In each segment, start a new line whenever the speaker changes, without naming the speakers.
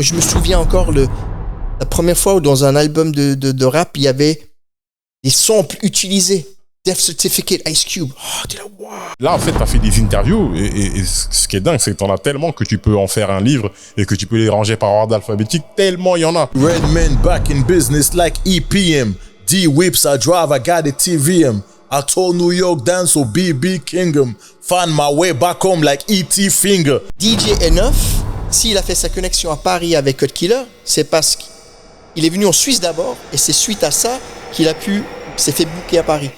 Je me souviens encore la première fois où dans un album de rap, il y avait des samples utilisés. Death Certificate, Ice Cube. Oh, t'es là, wow.
Là, en fait, t'as fait des interviews et ce qui est dingue, c'est que t'en as tellement que tu peux en faire un livre et que tu peux les ranger par ordre alphabétique, tellement il y en a.
Redman back in business like EPM. D-Whips I drive, I got a TVM. I told New York dance so BB Kingdom. Find my way back home like E.T. Finger.
DJ Enough, s'il a fait sa connexion à Paris avec Cut Killer, c'est parce qu'il est venu en Suisse d'abord et c'est suite à ça qu'il s'est fait booker à Paris.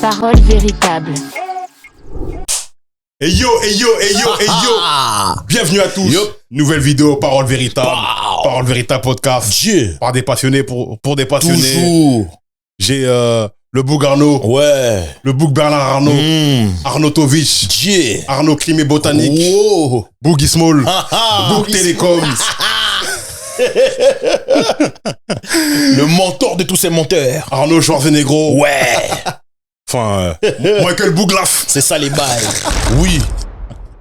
Parole véritable.
Hey yo, hey yo, hey yo, hey yo. Bienvenue à tous.
Yup.
Nouvelle vidéo, Parole véritable. Parole véritable podcast.
Yeah.
Par des passionnés pour des passionnés.
Toujours.
J'ai le Boug Arnaud.
Ouais.
Le Boug Bernard Arnaud. Arnaud Tovich.
Yeah.
Arnaud Climé Botanique.
Wow.
Boug Ismol. Boug Télécom.
Le mentor de tous ces menteurs.
Arnaud Schwarzenegger.
Ouais.
Enfin, Michael Bouglaf.
C'est ça les bails. Oui.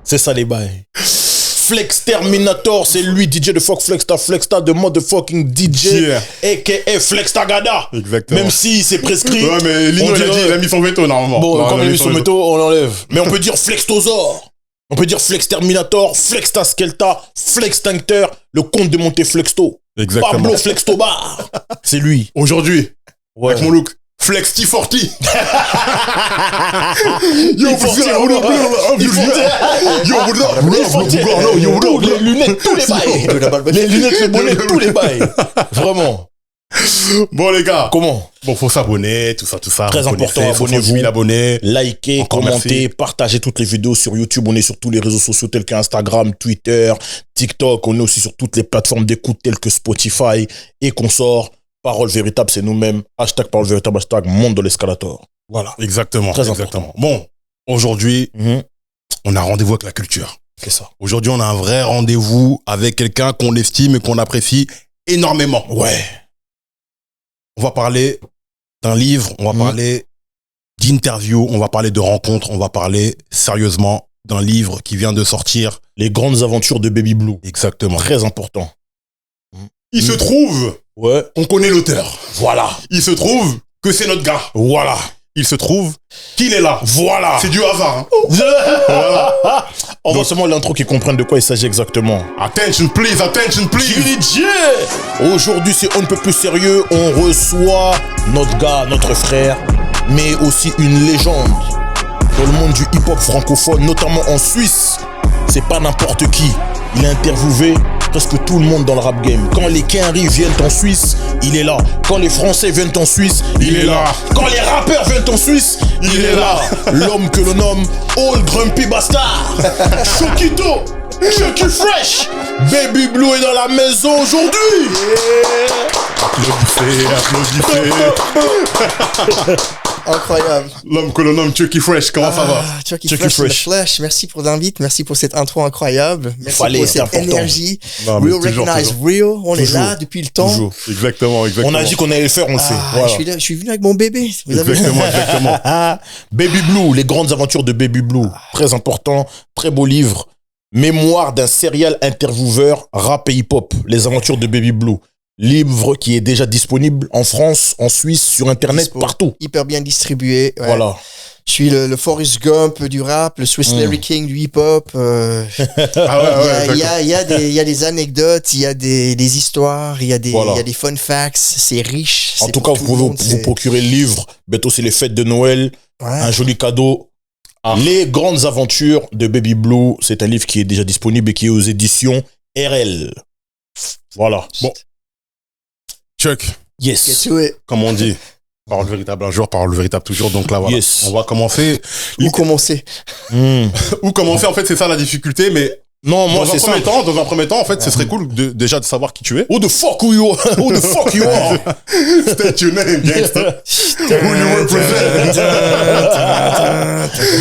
C'est ça les bails. Flex Terminator, c'est lui, DJ de Fuck Flexta de motherfucking DJ,
Yeah.
a.k.a. Flextagada.
Exactement.
Même si c'est prescrit.
Ouais, mais Lino,
on
il a
dirait-
dit, il a mis son veto, normalement.
Bon,
Non,
comme
il a
il est
mis
sur
son
le métaux, on l'enlève. Mais on peut dire Flextosaur. On peut dire Flex Terminator, Flexta Skelta, Flex Tankter, le comte de Monte Flexto.
Exactement.
Pablo Flextobar. C'est lui.
Aujourd'hui,
Ouais.
avec mon look, Flex T40. Yo,
Les lunettes, tous les bails. Les lunettes, les bonnets, tous les bails. Vraiment.
Bon, les gars.
Comment?
Bon, faut s'abonner, tout ça.
Très
Vous
important,
connaissez, 60
abonnez-vous.
000 abonnés.
Likez,
Encore
commentez,
merci.
partagez toutes les vidéos sur YouTube. On est sur tous les réseaux sociaux tels qu'Instagram, Twitter, TikTok. On est aussi sur toutes les plateformes d'écoute telles que Spotify et consorts. Parole véritable, c'est nous-mêmes. Hashtag parole véritable, hashtag monde de l'escalator. Voilà.
Exactement.
Très
exactement. Bon, aujourd'hui, on a rendez-vous avec la culture.
C'est ça.
Aujourd'hui, on a un vrai rendez-vous avec quelqu'un qu'on estime et qu'on apprécie énormément.
Ouais.
On va parler d'un livre, on va parler d'interviews, on va parler de rencontres, on va parler sérieusement d'un livre qui vient de sortir.
Les grandes aventures de Baby Blue.
Exactement.
Très important.
Il se trouve
Ouais.
qu'on connaît l'auteur.
Voilà.
Il se trouve que c'est notre gars.
Voilà.
Il se trouve qu'il est là.
Voilà.
C'est du hasard. Hein.
On va seulement l'intro qui comprennent de quoi il s'agit exactement.
Attention please, attention please.
Aujourd'hui, c'est on ne peut plus sérieux. On reçoit notre gars, notre frère, mais aussi une légende dans le monde du hip-hop francophone, notamment en Suisse. C'est pas n'importe qui. Il a interviewé presque tout le monde dans le rap game. Quand les Quinry viennent en Suisse, il est là. Quand les Français viennent en Suisse, il est là. Quand les rappeurs viennent en Suisse, il est là. L'homme que l'on nomme Old Grumpy Bastard. Chokito, Chucky Fresh. Baby Blue est dans la maison aujourd'hui.
Applaudissez.
Incroyable.
L'homme que l'on nomme Chucky Fresh, comment ça va?
Chucky
Chucky
Fresh, in the
Fresh.
flesh. Merci pour l'invite, merci pour cette intro incroyable. Merci
Fallait,
pour
c'est
cette
important.
énergie.
Non, mais
Real
toujours,
recognize
toujours.
real. On est
Toujours.
là depuis le temps.
Toujours.
Exactement.
On a dit qu'on allait le faire, on le fait.
Ah,
Voilà.
je suis là, je suis venu avec mon bébé. Vous avez
Exactement.
Baby Blue, les grandes aventures de Baby Blue. Très important, très beau livre. Mémoire d'un serial intervieweur rap et hip-hop. Les aventures de Baby Blue. Livre qui est déjà disponible en France, en Suisse, sur Internet,
Dispo.
partout.
Hyper bien distribué. Ouais.
Voilà.
Je suis le Forrest Gump du rap, le Swiss Larry King du hip-hop. Il y a des anecdotes, il y a des histoires, il y a des fun facts. C'est riche.
En
c'est
tout
pour
cas,
tout
vous
le
pouvez
monde,
vous
c'est-
procurer le livre. Bientôt, c'est les fêtes de Noël.
Ouais.
Un joli cadeau. Les grandes aventures de Baby Blue. C'est un livre qui est déjà disponible et qui est aux éditions RL. Voilà.
Bon. Chuck,
Yes.
Get to it.
comme on dit, parole véritable un jour, parole véritable toujours. Donc là, voilà.
Yes.
On va commencer.
Où commencer?
Où commencer, en fait, c'est ça la difficulté, mais
Non, moi, c'est ça.
dans un premier temps, en fait, ce serait cool déjà de savoir qui tu es.
Who the fuck you are? Who the fuck you are?
State your name, gangster. Who you represent.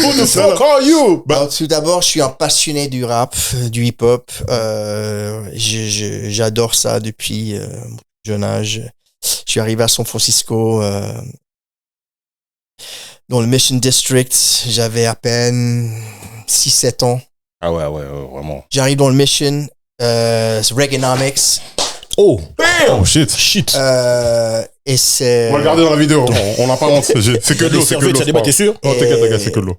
Who the fuck are you?
Alors, tout d'abord, je suis un passionné du rap, du hip-hop. J'adore ça depuis mon jeune âge. Je suis arrivé à San Francisco, dans le Mission District. J'avais à peine 6-7 ans.
Ah ouais, vraiment.
J'arrive dans le Mission, Reaganomics.
Oh shit.
Et c'est...
On va le garder dans la vidéo. On n'a pas honte. C'est que de l'eau. C'est que de l'eau.
T'es sûr?
Non, t'inquiète, c'est que de l'eau.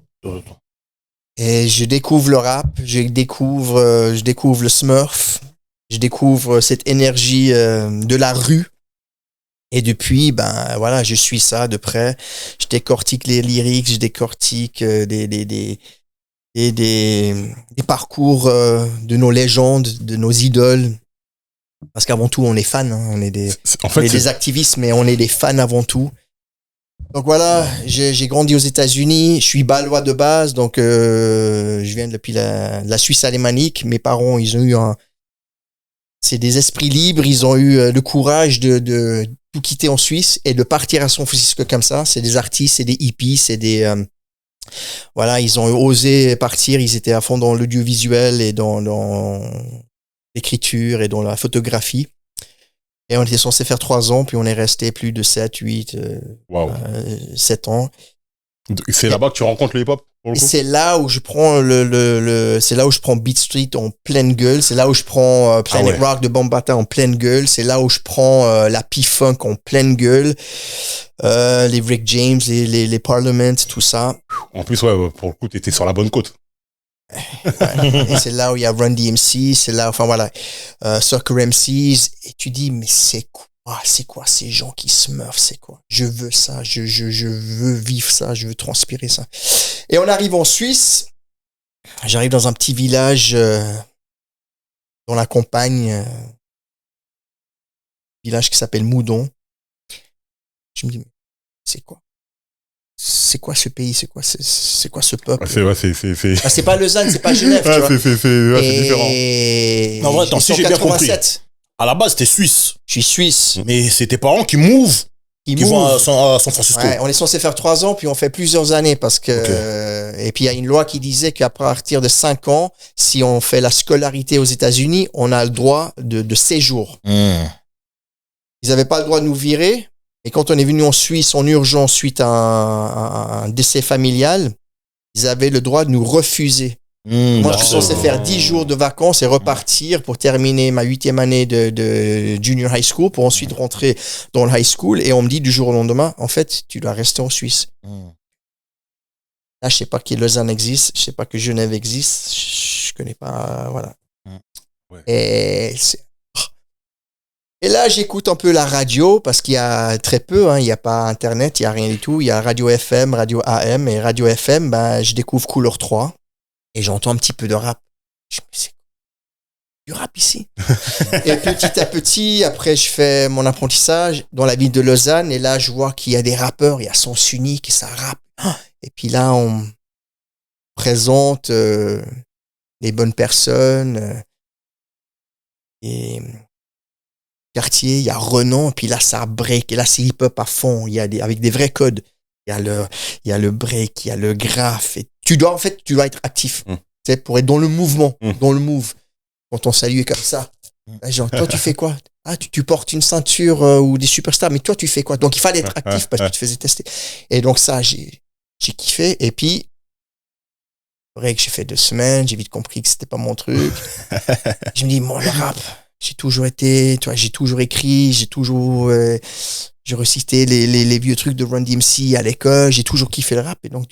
Et je découvre le rap, je découvre le Smurf, je découvre cette énergie de la rue. Et depuis, ben voilà, je suis ça de près. Je décortique les lyrics, je décortique des parcours de nos légendes, de nos idoles. Parce qu'avant tout, on est fans, hein. On est des activistes, mais on est des fans avant tout. Donc voilà, j'ai grandi aux États-Unis. Je suis bâlois de base, donc je viens depuis la Suisse alémanique. Mes parents, ils ont eu c'est des esprits libres. Ils ont eu le courage de tout quitter en Suisse et de partir à San Francisco comme ça. C'est des artistes, c'est des hippies, c'est des voilà, ils ont osé partir. Ils étaient à fond dans l'audiovisuel et dans l'écriture et dans la photographie. Et on était censé faire 3 ans, puis on est resté plus de 7, 8, 7 ans.
C'est là-bas que tu rencontres le hip-hop, pour le coup?
C'est là où je prends c'est là où je prends Beat Street en pleine gueule. C'est là où je prends Planet Rock de Bambaataa en pleine gueule. C'est là où je prends la P-Funk en pleine gueule. Les Rick James, les Parliament, tout ça.
En plus, ouais, pour le coup, t'étais sur la bonne côte.
Ouais. Et c'est là où il y a Run DMC, c'est là, enfin voilà, Soccer MCs, et tu dis, mais c'est quoi ces gens qui smurfent, c'est quoi? Je veux ça, je veux vivre ça, je veux transpirer ça. Et on arrive en Suisse, j'arrive dans un petit village dans la campagne, village qui s'appelle Moudon. Je me dis, mais c'est quoi? C'est quoi ce pays? C'est quoi ce peuple?
C'est
pas Lausanne, c'est pas Genève, tu vois.
C'est différent.
Non, vrai, attends, si j'ai bien compris. À la base, t'es suisse.
Je suis suisse.
Mais c'est tes parents qui vont à San Francisco.
Ouais, on est censé faire 3 ans, puis on fait plusieurs années parce que, et puis il y a une loi qui disait qu'à partir de 5 ans, si on fait la scolarité aux États-Unis, on a le droit de séjour. Ils avaient pas le droit de nous virer. Et quand on est venu en Suisse en urgence suite à un décès familial, ils avaient le droit de nous refuser. Moi, je suis censé faire 10 jours de vacances et repartir pour terminer ma 8e année de junior high school pour ensuite rentrer dans le high school. Et on me dit du jour au lendemain, en fait, tu dois rester en Suisse. Là, je sais pas que Lausanne existe, je sais pas que Genève existe, je connais pas, voilà. Ouais. Et là, j'écoute un peu la radio parce qu'il y a très peu, hein, il n'y a pas Internet, il n'y a rien du tout. Il y a radio FM, radio AM et radio FM, ben, je découvre Couleur 3 et j'entends un petit peu de rap. Je me dis, c'est du rap ici. Et petit à petit, après, je fais mon apprentissage dans la ville de Lausanne et là, je vois qu'il y a des rappeurs, il y a Sens Unique et ça rappe. Et puis là, on présente les bonnes personnes et quartier, il y a Renan, puis là ça break, et là c'est hip-hop à fond, il y a avec des vrais codes, il y a le break, il y a le graphe, et tu dois être actif, tu sais, pour être dans le mouvement, dans le move. Quand on salue comme ça, genre toi tu fais quoi? Ah tu portes une ceinture ou des superstars, mais toi tu fais quoi? Donc il fallait être actif parce que tu te faisais tester. Et donc ça j'ai kiffé, et puis break j'ai fait 2 semaines, j'ai vite compris que c'était pas mon truc. Je me dis bon, le rap, j'ai toujours été, tu vois, j'ai toujours écrit, j'ai recité les vieux trucs de Run DMC à l'école, j'ai toujours kiffé le rap, et donc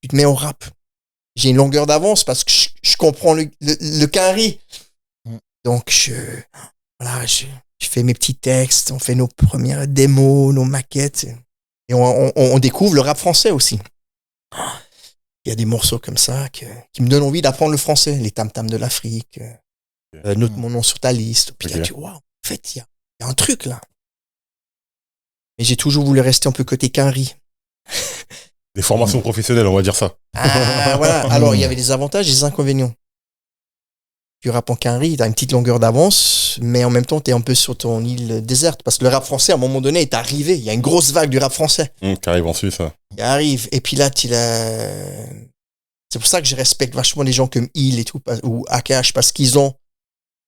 tu te mets au rap. J'ai une longueur d'avance parce que je comprends le quinri. Donc je fais mes petits textes, on fait nos premières démos, nos maquettes, et on découvre le rap français aussi. Il y a des morceaux comme ça qui me donnent envie d'apprendre le français, les tam-tams de l'Afrique. Note mon nom sur ta liste. Puis là, tu vois, en fait, il y a un truc là. Mais j'ai toujours voulu rester un peu côté quinri.
Des formations professionnelles, on va dire ça.
Ah, voilà. Alors, il y avait des avantages et des inconvénients. Tu rappes en quinri, tu as une petite longueur d'avance, mais en même temps, tu es un peu sur ton île déserte. Parce que le rap français, à un moment donné, est arrivé. Il y a une grosse vague du rap français.
Qui arrive en Suisse.
Il arrive. Et puis là, c'est pour ça que je respecte vachement les gens comme Il et tout, ou Akash, parce qu'ils ont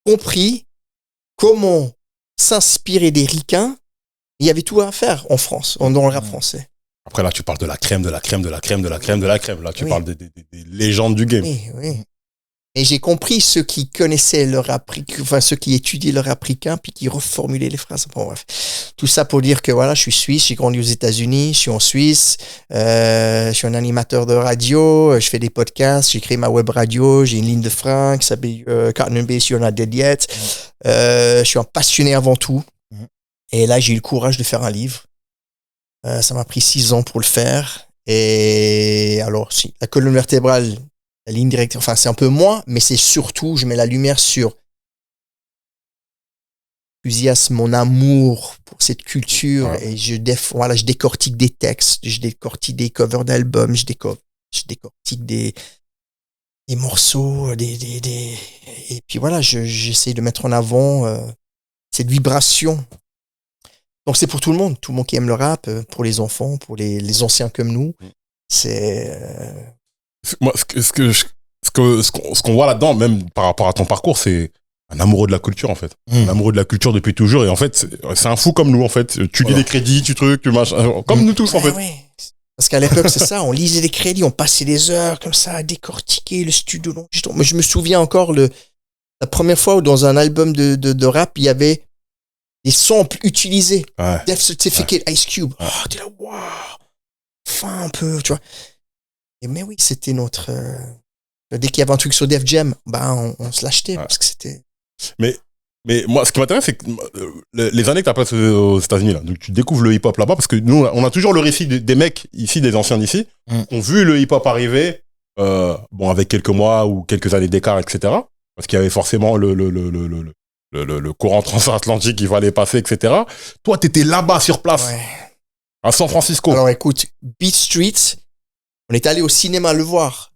compris comment s'inspirer des ricains Il y avait tout à faire en France, dans le rap français.
Après, là, tu parles de la crème, de la crème, de la crème, de la crème, de la crème. Là, tu parles des légendes du game.
Oui. Et j'ai compris ceux qui connaissaient le rap, enfin, ceux qui étudiaient le rap africain, puis qui reformulaient les phrases. Bon, bref. Tout ça pour dire que voilà, je suis suisse, j'ai grandi aux États-Unis, je suis en Suisse, je suis un animateur de radio, je fais des podcasts, j'ai créé ma web radio, j'ai une ligne de frein qui s'appelle Cotton and Bass, You're Not Dead Yet. Je suis un passionné avant tout. Et là, j'ai eu le courage de faire un livre. Ça m'a pris 6 ans pour le faire. Et alors, si, la colonne vertébrale, la ligne directrice, enfin, c'est un peu moi, mais c'est surtout, je mets la lumière sur l'enthousiasme, mon amour pour cette culture, et je décortique des textes, je décortique des covers d'albums, je décortique des morceaux, et puis voilà, j'essaie de mettre en avant cette vibration. Donc c'est pour tout le monde qui aime le rap, pour les enfants, pour les anciens comme nous. C'est
moi, ce qu'on voit là-dedans, même par rapport à ton parcours, c'est un amoureux de la culture, en fait. Un amoureux de la culture depuis toujours. Et en fait, c'est un fou comme nous, en fait. Tu lis les crédits, tu machin, comme nous tous, en fait.
Ouais. Parce qu'à l'époque, c'est ça, on lisait les crédits, on passait des heures comme ça à décortiquer le studio. Moi, je me souviens encore la première fois où dans un album de rap, il y avait des samples utilisés. Death Certificate, Ice Cube. Oh, t'es là, waouh! Enfin, un peu, tu vois. Mais oui, c'était notre... dès qu'il y avait un truc sur Def Jam, on se l'achetait parce que c'était...
Mais moi, ce qui m'intéresse, c'est que les années que t'as passées aux États-Unis, là, donc tu découvres le hip-hop là-bas, parce que nous, on a toujours le récit des mecs ici, des anciens d'ici, ont vu le hip-hop arriver, avec quelques mois ou quelques années d'écart, etc. Parce qu'il y avait forcément le courant transatlantique qu'il fallait passer, etc. Toi, t'étais là-bas sur place, à San Francisco.
Alors écoute, Beat Street, on est allé au cinéma le voir.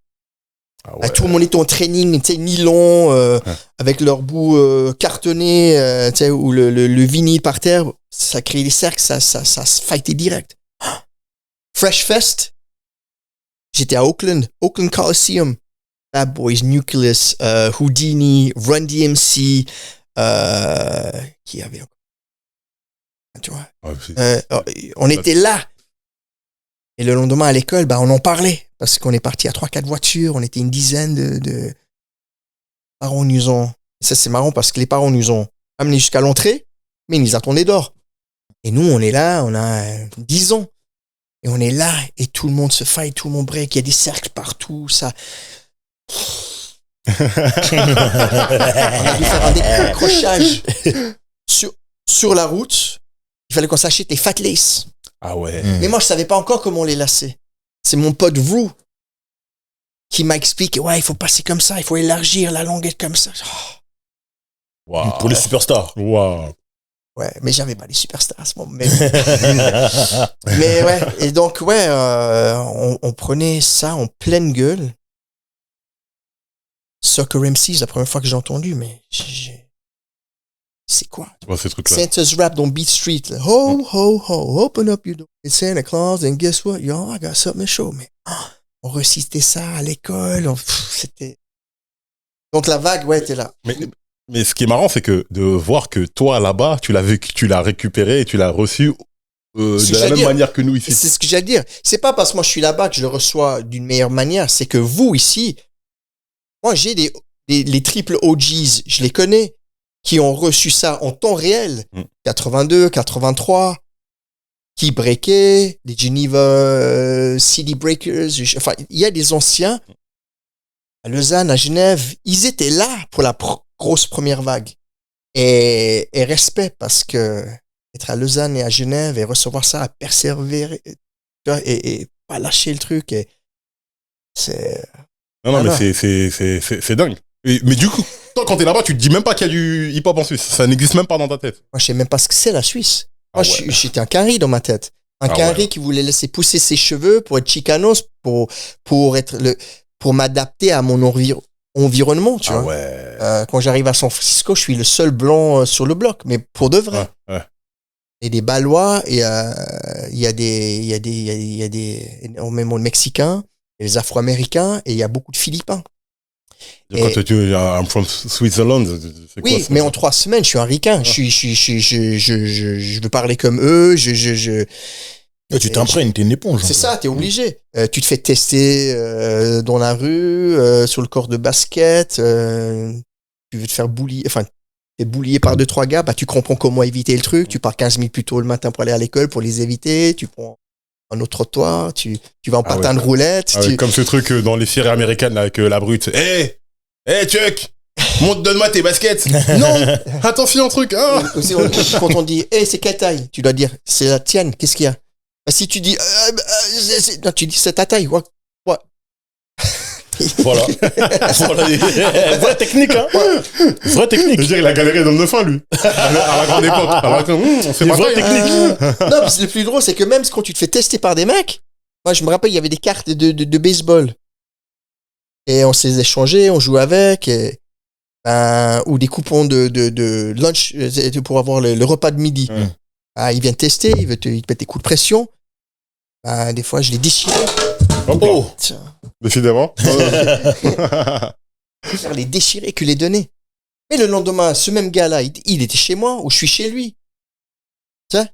Tout le monde était en training, tu sais, nylon, avec leur bout cartonné, tu sais, ou le vinyle par terre, ça créait des cercles, ça se fightait direct. Fresh Fest, j'étais à Oakland Coliseum, Bad Boys, Nucleus, Houdini, Run DMC, qui avait encore, tu vois, on était là. Et le lendemain à l'école, on en parlait. Parce qu'on est parti à 3-4 voitures, on était une dizaine de parents nous ont... Ça, c'est marrant parce que les parents nous ont amenés jusqu'à l'entrée, mais ils nous attendaient dehors. Et nous, on est là, on a 10 ans. Et on est là, et tout le monde se fight, tout le monde break, il y a des cercles partout, ça... on a dû faire un décrochage sur la route. Il fallait qu'on s'achète des Fat Lace.
Ah ouais.
Mais moi, je savais pas encore comment les lasser. C'est mon pote Vrou qui m'a expliqué, il faut passer comme ça, il faut élargir la longueur comme ça.
Wow. Pour les superstars.
Wow.
Ouais, mais j'avais pas les superstars à ce moment. Mais ouais, et donc, on prenait ça en pleine gueule. Soccer MC, la première fois que j'ai entendu, mais c'est quoi?
Ces trucs-là.
Santa's rap dans Beat Street. Là. Ho, ho, ho, open up your door. It's Santa Claus, and guess what? Yo, I got something to show me. On récitait ça à l'école. C'était... Donc la vague, t'es là.
Mais ce qui est marrant, c'est que de voir que toi, là-bas, tu l'as récupéré et tu l'as reçu de la même manière que nous ici.
C'est ce que j'allais dire. C'est pas parce que moi je suis là-bas que je le reçois d'une meilleure manière. C'est que vous, ici, moi j'ai les triple OGs, je les connais, qui ont reçu ça en temps réel, 82, 83, qui breakaient, les Geneva City Breakers, enfin, il y a des anciens, à Lausanne, à Genève, ils étaient là pour la grosse première vague. Et respect, parce que être à Lausanne et à Genève et recevoir ça, à persévérer, et pas lâcher le truc, et c'est...
Non, mais c'est dingue. Mais du coup, toi, quand t'es là-bas, tu te dis même pas qu'il y a du hip-hop en Suisse. Ça n'existe même pas dans ta tête.
Moi, je sais même pas ce que c'est, la Suisse. Moi, j'étais un quinri dans ma tête. Un quinri qui voulait laisser pousser ses cheveux pour être chicanos, pour m'adapter à mon environnement, tu vois. Quand j'arrive à San Francisco, je suis le seul blanc sur le bloc, mais pour de vrai. Et des Balois, et il y a énormément de Mexicains, et les Afro-Américains, et il y a beaucoup de Philippins.
Quand tu dis I'm from Switzerland, c'est quoi?
Oui, mais en 3 semaines, je suis un ricain. Je veux parler comme eux.
Tu t'imprègnes, t'es une éponge.
C'est ça, t'es obligé. Tu te fais tester dans la rue, sur le court de basket. Tu veux te faire boulier. Enfin, t'es boulié par 2-3 gars. Bah, tu comprends comment éviter le truc. Tu pars 15 minutes plus tôt le matin pour aller à l'école pour les éviter. Tu prends un autre trottoir. Tu vas en patin de roulette.
Comme ce truc dans les séries américaines là, avec la brute. Hey Chuck, donne-moi tes baskets. Non, attention truc. Ah.
Quand on dit c'est quelle taille, tu dois dire c'est la tienne. Qu'est-ce qu'il y a? Si tu dis non, tu dis c'est ta taille. Ouais.
Voilà. Vraie technique, hein. Vraie technique.
Je veux dire, il a galéré d'homme de fin, lui. À la grande époque. On fait pas
vraie technique.
Non, mais le plus drôle, c'est que même quand tu te fais tester par des mecs, moi, je me rappelle, il y avait des cartes de baseball. Et on s'est échangés, on jouait avec, ou des coupons de lunch pour avoir le repas de midi. Il vient te tester, il te met des coups de pression. Des fois, je les déchire.
Oh. Décidément.
Faire les déchirer que les donner. Mais le lendemain, ce même gars-là, il était chez moi ou je suis chez lui. Ça,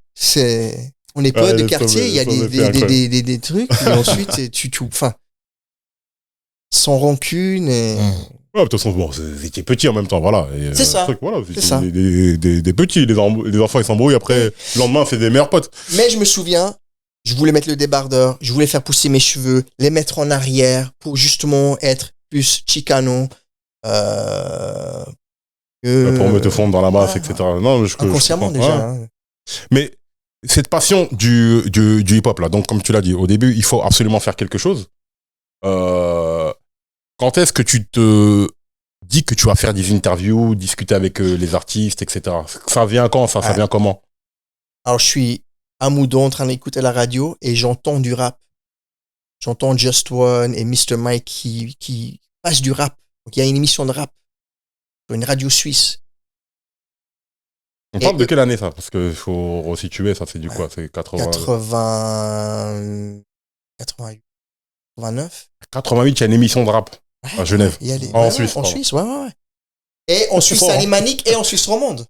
on est potes de quartier, il y a des trucs, et ensuite, tu enfin, sans rancune. Et...
Ouais, de toute façon, bon, c'était petit en même temps, voilà. Et,
c'est ça.
Truc, voilà,
c'est ça.
Des petits, les enfants, ils s'embrouillent, après, le lendemain, c'est des meilleurs potes.
Mais je me souviens, je voulais mettre le débardeur, je voulais faire pousser mes cheveux, les mettre en arrière pour justement être plus chicano. Pour
me te fondre dans la masse, etc. Non,
inconsciemment
je
déjà. Hein.
Mais cette passion du hip-hop, là, donc comme tu l'as dit, au début, il faut absolument faire quelque chose. Quand est-ce que tu te dis que tu vas faire des interviews, discuter avec les artistes, etc. Ça vient quand, ça vient comment?
Alors, je suis à Moudon en train d'écouter la radio et j'entends du rap. J'entends Just One et Mr. Mike qui passent du rap. Donc, il y a une émission de rap sur une radio suisse.
On parle de quelle année, ça? Parce qu'il faut resituer, ça, c'est du quoi? C'est 88,
89.
88, il y a une émission de rap à Genève. En Suisse.
En Suisse, ouais. Et en Suisse alémanique et en Suisse romande.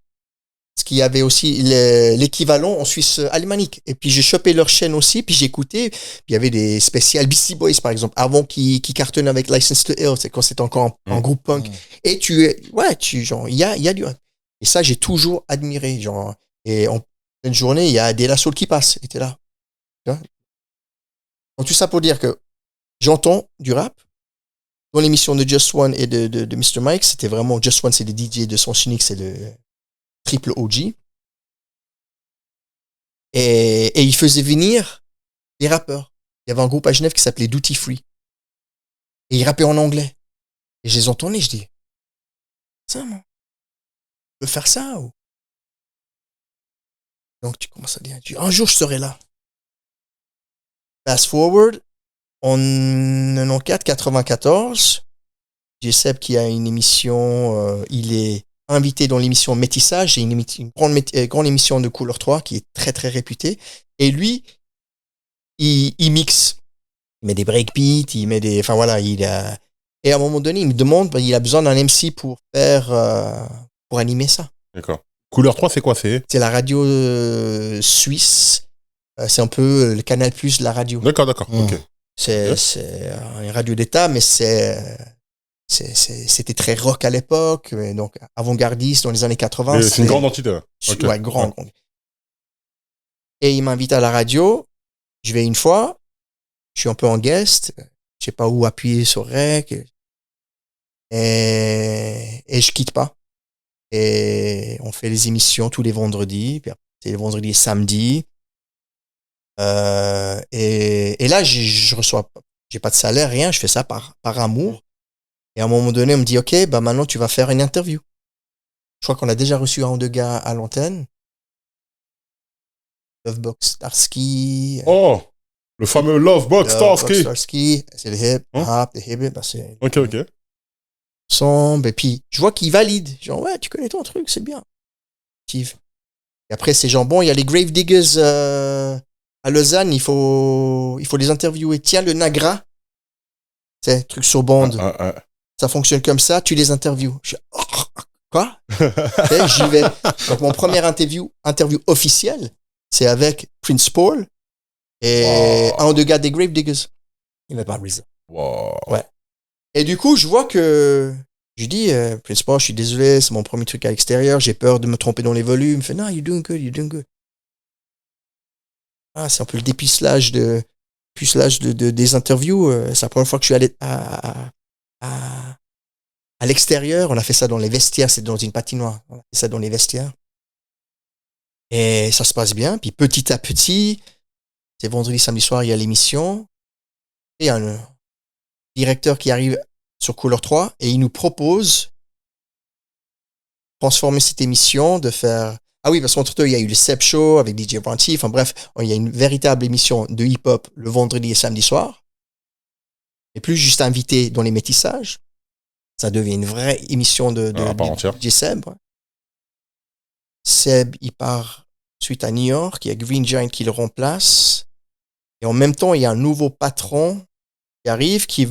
Parce qu'il y avait aussi l'équivalent en Suisse alémanique. Et puis j'ai chopé leur chaîne aussi, puis j'ai écouté. Puis il y avait des spéciales Beastie Boys, par exemple, avant qu'ils cartonnent avec License to Ill, c'est quand c'était encore un groupe punk. Et genre, il y a du... Et ça, j'ai toujours admiré, genre. Et en une journée, il y a des La Soul qui passent. Et t'es là. Tu vois? Donc tout ça pour dire que j'entends du rap. Dans l'émission de Just One et de Mr. Mike, c'était vraiment... Just One, c'est le DJ de Sens Unique, c'est le triple OG. Et il faisait venir des rappeurs. Il y avait un groupe à Genève qui s'appelait Duty Free. Et ils rappaient en anglais. Et je les entendais, je dis, ça, moi, je peux faire ça ou... Donc tu commences à dire, un jour je serai là. Fast forward, en 94, j'ai Seb qui a une émission, il est invité dans l'émission Métissage, c'est une grande émission de Couleur 3 qui est très très réputée. Et lui, il mixe. Il met des breakbeats, il met des... Enfin voilà, et à un moment donné, il me demande, il a besoin d'un MC pour animer ça.
D'accord. Couleur 3, c'est quoi? C'est
la radio suisse. C'est un peu le Canal Plus de la radio.
D'accord. Ok.
C'est une radio d'État, mais c'était très rock à l'époque, donc avant-gardiste dans les années 80.
C'est une grande entité.
Okay. Ouais, grande. Et il m'invite à la radio. Je vais une fois. Je suis un peu en guest. Je sais pas où appuyer sur rec. Et je quitte pas. Et on fait les émissions tous les vendredis. Puis c'est les vendredis et samedis. Et là, je reçois, j'ai pas de salaire, rien. Je fais ça par amour. Et à un moment donné, on me dit, OK, maintenant, tu vas faire une interview. Je crois qu'on a déjà reçu un ou deux gars à l'antenne. Lovebox Starsky.
Oh, le fameux Lovebox
Starsky. C'est le hip, hop, le hip, c'est...
OK.
Ensemble. Et puis, je vois qu'ils valident. Genre, ouais, tu connais ton truc, c'est bien. Et après, c'est genre, bon, il y a les Grave Diggers à Lausanne, il faut les interviewer. Tiens, le Nagra. C'est truc sur bande. ça fonctionne comme ça, tu les interviews. Quoi? Et j'y vais. Donc, mon premier interview officielle, c'est avec Prince Paul et un des gars des Grave Diggers. Il m'a pas brisé.
Wow.
Ouais. Et du coup, je vois que je dis, Prince Paul, je suis désolé, c'est mon premier truc à l'extérieur, j'ai peur de me tromper dans les volumes. Il fait, non, you're doing good. Ah, c'est un peu le dépucelage des interviews. C'est la première fois que je suis allé à l'extérieur. On a fait ça dans les vestiaires, c'est dans une patinoire. On a fait ça dans les vestiaires. Et ça se passe bien. Puis petit à petit, c'est vendredi, samedi soir, il y a l'émission. Et il y a un directeur qui arrive sur Couleur 3 et il nous propose de transformer cette émission, de faire... Ah oui, parce qu'entre-temps, il y a eu le Seb Show avec DJ Branty. Enfin bref, il y a une véritable émission de hip-hop le vendredi et samedi soir. Et plus juste invité dans les métissages. Ça devient une vraie émission de DJ Seb. Seb, il part suite à New York. Il y a Green Giant qui le remplace. Et en même temps, il y a un nouveau patron qui arrive, qui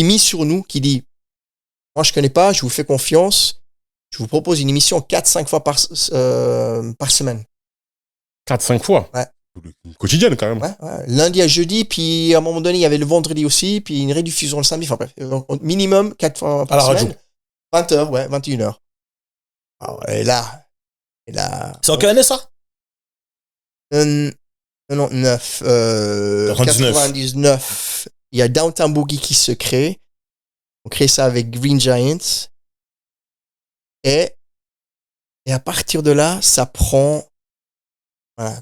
mise sur nous, qui dit, moi je connais pas, je vous fais confiance, je vous propose une émission 4-5 fois par semaine.
4-5 fois?
Ouais.
Quotidienne quand même.
Ouais. Lundi à jeudi, puis à un moment donné, il y avait le vendredi aussi, puis une rediffusion le samedi, enfin bref, minimum 4 fois par semaine. Radio. 20h, 21h. Alors, et là.
C'est en quelle année ça?
99. 99. Il y a Downtown Boogie qui se crée. On crée ça avec Green Giants. Et à partir de là, ça prend... Voilà.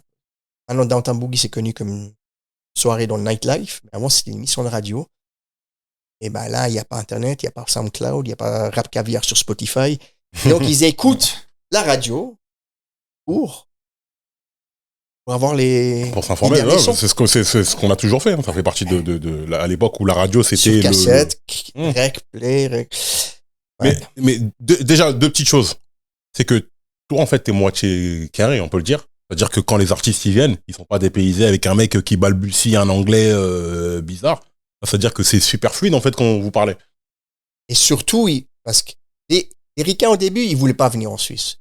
Maintenant, Downtown Boogie, c'est connu comme une soirée dans le nightlife. Mais avant, c'était une émission de radio. Et ben là, il n'y a pas Internet, il n'y a pas SoundCloud, il n'y a pas Rap Caviar sur Spotify. Donc, ils écoutent la radio pour avoir les...
Pour s'informer, c'est ce qu'on a toujours fait. Hein. Ça fait partie à l'époque où la radio, c'était...
Sur cassette, rec, play,
Ouais. Mais déjà, deux petites choses. C'est que toi, en fait, t'es moitié carré, on peut le dire. C'est-à-dire que quand les artistes y viennent, ils sont pas dépaysés avec un mec qui balbutie un anglais bizarre. C'est-à-dire que c'est super fluide, en fait, quand vous parlez.
Et surtout, parce que les Ricains, au début, ils voulaient pas venir en Suisse.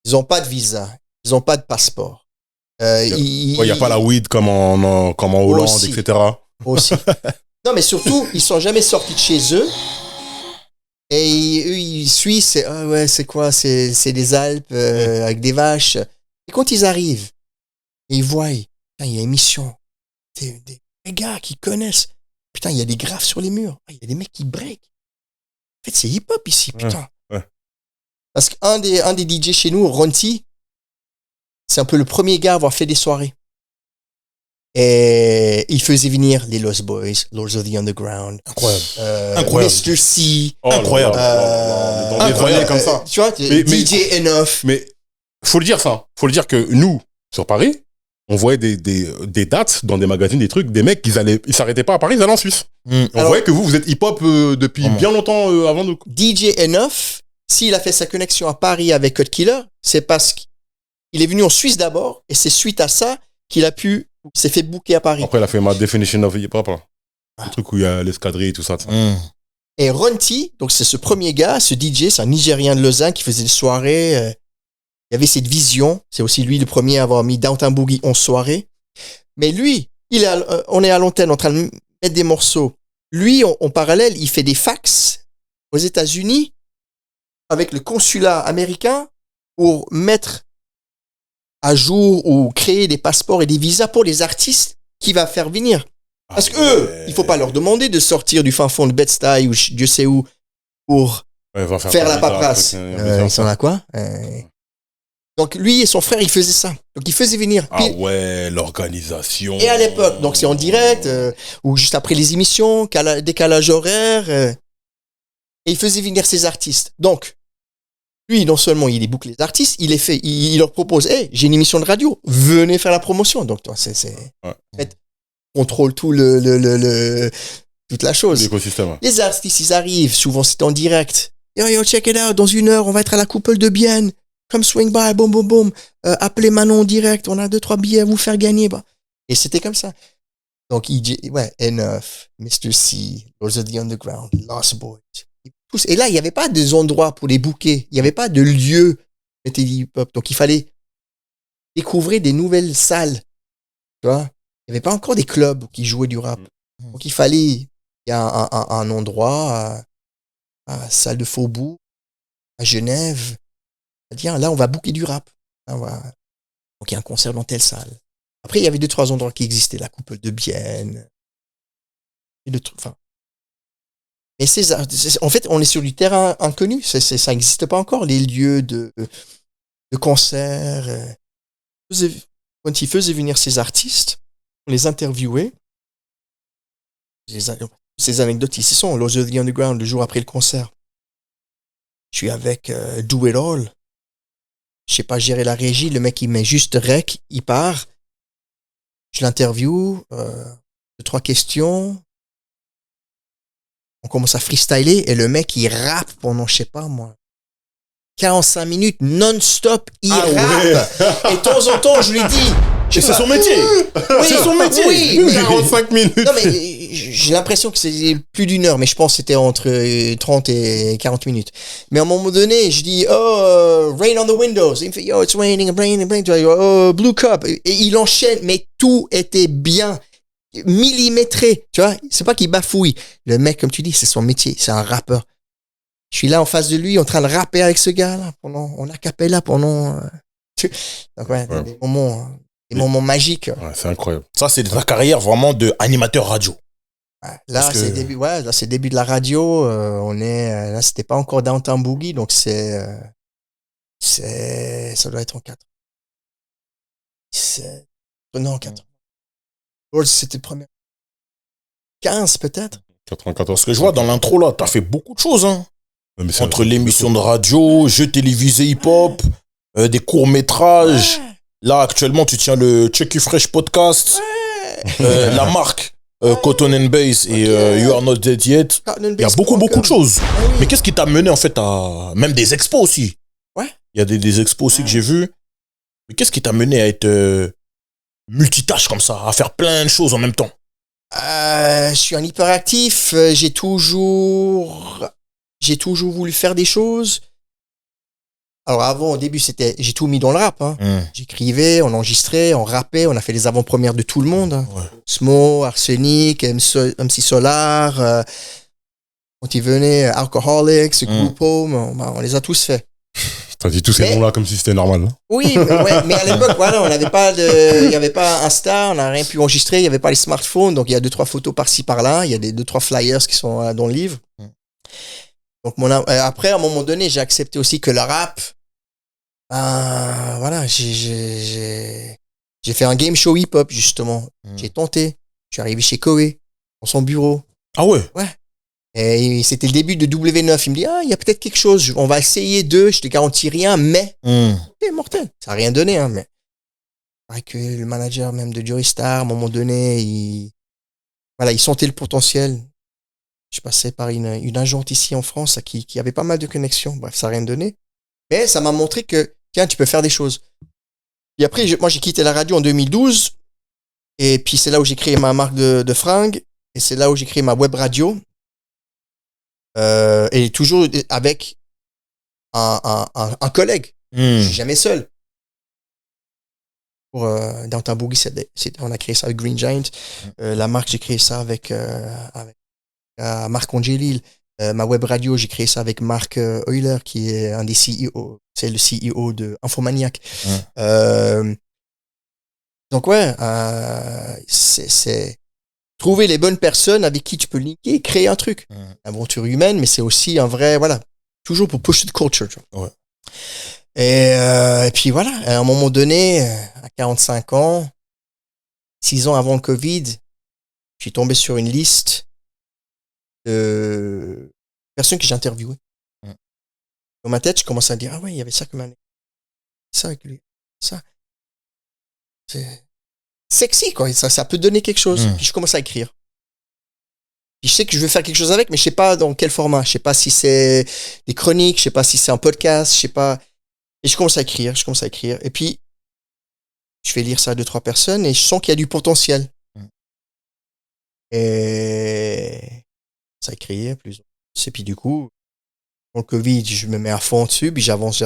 Ils ont pas de visa. Ils ont pas de passeport.
Il y a pas la weed comme en Hollande, aussi, etc.
Aussi. Non, mais surtout, ils sont jamais sortis de chez eux. Et eux, ils suivent, c'est quoi? C'est des Alpes avec des vaches. Et quand ils arrivent, et ils voient, il y a une émission. Des gars qui connaissent. Putain, il y a des graphes sur les murs. Il y a des mecs qui break. En fait, c'est hip-hop ici, putain.
Ouais.
Parce qu'un des DJ chez nous, Ronti, c'est un peu le premier gars à avoir fait des soirées. Et il faisait venir les Lost Boys, Lords of the Underground.
Incroyable.
Mr. C.
Incroyable.
Incroyable comme ça.
Tu vois, DJ Enough.
Mais faut le dire ça. Faut le dire que nous, sur Paris, on voyait des dates dans des magazines, des trucs, des mecs, ils s'arrêtaient pas à Paris, ils allaient en Suisse. On voyait que vous êtes hip-hop depuis bien longtemps avant nous.
DJ Enough, s'il a fait sa connexion à Paris avec Cut Killer, c'est parce qu'il est venu en Suisse d'abord, et c'est suite à ça qu'il s'est fait booker à Paris.
Après, il a fait ma definition of hip-hop. Le truc où il y a l'escadrille et tout ça.
Et Ronti, donc c'est ce premier gars, ce DJ, c'est un Nigérien de Lausanne qui faisait des soirées. Il y avait cette vision. C'est aussi lui le premier à avoir mis Downtown Boogie en soirée. Mais lui, on est à l'antenne en train de mettre des morceaux. Lui, en parallèle, il fait des fax aux États-Unis avec le consulat américain pour mettre à jour ou créer des passeports et des visas pour les artistes qui va faire venir. Parce qu'eux, il faut pas leur demander de sortir du fin fond de Bed-Stuy ou Dieu sait où pour faire la paperasse. Ils sont là quoi? Donc lui et son frère, ils faisaient ça. Donc ils faisaient venir.
L'organisation.
Et à l'époque, donc c'est en direct ou juste après les émissions, décalage horaire. Et ils faisaient venir ces artistes. Donc lui, non seulement il déboucle les artistes, il leur propose, hey, j'ai une émission de radio, venez faire la promotion. Donc toi, en fait, contrôle tout toute la chose.
L'écosystème.
Les artistes, ils arrivent, souvent c'est en direct. Yo, check it out, dans 1 heure, on va être à la Couple de Bienne. Come swing by, boum, boum, boum. Appelez Manon en direct, on a 2-3 billets à vous faire gagner. Bah. Et c'était comme ça. Donc, Enough, Mr. C, Lords of the Underground, Lost Boys. tous. Et là, il n'y avait pas des endroits pour les booker. Il n'y avait pas de lieu de hip-hop. Donc, il fallait découvrir des nouvelles salles. Tu vois? Il n'y avait pas encore des clubs qui jouaient du rap. Donc, il y a un endroit à Salle de Faubourg, à Genève. Tiens, là, on va booker du rap. Donc, il y a un concert dans telle salle. Après, il y avait 2-3 endroits qui existaient. La Coupole de Bienne. Et enfin. Et en fait, on est sur du terrain inconnu. Ça n'existe pas encore, les lieux de concerts. Quand ils faisaient venir ces artistes, on les interviewait. Ces anecdotes ici sont Laws of the Underground, le jour après le concert. Je suis avec Do It All. Je sais pas gérer la régie. Le mec, il met juste rec, il part. Je l'interview. 2-3 questions. On commence à freestyler et le mec, il rappe pendant, je sais pas moi, 45 minutes non-stop, il rappe. Ouais. Et de temps en temps, je lui dis...
C'est son métier.
Oui,
c'est son métier.
Oui,
45 minutes.
Non, mais j'ai l'impression que c'est plus d'1 heure, mais je pense que c'était entre 30 et 40 minutes. Mais à un moment donné, je dis, rain on the windows. Il me fait, it's raining, blue cup. Et il enchaîne, mais tout était bien millimétré. Tu vois, c'est pas qu'il bafouille. Le mec, comme tu dis, c'est son métier. C'est un rappeur. Je suis là en face de lui, en train de rapper avec ce gars-là. On a capella pendant... Donc ouais. Des moments magiques.
Ouais, c'est incroyable.
Ça, c'est ta carrière vraiment d'animateur radio.
Là, c'est le début de la radio. Là, c'était pas encore Downtown Boogie, donc ça doit être en 4. Non, 4. C'était le premier. 15 peut-être.
94.
Parce que je vois dans l'intro là, t'as fait beaucoup de choses, hein. Entre l'émission de radio, jeux télévisés hip-hop, des courts-métrages. Ouais. Là, actuellement, tu tiens le Chucky Fresh podcast, la marque Cotton and Bass et You Are Not Dead Yet. Il y a beaucoup de choses.
Ah, oui.
Mais qu'est-ce qui t'a mené en fait à... Même des expos aussi.
Ouais.
Il y a des expos aussi que j'ai vus. Mais qu'est-ce qui t'a mené à être multitâche comme ça, à faire plein de choses en même temps?
Je suis un hyperactif. J'ai toujours voulu faire des choses. Alors avant, au début, j'ai tout mis dans le rap. Hein. J'écrivais, on enregistrait, on rappait, on a fait les avant-premières de tout le monde. Hein. Ouais. Smo, Arsenic, MC Solar, quand ils venaient, Alcoholics, Group Home, on les a tous fait.
T'as dit tous ces noms-là comme si c'était normal. Hein.
Oui, mais à l'époque, voilà, il n'y avait pas Insta, on n'a rien pu enregistrer, il n'y avait pas les smartphones, donc il y a 2-3 photos par-ci par-là, il y a 2-3 flyers qui sont dans le livre. Donc après, à un moment donné, j'ai accepté aussi que le rap, voilà, j'ai fait un game show hip-hop, justement. J'ai tenté. Je suis arrivé chez Koé, dans son bureau.
Ah ouais?
Ouais. Et c'était le début de W9. Il me dit, il y a peut-être quelque chose. On va essayer je te garantis rien, mais c'est mortel. Ça n'a rien donné, hein, mais. C'est que le manager même de Joey Star, à un moment donné, il sentait le potentiel. Je passais par une agente ici en France qui avait pas mal de connexions. Bref, ça n'a rien donné. Mais ça m'a montré que, tiens, tu peux faire des choses. Et après, moi, j'ai quitté la radio en 2012. Et puis, c'est là où j'ai créé ma marque de fringues. Et c'est là où j'ai créé ma web radio. Et toujours avec un collègue. Je suis jamais seul. Pour Downtown Boogie, on a créé ça avec Green Giant. La marque, j'ai créé ça avec Marc Angelil. Ma web radio, j'ai créé ça avec Marc Euler, qui est un des CEO. C'est le CEO de Infomaniac. Donc ouais, c'est trouver les bonnes personnes avec qui tu peux linker et créer un truc. Aventure humaine, mais c'est aussi un vrai, voilà, toujours pour push the culture. Tu vois. Ouais. Et puis voilà, à un moment donné, à 45 ans, 6 ans avant le Covid, je suis tombé sur une liste de personnes que j'ai interviewées. Dans ma tête, je commençais à dire, ah ouais, il y avait ça comme un... Ça avec lui. Ça. C'est sexy, quoi. Ça peut donner quelque chose. Puis je commence à écrire. Puis je sais que je veux faire quelque chose avec, mais je sais pas dans quel format. Je sais pas si c'est des chroniques, je sais pas si c'est un podcast, je sais pas. Et je commence à écrire. Et puis, je fais lire ça à 2-3 personnes et je sens qu'il y a du potentiel. Et ça écrit plus. Et puis du coup, le Covid, je me mets à fond dessus, puis j'avance.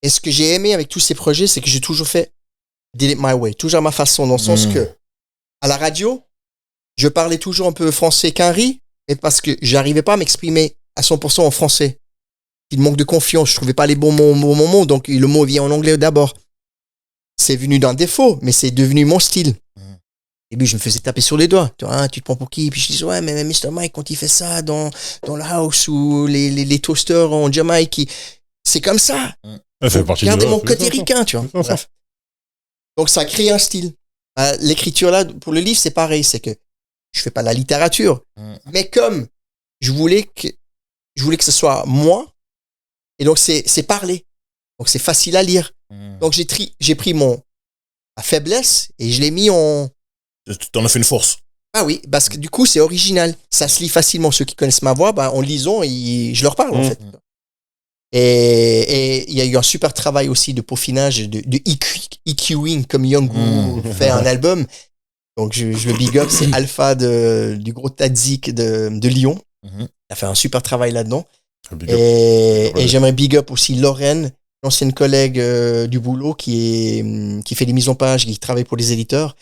Et ce que j'ai aimé avec tous ces projets, c'est que j'ai toujours fait did it my way, toujours à ma façon, dans le sens que à la radio, je parlais toujours un peu français qu'un riz, mais parce que j'arrivais pas à m'exprimer à 100% en français. Il manque de confiance, je trouvais pas les bons mots, donc le mot vient en anglais d'abord. C'est venu d'un défaut, mais c'est devenu mon style. Et puis je me faisais taper sur les doigts. Tu te prends pour qui? Puis je disais, ouais, mais Mr. Mike, quand il fait ça dans le house ou les toasters en Jamaïque, c'est comme ça. Regardez mon côté ricain, tu vois. Bref. Donc ça crée un style. L'écriture là, pour le livre, c'est pareil. C'est que je fais pas la littérature. Mais comme je voulais que ce soit moi, et donc c'est parler. Donc c'est facile à lire. Donc j'ai pris ma faiblesse et je l'ai mis en...
T'en as fait une force.
Ah oui, parce que du coup, c'est original. Ça se lit facilement. Ceux qui connaissent ma voix, en lisant, je leur parle, en fait. Et il y a eu un super travail aussi de peaufinage, de EQing, comme Young fait un album. Donc, je le big up, c'est Alpha du gros Tadzik de Lyon. Il a fait un super travail là-dedans. Et j'aimerais big up aussi Lorraine, l'ancienne collègue du boulot qui fait des mises en page, qui travaille pour les éditeurs.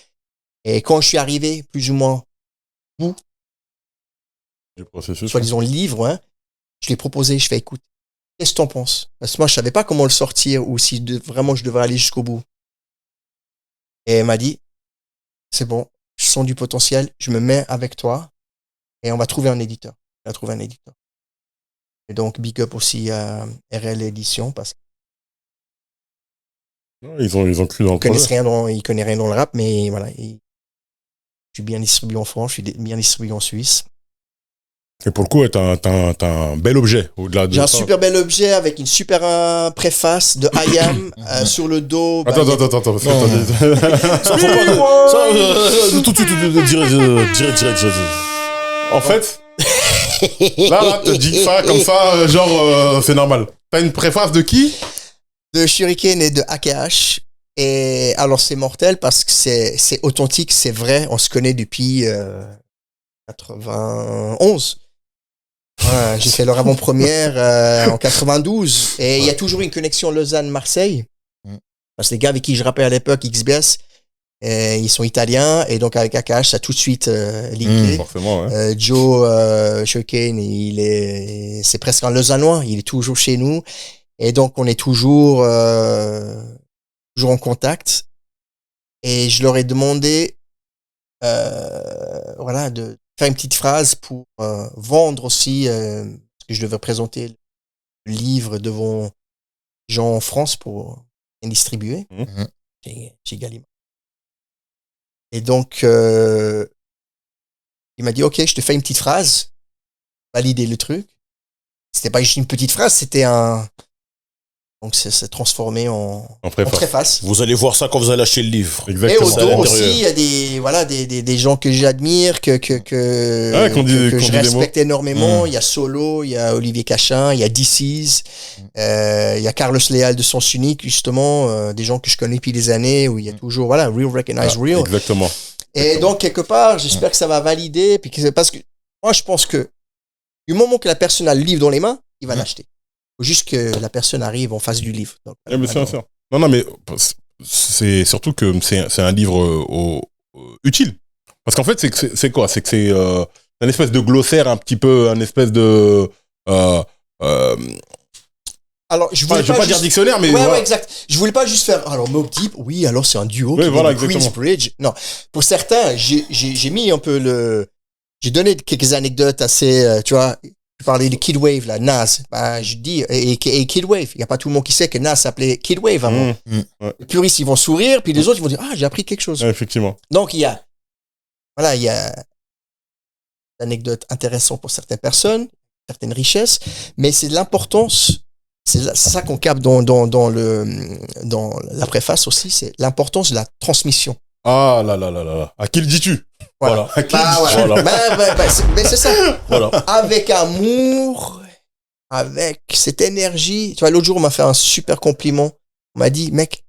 Et quand je suis arrivé, plus ou moins, soi-disant le livre, je lui ai proposé, je fais, écoute, qu'est-ce que t'en penses? Parce que moi, je savais pas comment le sortir ou si vraiment je devrais aller jusqu'au bout. Et elle m'a dit, c'est bon, je sens du potentiel, je me mets avec toi et on va trouver un éditeur. On va trouver un éditeur. Et donc, big up aussi à RL Édition parce que
ils ont cru dans le
projet. Ils connaissent rien dans le rap, mais voilà. Je suis bien distribué en France, je suis bien distribué en Suisse.
Et pour le coup, t'as un bel objet au-delà de ça.
J'ai un super bel objet avec une super préface de I Am sur le dos.
Attends.
Tout de suite, direct.
En fait, là, te dis ça comme ça, genre, c'est normal. T'as une préface de qui?
De Shuriken et de AKH. Et alors, c'est mortel parce que c'est authentique, c'est vrai. On se connaît depuis 91. J'ai fait leur avant-première en 92. Et il y a toujours une connexion Lausanne-Marseille. Parce que les gars avec qui je rappais à l'époque, XBS, ils sont italiens. Et donc, avec AKH, ça a tout de suite linké.
Forcément, ouais.
Joe Shuriken, c'est presque un Lausannois. Il est toujours chez nous. Et donc, on est toujours en contact. Et je leur ai demandé de faire une petite phrase pour vendre aussi, parce que je devais présenter le livre devant les gens en France pour bien distribuer chez Gallimard. Et donc, il m'a dit, OK, je te fais une petite phrase, valider le truc. C'était pas juste une petite phrase, c'était donc, c'est transformé en préface.
Vous allez voir ça quand vous allez acheter le livre.
Exactement.
Et autour aussi, il y a des gens que j'admire, que je respecte énormément. Il y a Solo, il y a Olivier Cachin, il y a DC's, il y a Carlos Leal de Sens Unique, justement, des gens que je connais depuis des années, où il y a toujours, real recognize real.
Exactement.
Et donc, quelque part, j'espère que ça va valider, parce que moi, je pense que du moment que la personne a le livre dans les mains, il va l'acheter. Faut juste que la personne arrive en face du livre. Donc,
mais c'est sûr. Non, mais c'est surtout que c'est un livre utile. Parce qu'en fait, c'est quoi? C'est que c'est un espèce de glossaire un petit peu, un espèce de...
Alors, je voulais
pas dire dictionnaire, mais...
Ouais, exact. Je voulais pas juste faire... Alors, Mobb Deep, oui, alors c'est un duo qui vient de Queensbridge. Non, pour certains, j'ai mis un peu j'ai donné quelques anecdotes assez, tu vois... Je parlais de Kid Wave, là, Nas. Je dis, et Kid Wave. Il n'y a pas tout le monde qui sait que Nas s'appelait Kid Wave avant. Les puristes, ils vont sourire, puis les autres, ils vont dire, j'ai appris quelque chose.
Ouais, effectivement.
Donc, il y a des anecdotes intéressantes pour certaines personnes, certaines richesses, mais c'est de l'importance, c'est ça qu'on capte dans la préface aussi, c'est l'importance de la transmission.
Ah là. À qui le dis-tu?
Voilà.
À qui le dis-tu?
Mais c'est ça.
Voilà.
Avec amour, avec cette énergie. Tu vois, l'autre jour, on m'a fait un super compliment. On m'a dit, mec,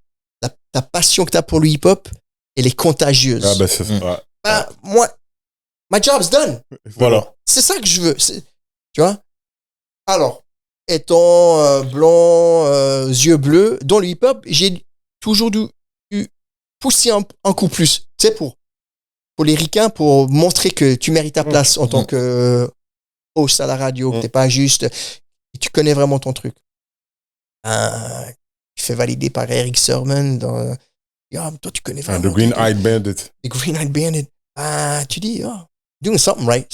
ta passion que tu as pour le hip-hop, elle est contagieuse.
Ah, c'est ça.
Moi, my job's done.
Voilà.
C'est ça que je veux. Tu vois? Alors, étant blanc, yeux bleus, dans le hip-hop, j'ai toujours dû pousser un coup plus. Tu sais, pour les ricains, pour montrer que tu mérites ta place en tant que host à la radio, que t'es pas juste, et tu connais vraiment ton truc. Tu fais valider par Eric Sermon dans... toi, tu connais vraiment.
The Green Eyed Bandit.
The Green Eyed Bandit. Tu dis, doing something right.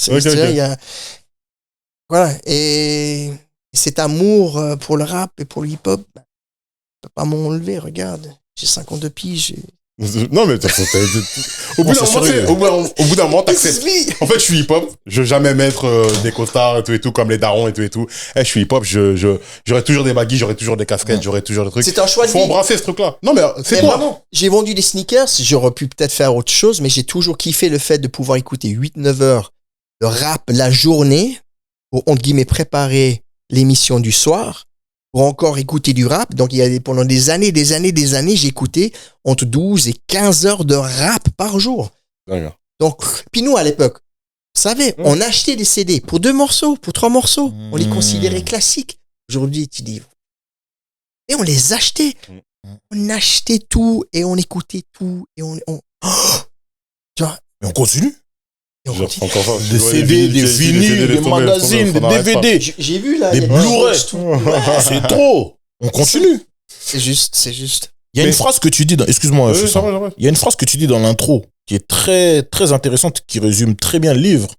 Voilà. Et cet amour pour le rap et pour le hip-hop, ne peut pas m'enlever. Regarde, j'ai 52 piges.
Non, mais au bout d'un moment, t'acceptes. En fait, je suis hip-hop. Je vais jamais mettre des costards et tout, comme les darons et tout. Je suis hip-hop. J'aurai toujours des baguilles, j'aurai toujours des casquettes, j'aurai toujours des trucs.
C'est un choix de vie.
Faut embrasser ce truc-là. Non, mais c'est toi.
Vraiment, j'ai vendu des sneakers. J'aurais pu peut-être faire autre chose, mais j'ai toujours kiffé le fait de pouvoir écouter 8-9 heures de rap la journée pour, entre guillemets, préparer l'émission du soir. Pour encore écouter du rap. Donc, pendant des années, j'ai écouté entre 12 et 15 heures de rap par jour.
D'accord.
Donc, puis nous, à l'époque, vous savez, on achetait des CD pour 2 morceaux, pour 3 morceaux. On les considérait classiques. Aujourd'hui, tu dis... Et on les achetait. On achetait tout et on écoutait tout. Et on... Tu vois?
Et on continue.
Des
CD, des vinyles, des magazines, des DVD.
J'ai vu là.
Des Blu-ray. C'est trop. On continue.
C'est juste.
Il y a une phrase que tu dis excuse-moi, il y a une phrase que tu dis dans l'intro qui est très, très intéressante, qui résume très bien le livre.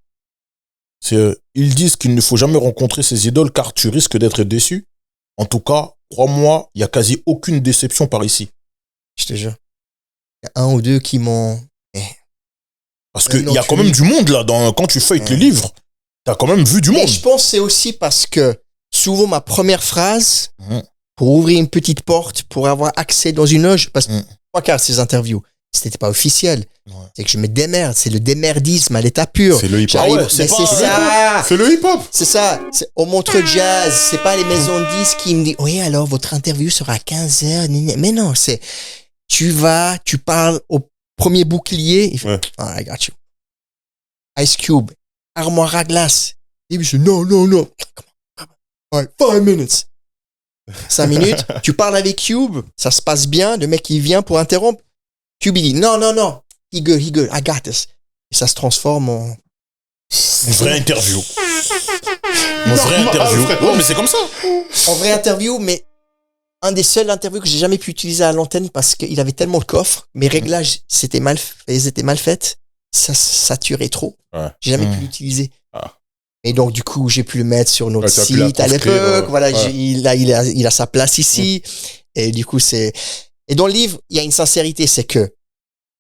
C'est, ils disent qu'il ne faut jamais rencontrer ses idoles car tu risques d'être déçu. En tout cas, crois-moi, il y a quasi aucune déception par ici.
Je te jure. Il y a un ou deux qui m'ont...
Parce qu'il y a quand même du monde là, quand tu feuilletes les livres, t'as quand même vu du monde.
Et je pense que c'est aussi parce que souvent ma première phrase, pour ouvrir une petite porte, pour avoir accès dans une loge, parce que 3/4 ces interviews, c'était pas officiel. C'est que je me démerde, c'est le démerdisme à l'état pur.
C'est le hip-hop.
C'est ça.
C'est le hip-hop.
C'est ça. Au Montreux Jazz, c'est pas les maisons de disques qui me disent, oui, alors votre interview sera à 15h. Mais non, c'est, tu parles au premier bouclier, il fait, I got you. Ice Cube, armoire à glace. Et puis je dis, non. All right, 5 minutes. 5 minutes, tu parles avec Cube, ça se passe bien, le mec il vient pour interrompre. Cube il dit, non. He good, I got this. Et ça se transforme en...
Une vraie interview. Ouais, mais c'est comme ça.
En vraie interview, mais un des seuls interviews que j'ai jamais pu utiliser à l'antenne parce qu'il avait tellement de coffres, mes réglages étaient mal faits, ça saturait trop.
Ouais.
J'ai jamais pu l'utiliser. Et donc du coup, j'ai pu le mettre sur notre site à l'époque. Voilà, il a sa place ici. Et du coup, c'est... Et dans le livre, il y a une sincérité, c'est que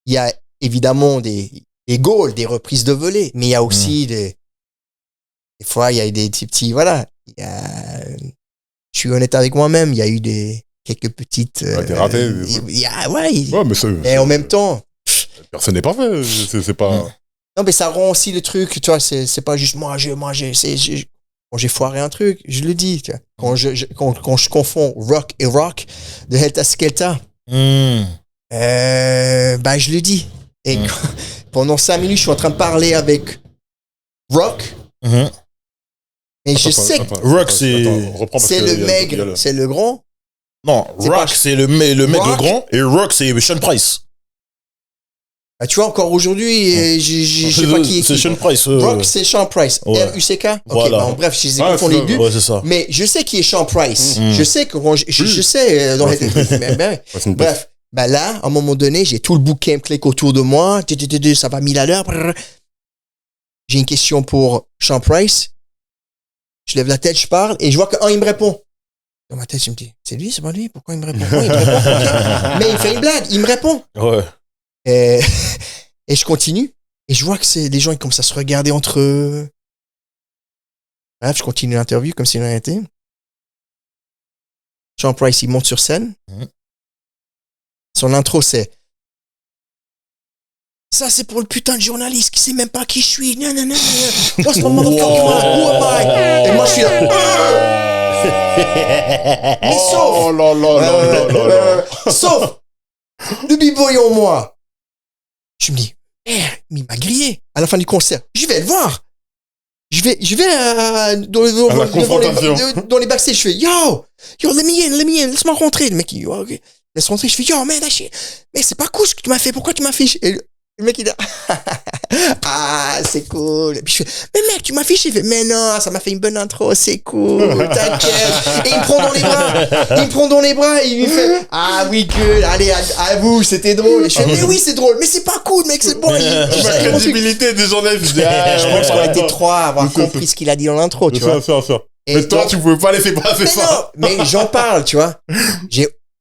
il y a évidemment des goals, des reprises de volée, mais il y a aussi des fois, il y a des petits, voilà. Je suis honnête avec moi-même, il y a eu quelques petites...
t'es raté.
Mais en même temps...
Personne n'est parfait, c'est pas...
Non, mais ça rend aussi le truc, tu vois, c'est pas juste quand j'ai foiré un truc, je le dis, tu vois. Quand je confonds rock et rock de Helter Skelter, je le dis. Et pendant 5 minutes, je suis en train de parler avec rock. Et je sais que
rock, c'est
le maigre, c'est le grand.
Non, rock, c'est le maigre grand, et rock, c'est Sean Price.
Tu vois, encore aujourd'hui, je sais pas qui est qui.
C'est Sean Price.
Rock, c'est Sean Price. R-U-C-K?
Voilà.
Bon, bref, je les ai confondus les deux.
Ouais, c'est ça.
Mais je sais qui est Sean Price. Je sais que je sais bref, là, à un moment donné, j'ai tout le bouquin clic autour de moi. Ça va 1000 à l'heure. J'ai une question pour Sean Price. Je lève la tête, je parle, et je vois qu'un, il me répond. Dans ma tête, je me dis, c'est lui, c'est pas lui? Pourquoi il me répond? Mais il fait une blague, il me répond.
Ouais.
Et je continue. Et je vois que les gens, ils commencent à se regarder entre eux. Bref, je continue l'interview comme si rien n'était. Sean Price, il monte sur scène. Son intro, c'est... Ça, c'est pour le putain de journaliste qui sait même pas qui je suis. Non. What's my motherfucking mind? Who am I? Et moi, je suis là. Mais sauf le b-boy en moi. Je me dis, il m'a grillé à la fin du concert. Je vais le voir. je vais dans les backstage, je fais yo, let me in, laisse-moi rentrer. Le mec, il dit, oh, ok, laisse rentrer. Je fais yo, man, mais c'est pas cool ce que tu m'as fait, pourquoi tu m'as fait? Et le mec, il dit, ah, c'est cool. Et puis je fais, mais mec, tu m'as fait chier. Il fait, mais non, ça m'a fait une bonne intro, c'est cool, t'inquiète. Et il me prend dans les bras et il lui fait, ah oui, good, allez, à vous, c'était drôle. Et je fais, mais oui, c'est drôle, mais c'est pas cool, mec, c'est bon.
La crédibilité des journalistes.
Je pense qu'on a été trois à avoir compris ce qu'il a dit dans l'intro, tu vois.
Mais toi, tu pouvais pas laisser passer ça.
Non, mais j'en parle, tu vois.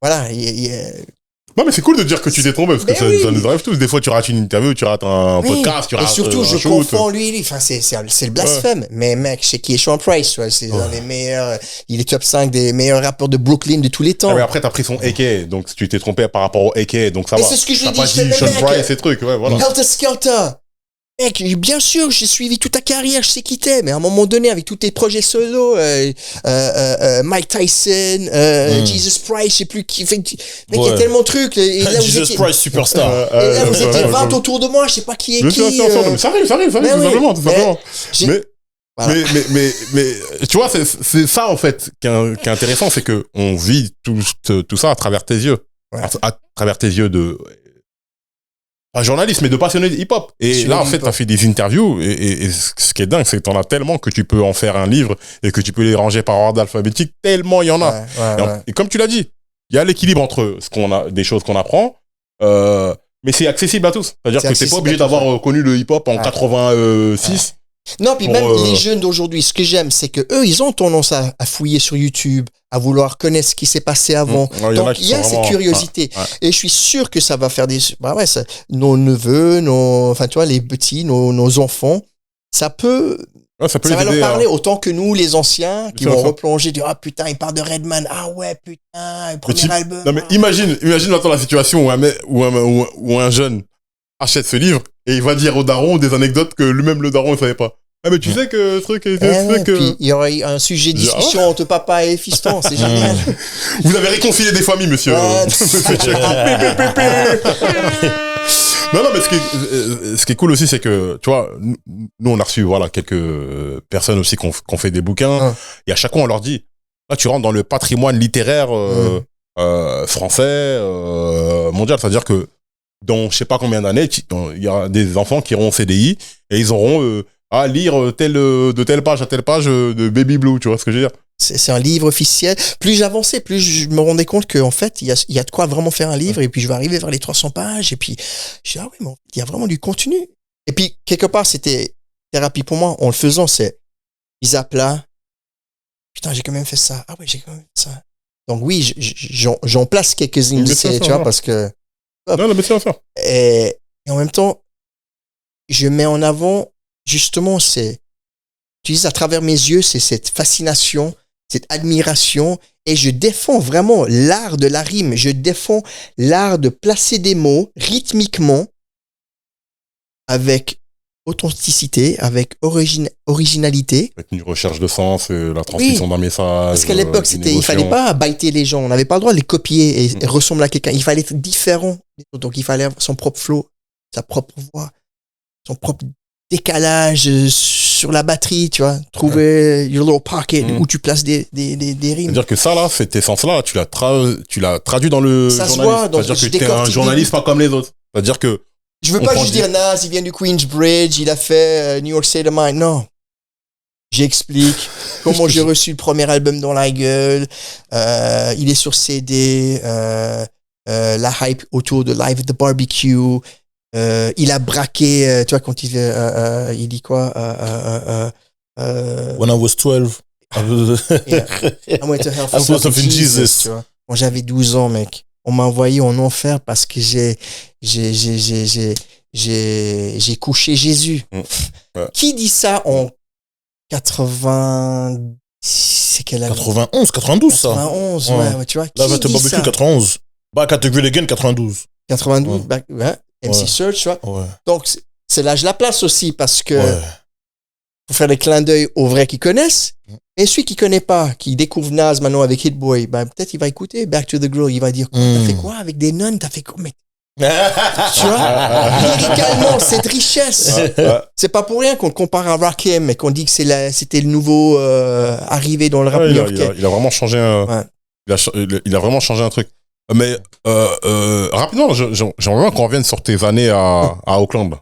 Voilà,
non, mais c'est cool de dire que tu t'es trompé, parce que ça nous arrive tous. Des fois, tu rates une interview, tu rates un podcast, tu rates.
Et surtout, je confonds lui. Enfin, c'est le blasphème. Ouais. Mais mec, je sais qui est Sean Price, tu vois. C'est un des meilleurs. Il est top 5 des meilleurs rappeurs de Brooklyn de tous les temps.
Ah, mais après, t'as pris son AK, donc tu t'es trompé par rapport au AK, donc ça va.
C'est ce que je lui dis.
T'as pas dit Sean Price et trucs, ouais, voilà.
Helter Skelter. Mec, bien sûr, j'ai suivi toute ta carrière, je sais qui t'es, mais à un moment donné, avec tous tes projets solo, Mike Tyson, Jesus Price, je sais plus qui fait, mec, il y a tellement de trucs. Et là,
Jesus Price, superstar.
Et là, vous étiez 20 autour de moi, je sais pas qui est qui.
Mais ça arrive, tout simplement. Mais, tu vois, c'est ça, en fait, qui est intéressant, c'est que on vit tout ça à travers tes yeux. Ouais. À travers tes yeux de, pas journaliste, mais de passionné de hip-hop. Et là, en fait, t'as fait des interviews, et ce qui est dingue, c'est que t'en as tellement que tu peux en faire un livre, et que tu peux les ranger par ordre alphabétique, tellement il y en a. Et comme tu l'as dit, il y a l'équilibre entre des choses qu'on apprend, mais c'est accessible à tous. C'est-à-dire que t'es pas obligé d'avoir connu le hip-hop en 86.
Non, puis même les jeunes d'aujourd'hui, ce que j'aime, c'est que eux, ils ont tendance à fouiller sur YouTube, à vouloir connaître ce qui s'est passé avant. Donc, il y a cette curiosité. Et je suis sûr que ça va faire nos neveux, enfin, tu vois, les petits, nos enfants, ça va leur parler autant que nous, les anciens, qui vont replonger, dire, ah putain, il parle de Redman, ah ouais, putain, le premier album.
Non, mais imagine maintenant la situation où un jeune achète ce livre et il va dire au daron des anecdotes que lui-même le daron ne savait pas. Ah, mais tu sais que ce truc
puis il y aurait un sujet de discussion entre papa et fiston, c'est génial.
Vous avez réconcilié des familles, monsieur. Non, mais ce qui est cool aussi, c'est que, tu vois, nous, on a reçu, quelques personnes aussi qui ont fait des bouquins, et à chaque fois, on leur dit, là, tu rentres dans le patrimoine littéraire français, mondial, c'est-à-dire que dans je sais pas combien d'années, il y a des enfants qui iront au CDI, et ils auront à lire de telle page à telle page de Baby Blue, tu vois ce que je veux dire?
C'est un livre officiel. Plus j'avançais, plus je me rendais compte qu'en fait, il y a de quoi vraiment faire un livre, et puis je vais arriver vers les 300 pages, et puis je dis, ah oui, mais il y a vraiment du contenu. Et puis, quelque part, c'était thérapie pour moi. En le faisant, c'est mise à plat. Putain, j'ai quand même fait ça. Ah oui, j'ai quand même fait ça. Donc oui, j'en place quelques-unes, tu vois, parce que...
Non, mais c'est ça.
Et en même temps, je mets en avant, justement, tu dis à travers mes yeux, c'est cette fascination, cette admiration, et je défends vraiment l'art de la rime. Je défends l'art de placer des mots rythmiquement, avec authenticité, avec originalité.
Avec une recherche de sens, la transmission d'un message.
Parce qu'à l'époque, il fallait pas biter les gens. On n'avait pas le droit de les copier et ressembler à quelqu'un. Il fallait être différent. Donc, il fallait avoir son propre flow, sa propre voix, son propre décalage sur la batterie, tu vois. Trouver your little pocket où tu places des rimes.
C'est-à-dire que ça, là, cette essence-là, tu l'as traduit dans le
ça
journalisme.
Se voit, donc
c'est-à-dire que t'es un journaliste pas comme les autres. C'est-à-dire que
je veux pas juste dire Nas, il vient du Queensbridge, il a fait New York State of Mind. Non. J'explique comment j'ai reçu le premier album dans la gueule. Il est sur CD. La hype autour de Live at the Barbecue. Il a braqué, tu vois, quand il dit quoi
When I was 12.
I went to hell for Jesus. Tu vois. Quand j'avais 12 ans, mec. On m'a envoyé en enfer parce que j'ai couché Jésus.
Ouais.
Qui dit ça en 80... C'est quelle année?
91, 92, ça.
91, ouais, tu vois.
Là, va te barbecue 91. Back at the Grill Again, 92.
92, MC Search, tu vois. Ouais. Donc, c'est là, je la place aussi parce que pour faire des clins d'œil aux vrais qui connaissent. Et celui qui connaît pas, qui découvre Nas maintenant avec Hit Boy, peut-être il va écouter Back to the Grill, il va dire, t'as fait quoi avec des nonnes, t'as fait quoi, mais Tu vois, lyricalement, cette richesse. C'est pas pour rien qu'on le compare à Rakim et qu'on dit que c'était le nouveau arrivé dans le rap new-yorkais.
Il a vraiment changé il a vraiment changé un truc. Mais rapidement, j'aimerais bien qu'on revienne sur tes années à Auckland.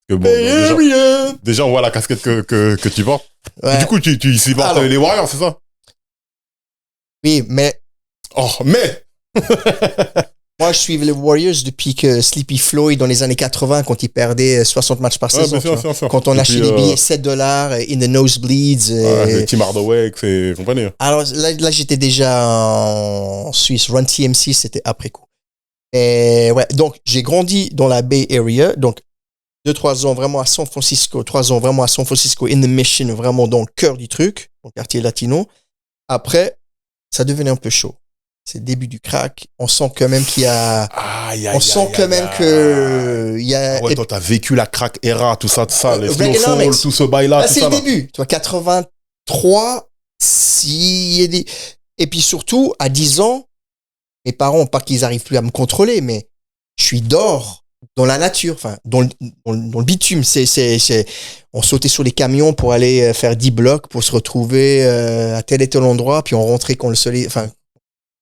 Que bon, déjà, on voit la casquette que tu portes.
Ouais.
Et du coup, tu supportes les Warriors, c'est ça?
Oui, mais...
Oh, mais
Moi, je suivais les Warriors depuis que Sleepy Floyd, dans les années 80, quand il perdait 60 matchs par saison.
Bien sûr.
Quand on achetait les billets $7 in the nosebleeds.
Tim Hardaway et compagnie.
Alors là, j'étais déjà en Suisse. Run TMC, c'était après coup. Et ouais, donc j'ai grandi dans la Bay Area. Donc 2-3 ans vraiment à San Francisco, 3 ans vraiment à San Francisco, in the Mission, vraiment dans le cœur du truc, dans le quartier latino. Après, ça devenait un peu chaud. C'est le début du crack. On sent quand même qu'il y a... on sent quand même que... Il y a...
Ouais, toi, t'as vécu la crack era, tout ça, les Snowfall, tout ce bail-là, tout
c'est
ça.
le début. Tu vois, 83, Et puis surtout, à 10 ans, mes parents, pas qu'ils arrivent plus à me contrôler, mais je suis dehors, dans la nature, enfin, dans le bitume. On sautait sur les camions pour aller faire 10 blocs, pour se retrouver à tel et tel endroit, puis on rentrait quand le soleil... Enfin,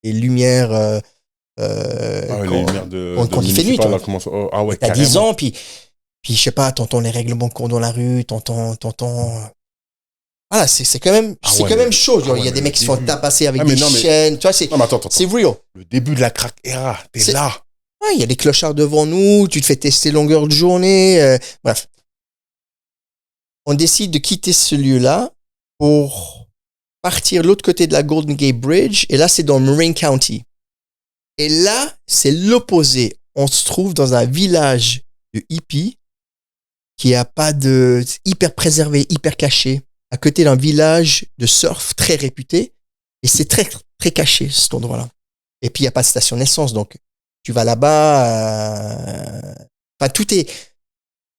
les lumières quand il fait nuit, toi. T'as 10 ans, puis je sais pas, t'entends les règlements de compte dans la rue, t'entends voilà, c'est quand même chaud. Il y a des mecs qui se font tapasser avec des chaînes, tu vois, c'est real.
Le début de la crack era, t'es là.
Ouais, il y a des clochards devant nous, tu te fais tester longueur de journée, bref. On décide de quitter ce lieu-là pour partir de l'autre côté de la Golden Gate Bridge, et là, c'est dans Marin County. Et là, c'est l'opposé. On se trouve dans un village de hippies qui a pas de... hyper préservé, hyper caché, à côté d'un village de surf très réputé, et c'est très, très caché, cet endroit-là. Et puis, il n'y a pas de station d'essence, donc tu vas là-bas... Enfin, tout est...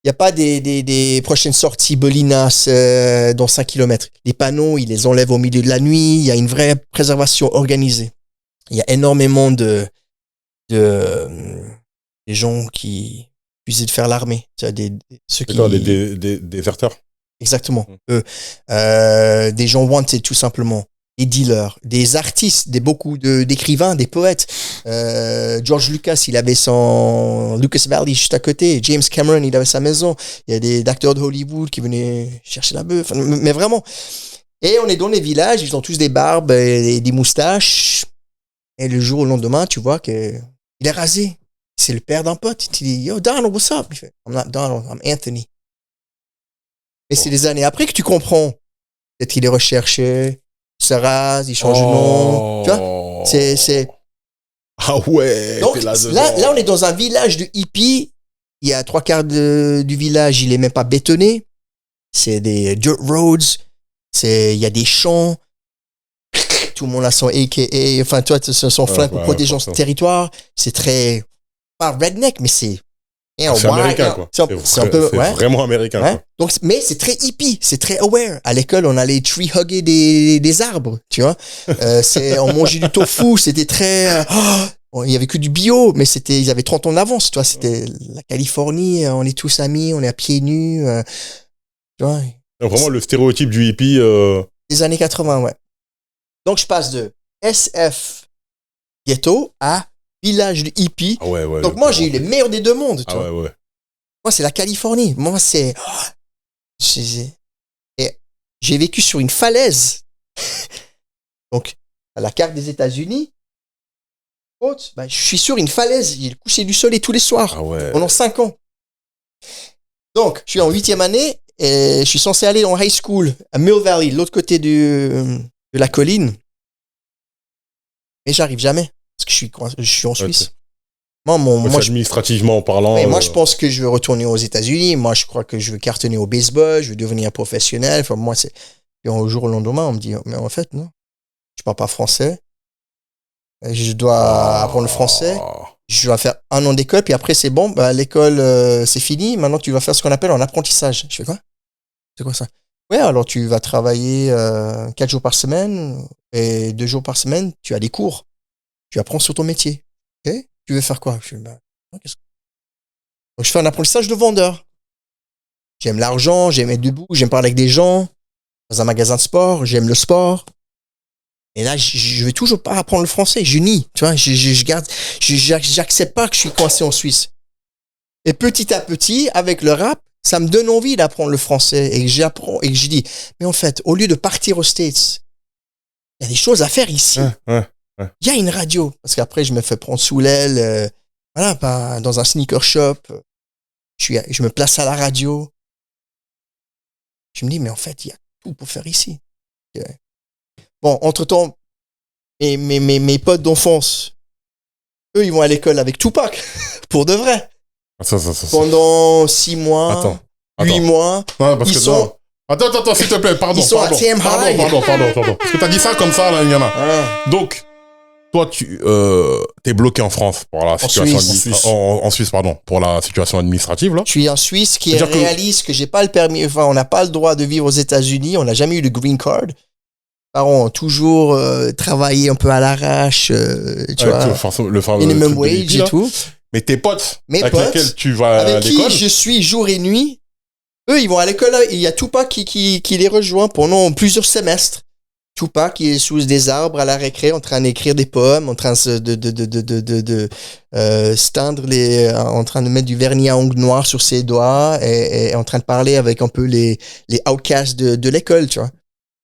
Il n'y a pas des prochaines sorties Bolinas dans 5 km. Les panneaux, ils les enlèvent au milieu de la nuit. Il y a une vraie préservation organisée. Il y a énormément des gens qui refusent de faire l'armée. Des déserteurs. Exactement. Des gens wanted, tout simplement. Des dealers, des artistes, beaucoup d'écrivains, des poètes. George Lucas, il avait son Lucas Valley juste à côté. James Cameron, il avait sa maison. Il y a des acteurs de Hollywood qui venaient chercher la bœuf. Mais vraiment. Et on est dans les villages, ils ont tous des barbes et des moustaches. Et le jour au lendemain, tu vois qu'il est rasé. C'est le père d'un pote. Il dit, yo, Donald, what's up? Il fait, I'm not Donald, I'm Anthony. Et c'est des années après que tu comprends. Peut-être qu'il est recherché. Il se rase, il change de nom. Tu vois? C'est...
Ah ouais.
Donc, là, on est dans un village de hippies. Il y a 3/4 du village, il est même pas bétonné. C'est des dirt roads. Il y a des champs. Tout le monde a son AKA. Enfin, toi, son flingue pour protéger son territoire. C'est très... Pas redneck, mais c'est...
C'est américain, quoi. C'est un peu, vraiment américain, quoi.
Donc, mais c'est très hippie, c'est très aware. À l'école, on allait tree hugger des arbres, tu vois. On mangeait du tofu, c'était très... il y avait que du bio, mais ils avaient 30 ans d'avance, tu vois. C'était la Californie, on est tous amis, on est à pieds nus, tu vois.
Donc, vraiment le stéréotype du hippie...
Des années 80, ouais. Donc, je passe de SF ghetto à village de hippie.
Ah ouais,
donc moi, j'ai eu les meilleurs des deux mondes. Tu vois.
Ouais.
Moi, c'est la Californie. Moi, c'est... Et j'ai vécu sur une falaise. Donc, à la carte des États-Unis, je suis sur une falaise. Il y a le coucher du soleil tous les soirs. Pendant 5 ans. Donc, je suis en 8e année et je suis censé aller en high school à Mill Valley, de l'autre côté de la colline. Mais j'arrive jamais. Parce que je suis en Suisse. Moi,
administrativement parlant.
Moi, je pense que je veux retourner aux États-Unis. Moi, je crois que je veux cartonner au baseball. Je veux devenir professionnel. Enfin, moi, c'est. Et au jour au lendemain, on me dit, mais en fait, non. Je parle pas français. Je dois apprendre le français. Je dois faire 1 an d'école. Puis après, c'est bon. L'école, c'est fini. Maintenant, tu vas faire ce qu'on appelle un apprentissage. Je fais quoi? C'est quoi ça? Ouais, alors tu vas travailler 4 jours par semaine. Et 2 jours par semaine, tu as des cours. Tu apprends sur ton métier. Ok? Tu veux faire quoi? Je fais, Donc, je fais un apprentissage de vendeur. J'aime l'argent, j'aime être debout, j'aime parler avec des gens. Dans un magasin de sport, j'aime le sport. Et là, je vais toujours pas apprendre le français. Je nie, tu vois. J'accepte pas que je suis coincé en Suisse. Et petit à petit, avec le rap, ça me donne envie d'apprendre le français et que j'apprends et que je dis, mais en fait, au lieu de partir aux States, il y a des choses à faire ici. Il y a une radio. Parce qu'après, je me fais prendre sous l'aile, dans un sneaker shop. Je me place à la radio. Je me dis, mais en fait, il y a tout pour faire ici. Bon, entre-temps, mes potes d'enfance, eux, ils vont à l'école avec Tupac, pour de vrai. Pendant 6 mois, 8 mois,
non, parce Attends, s'il te plaît, pardon.
Ils sont à TM High.
Pardon. Parce que t'as dit ça comme ça, là, il y en a. Donc, toi, tu t'es bloqué en France pour la situation en Suisse, pour la situation administrative, là.
Je suis en Suisse qui réalise que j'ai pas le permis, enfin, on n'a pas le droit de vivre aux États-Unis, on n'a jamais eu le green card. Mes parents ont toujours travaillé un peu à l'arrache, tu vois,
le
minimum wage et tout.
Mais tes potes, lesquels tu vas à l'école,
avec qui je suis jour et nuit, eux, ils vont à l'école. Il y a Tupac qui les rejoint pendant plusieurs semestres. Tupac qui est sous des arbres à la récré, en train d'écrire des poèmes, en train de en train de mettre du vernis à ongles noirs sur ses doigts et en train de parler avec un peu les outcasts de l'école, tu vois.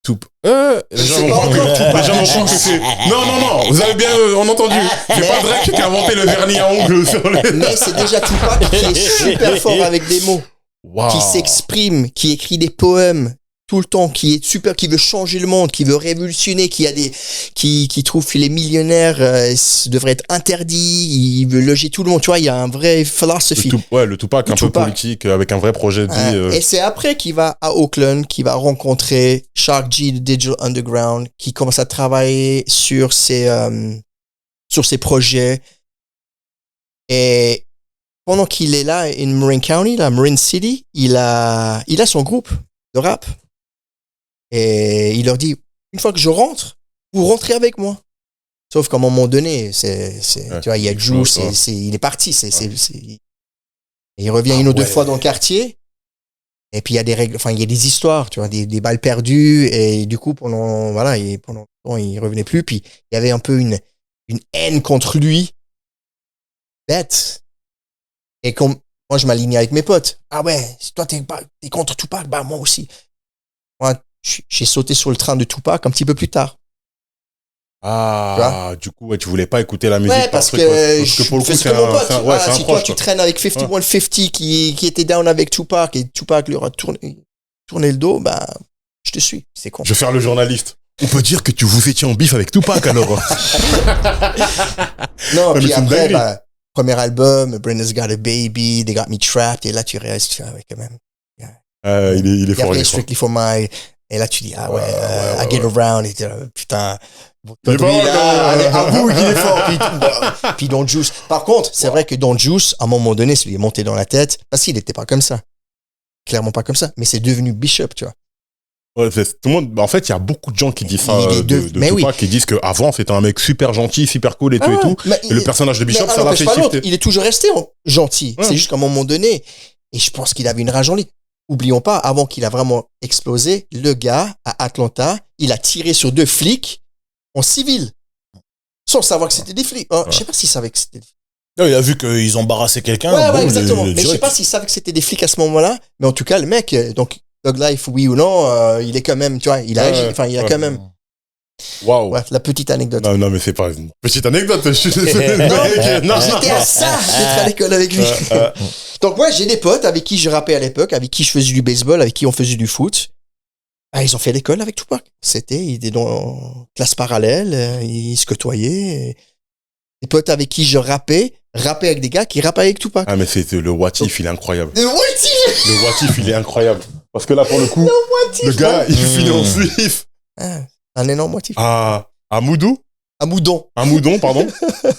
Les gens vont croire que c'est... Non, vous avez bien entendu. C'est pas Drake qui a inventé le vernis à ongles sur les...
Mais c'est déjà Tupac qui est super fort avec des mots. Wow. Qui s'exprime, qui écrit des poèmes tout le temps, qui est super, qui veut changer le monde, qui veut révolutionner, qui trouve que les millionnaires devraient être interdits, il veut loger tout le monde, tu vois, il y a un vrai philosophy.
Le Tupac un peu politique, avec un vrai projet de vie.
Et c'est après qu'il va à Oakland, qu'il va rencontrer Shark G de Digital Underground, qui commence à travailler sur ses projets. Et pendant qu'il est là, in Marin County, Marin City, il a son groupe de rap. Et il leur dit, une fois que je rentre, vous rentrez avec moi. Sauf qu'à un moment donné, tu vois, il y a Juice, il est parti. Et il revient une ou deux fois dans le quartier. Et puis il y a des règles, enfin, il y a des histoires, tu vois, des balles perdues. Et du coup, pendant longtemps, il revenait plus. Puis il y avait un peu une haine contre lui. Bête. Et comme moi, je m'alignais avec mes potes. Ah ouais, si toi, t'es contre Tupac, bah moi aussi. Moi, j'ai sauté sur le train de Tupac un petit peu plus tard.
Ah, du coup, tu voulais pas écouter la musique.
Ouais, parce que pour le coup, c'est mon pote. Si toi, tu traînes avec 5150 qui était down avec Tupac et Tupac lui aura tourné le dos, bah, je te suis. C'est con.
Je vais faire le journaliste. On peut dire que vous étiez en bif avec Tupac, alors.
Non, puis après, premier album, Brenda's Got a Baby, They Got Me Trapped, et là, tu restes, tu vois, quand même.
Il est fort.
Strictly for My, et là, tu dis, I Get Around, et putain, avoue qu'il est fort. Puis Don Juice. Par contre, c'est vrai que Don Juice, à un moment donné, ça lui est monté dans la tête, parce qu'il n'était pas comme ça. Clairement pas comme ça, mais c'est devenu Bishop, tu vois.
Ouais, tout le monde, en fait, il y a beaucoup de gens qui disent ça de Tupac, qui disent qu'avant, c'était un mec super gentil, super cool et tout et tout. Et le personnage de Bishop, ça l'a fait shifter.
Il est toujours resté gentil. C'est juste qu'à un moment donné, et je pense qu'il avait une rage en lui. Oublions pas, avant qu'il a vraiment explosé, le gars, à Atlanta, il a tiré sur 2 flics en civil. Sans savoir que c'était des flics. Je sais pas s'il savait que c'était des flics.
Non, il a vu qu'ils embarrassaient quelqu'un.
Ouais, exactement. Mais je sais pas s'il savait que c'était des flics à ce moment-là. Mais en tout cas, le mec, donc, Dog Life, oui ou non, il est quand même, tu vois, il a agi, enfin, il a quand même.
Waouh.
Ouais, la petite anecdote.
Non, mais c'est pas une petite anecdote.
Non, j'étais à ça d'être à l'école avec lui. Donc, ouais, j'ai des potes avec qui je rappais à l'époque, avec qui je faisais du baseball, avec qui on faisait du foot. Ils ont fait l'école avec Tupac. Ils étaient dans classe parallèle, ils se côtoyaient. Des potes avec qui je rappais avec des gars qui rappaient avec Tupac.
Ah, mais c'est le What If, il est incroyable.
Le What If?
Le What If, il est incroyable. Parce que là, pour le coup, le gars, il finit en Suisse.
Un énorme What If.
À Moudon.
À Moudon.
Un Moudon, pardon.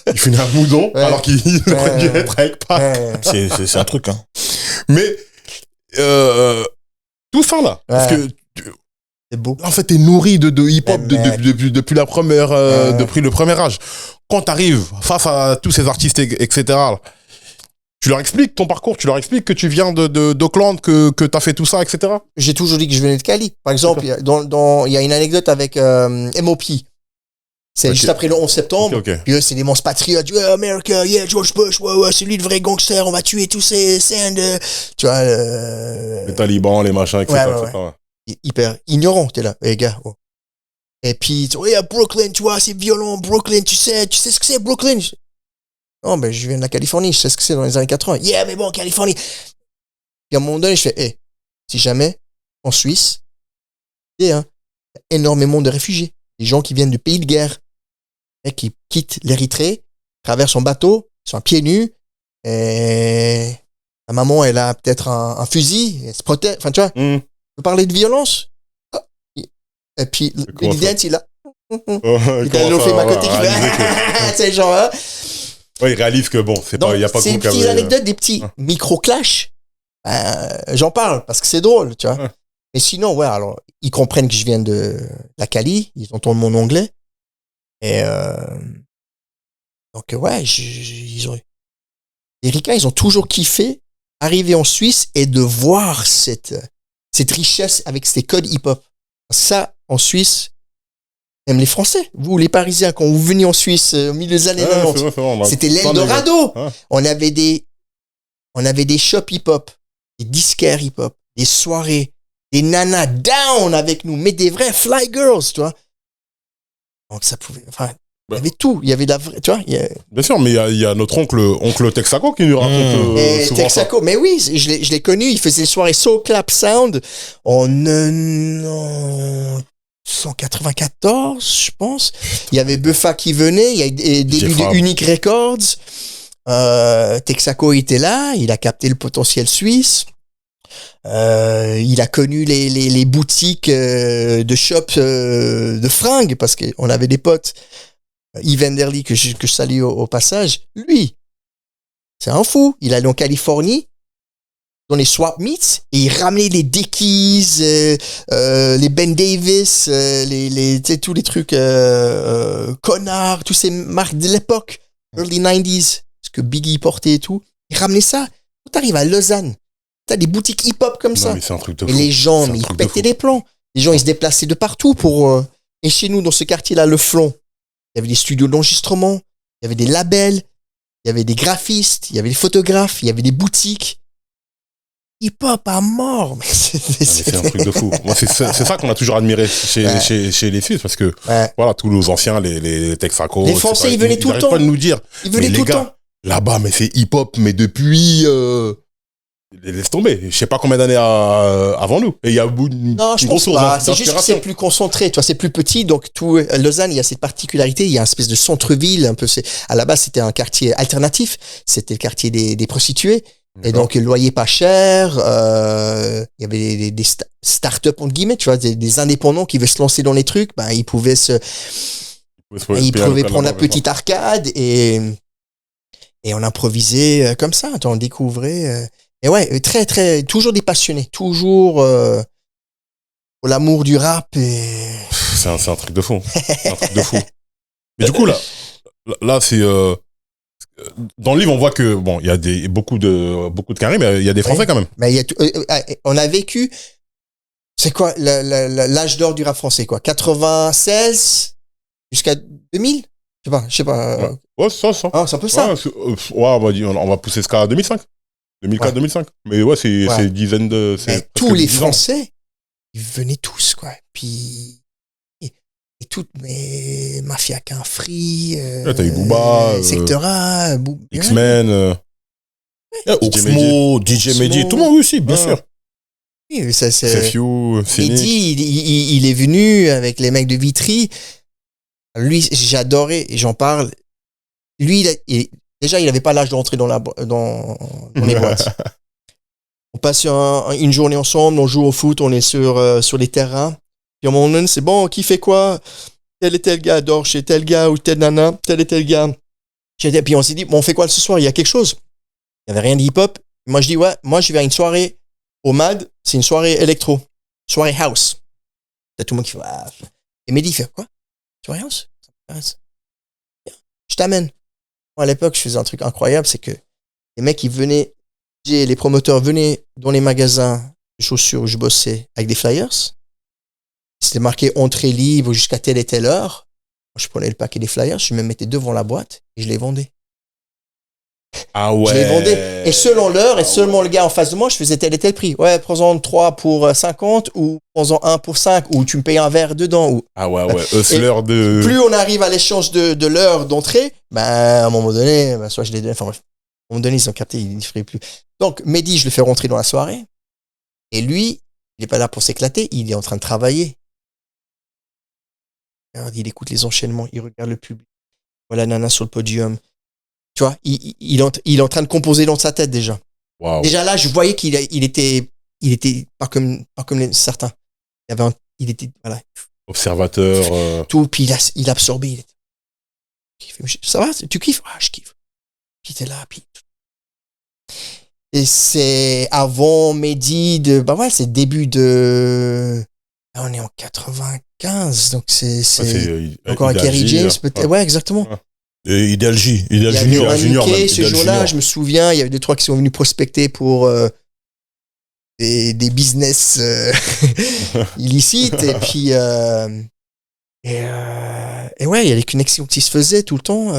Il finit à Moudon, alors qu'il aurait dû être avec Pac.
C'est un truc, hein.
Mais, tout ça, là. Parce que,
c'est beau.
En fait, t'es nourri de hip-hop depuis la première, depuis le premier âge. Quand t'arrives face à tous ces artistes, etc., Tu leur expliques ton parcours, tu leur expliques que tu viens d'Auckland, que t'as fait tout ça, etc.
J'ai toujours dit que je venais de Cali. Par exemple, il y a une anecdote avec MOP. C'est juste après le 11 septembre. Puis eux, c'est des monstres patriotes. Yeah, America, yeah, George Bush, ouais, c'est lui le vrai gangster, on va tuer tous ces Sand. Tu vois.
Les talibans, les machins, etc.
Ouais. Hyper ignorant, t'es là, les gars. Oh. Et puis, yeah, Brooklyn, tu vois, c'est violent, Brooklyn, tu sais ce que c'est, Brooklyn? Non, ben, je viens de la Californie, je sais ce que c'est dans les années 80. Yeah, mais bon, Californie. Puis à un moment donné, je fais, si jamais, en Suisse, il y a énormément de réfugiés. Des gens qui viennent du pays de guerre. Et qui quittent l'Érythrée, traversent en bateau, ils sont à pieds nus, et la maman, elle a peut-être un fusil, elle se protège. Enfin, tu vois, on peut parler de violence. Et puis, l'Idian, il a. Il a fait ma côté qui fait. C'est genre, hein.
Ouais, il réalise que bon, il n'y a pas
c'est des petites anecdotes, des petits micro-clashs. J'en parle parce que c'est drôle, tu vois. Ouais. Mais sinon, ouais, alors, ils comprennent que je viens de la Cali, ils entendent mon anglais. Et donc, ouais, les Ricains, ils ont toujours kiffé arriver en Suisse et de voir cette richesse avec ces codes hip-hop. Ça, en Suisse, même les Français, vous, les Parisiens, quand vous veniez en Suisse au milieu des années 90, c'était l'Eldorado. On avait des shops hip-hop, des disquaires hip-hop, des soirées, des nanas down avec nous, mais des vrais fly girls, tu vois. Donc ça pouvait, enfin, il y avait tout, il y avait de la vraie, tu vois.
Bien sûr, mais il y a notre oncle Texaco qui nous raconte souvent
Texaco, ça. Mais oui, je l'ai connu, il faisait des soirées Soul Clap Sound en 194, je pense. Il y avait Buffa qui venait, il y a des débuts de Unique Records. Texaco était là, il a capté le potentiel suisse. Il a connu les boutiques de shops de fringues parce qu'on avait des potes. Yves Enderly que je salue au passage. Lui, c'est un fou. Il allait en Californie dans les swap meets et il ramenait les Dickies, les Ben Davis, tous les trucs Connard, tous ces marques de l'époque, early 90s, ce que Biggie portait et tout. Il ramenait ça. Quand t'arrives à Lausanne, t'as des boutiques hip-hop comme ça.
Mais c'est un truc de fou.
Et les gens, ils pétaient des plombs. Les gens, ils se déplaçaient de partout pour. Et chez nous, dans ce quartier-là, le Flon, il y avait des studios d'enregistrement, il y avait des labels, il y avait des graphistes, il y avait des photographes, il y avait des boutiques. Hip-hop à mort.
C'est un truc de fou. Moi, c'est ça qu'on a toujours admiré chez les Suisses, parce que voilà, tous nos anciens, les Texaco,
les Français, ils venaient tout le temps.
Ils pas de nous dire.
Ils venaient tout le temps.
Là-bas, mais c'est hip-hop, mais depuis. Laisse tomber. Je sais pas combien d'années avant nous. Et il y a une grosse source d'inspiration.
C'est juste que c'est plus concentré. Tu vois, c'est plus petit. Donc, Lausanne, il y a cette particularité. Il y a une espèce de centre-ville. Un peu, à la base, c'était un quartier alternatif. C'était le quartier des prostituées. Et donc, le loyer pas cher. Il y avait des start-up, entre guillemets, tu vois, des indépendants qui veulent se lancer dans les trucs. Ben, ils pouvaient prendre la petite arcade et on improvisait comme ça. On découvrait. Et ouais, très, très, toujours des passionnés, toujours pour l'amour du rap.
C'est un truc de fou. C'est un truc de fou. Mais du coup, là c'est. Dans le livre, on voit que, bon, il y a beaucoup de carrés, mais il y a des Français quand même.
Mais on a vécu. C'est quoi l'âge d'or du rap français, quoi? 96 jusqu'à 2000? Je sais pas.
Ouais, ça.
Ah, c'est un peu ça.
Ouais, on va pousser ce cas à 2005. 2004-2005. Mais ouais, c'est une dizaine de.
Tous les Français, ils venaient tous, quoi. Puis. Et toutes mes Mafia qu'un Free.
T'as eu Booba.
Secteur A.
X-Men.
Oxmo, DJ Mehdi, tout le monde aussi, bien sûr.
Oui, ça,
c'est Few,
Mehdi, il est venu avec les mecs de Vitry. Lui, j'adorais, et j'en parle. Lui, déjà, il n'avait pas l'âge de rentrer dans les boîtes. On passe une journée ensemble, on joue au foot, on est sur les terrains. Puis à un moment donné, c'est bon, qui fait quoi? Tel et tel gars dort chez tel gars ou tel nana, tel et tel gars. Puis on s'est dit, bon, on fait quoi ce soir? Il y a quelque chose. Il n'y avait rien de hip-hop. Moi, je dis, ouais, moi, je vais à une soirée au MAD, c'est une soirée électro, soirée house. T'as tout le monde qui fait, ah. Et Mehdi fait, quoi? Soirée house? Je t'amène. Moi, à l'époque, je faisais un truc incroyable, c'est que Les mecs, les promoteurs venaient dans les magasins de chaussures où je bossais avec des flyers. C'était marqué entrée libre jusqu'à telle et telle heure. Je prenais le paquet des flyers, je me mettais devant la boîte et je les vendais.
Ah ouais.
Je les vendais. Et selon l'heure et seulement le gars en face de moi, je faisais tel et tel prix. Ouais, prends-en 3 pour 50 ou prends-en 1 pour 5 ou tu me payes un verre dedans. Ou...
Ah ouais. Hustler de...
Plus on arrive à l'échange de l'heure d'entrée, à un moment donné, soit je les donne. Enfin bref, à un moment donné, ils ont capté, ils ne feraient plus. Donc, Mehdi, je le fais rentrer dans la soirée. Et lui, il n'est pas là pour s'éclater, il est en train de travailler. Il écoute les enchaînements, il regarde le public. Voilà Nana sur le podium. Tu vois, il est en train de composer dans sa tête déjà.
Wow.
Déjà là, je voyais qu'il était pas comme certains. Il était voilà.
Observateur.
Tout, puis il absorbait. Ça va, tu kiffes? Ah, je kiffe. Puis t'es là, puis. Et c'est avant Mehdi c'est début de. Là, on est en 95, donc c'est encore avec Kerry James, peut-être. Ouais, exactement.
Et Ideal J.
Il y a
Junior.
Ce jour-là, je me souviens, il y avait 2-3 qui sont venus prospecter pour des business illicites. Et puis, et ouais, il y a les connexions qui se faisaient tout le temps.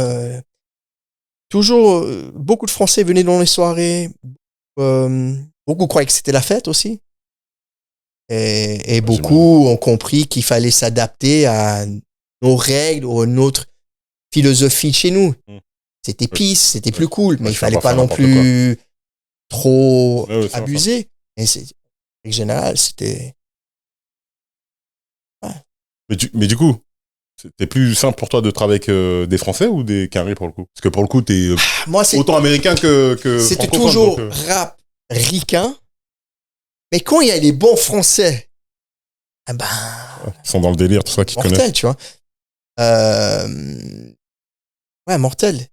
Toujours, beaucoup de Français venaient dans les soirées. Beaucoup croyaient que c'était la fête aussi. Et beaucoup ont compris qu'il fallait s'adapter à nos règles ou à notre philosophie de chez nous. C'était peace, c'était plus cool, mais il fallait pas non plus trop abuser. Et en général, c'était... Ouais.
Mais du coup, c'était plus simple pour toi de travailler avec des Français ou des Carrés pour le coup? Parce que pour le coup, t'es autant américain que
c'était toujours rap ricain. Mais quand il y a les bons Français,
ils sont dans le délire, tout ça, qu'ils connaissent.
Tu vois. Ouais, mortel.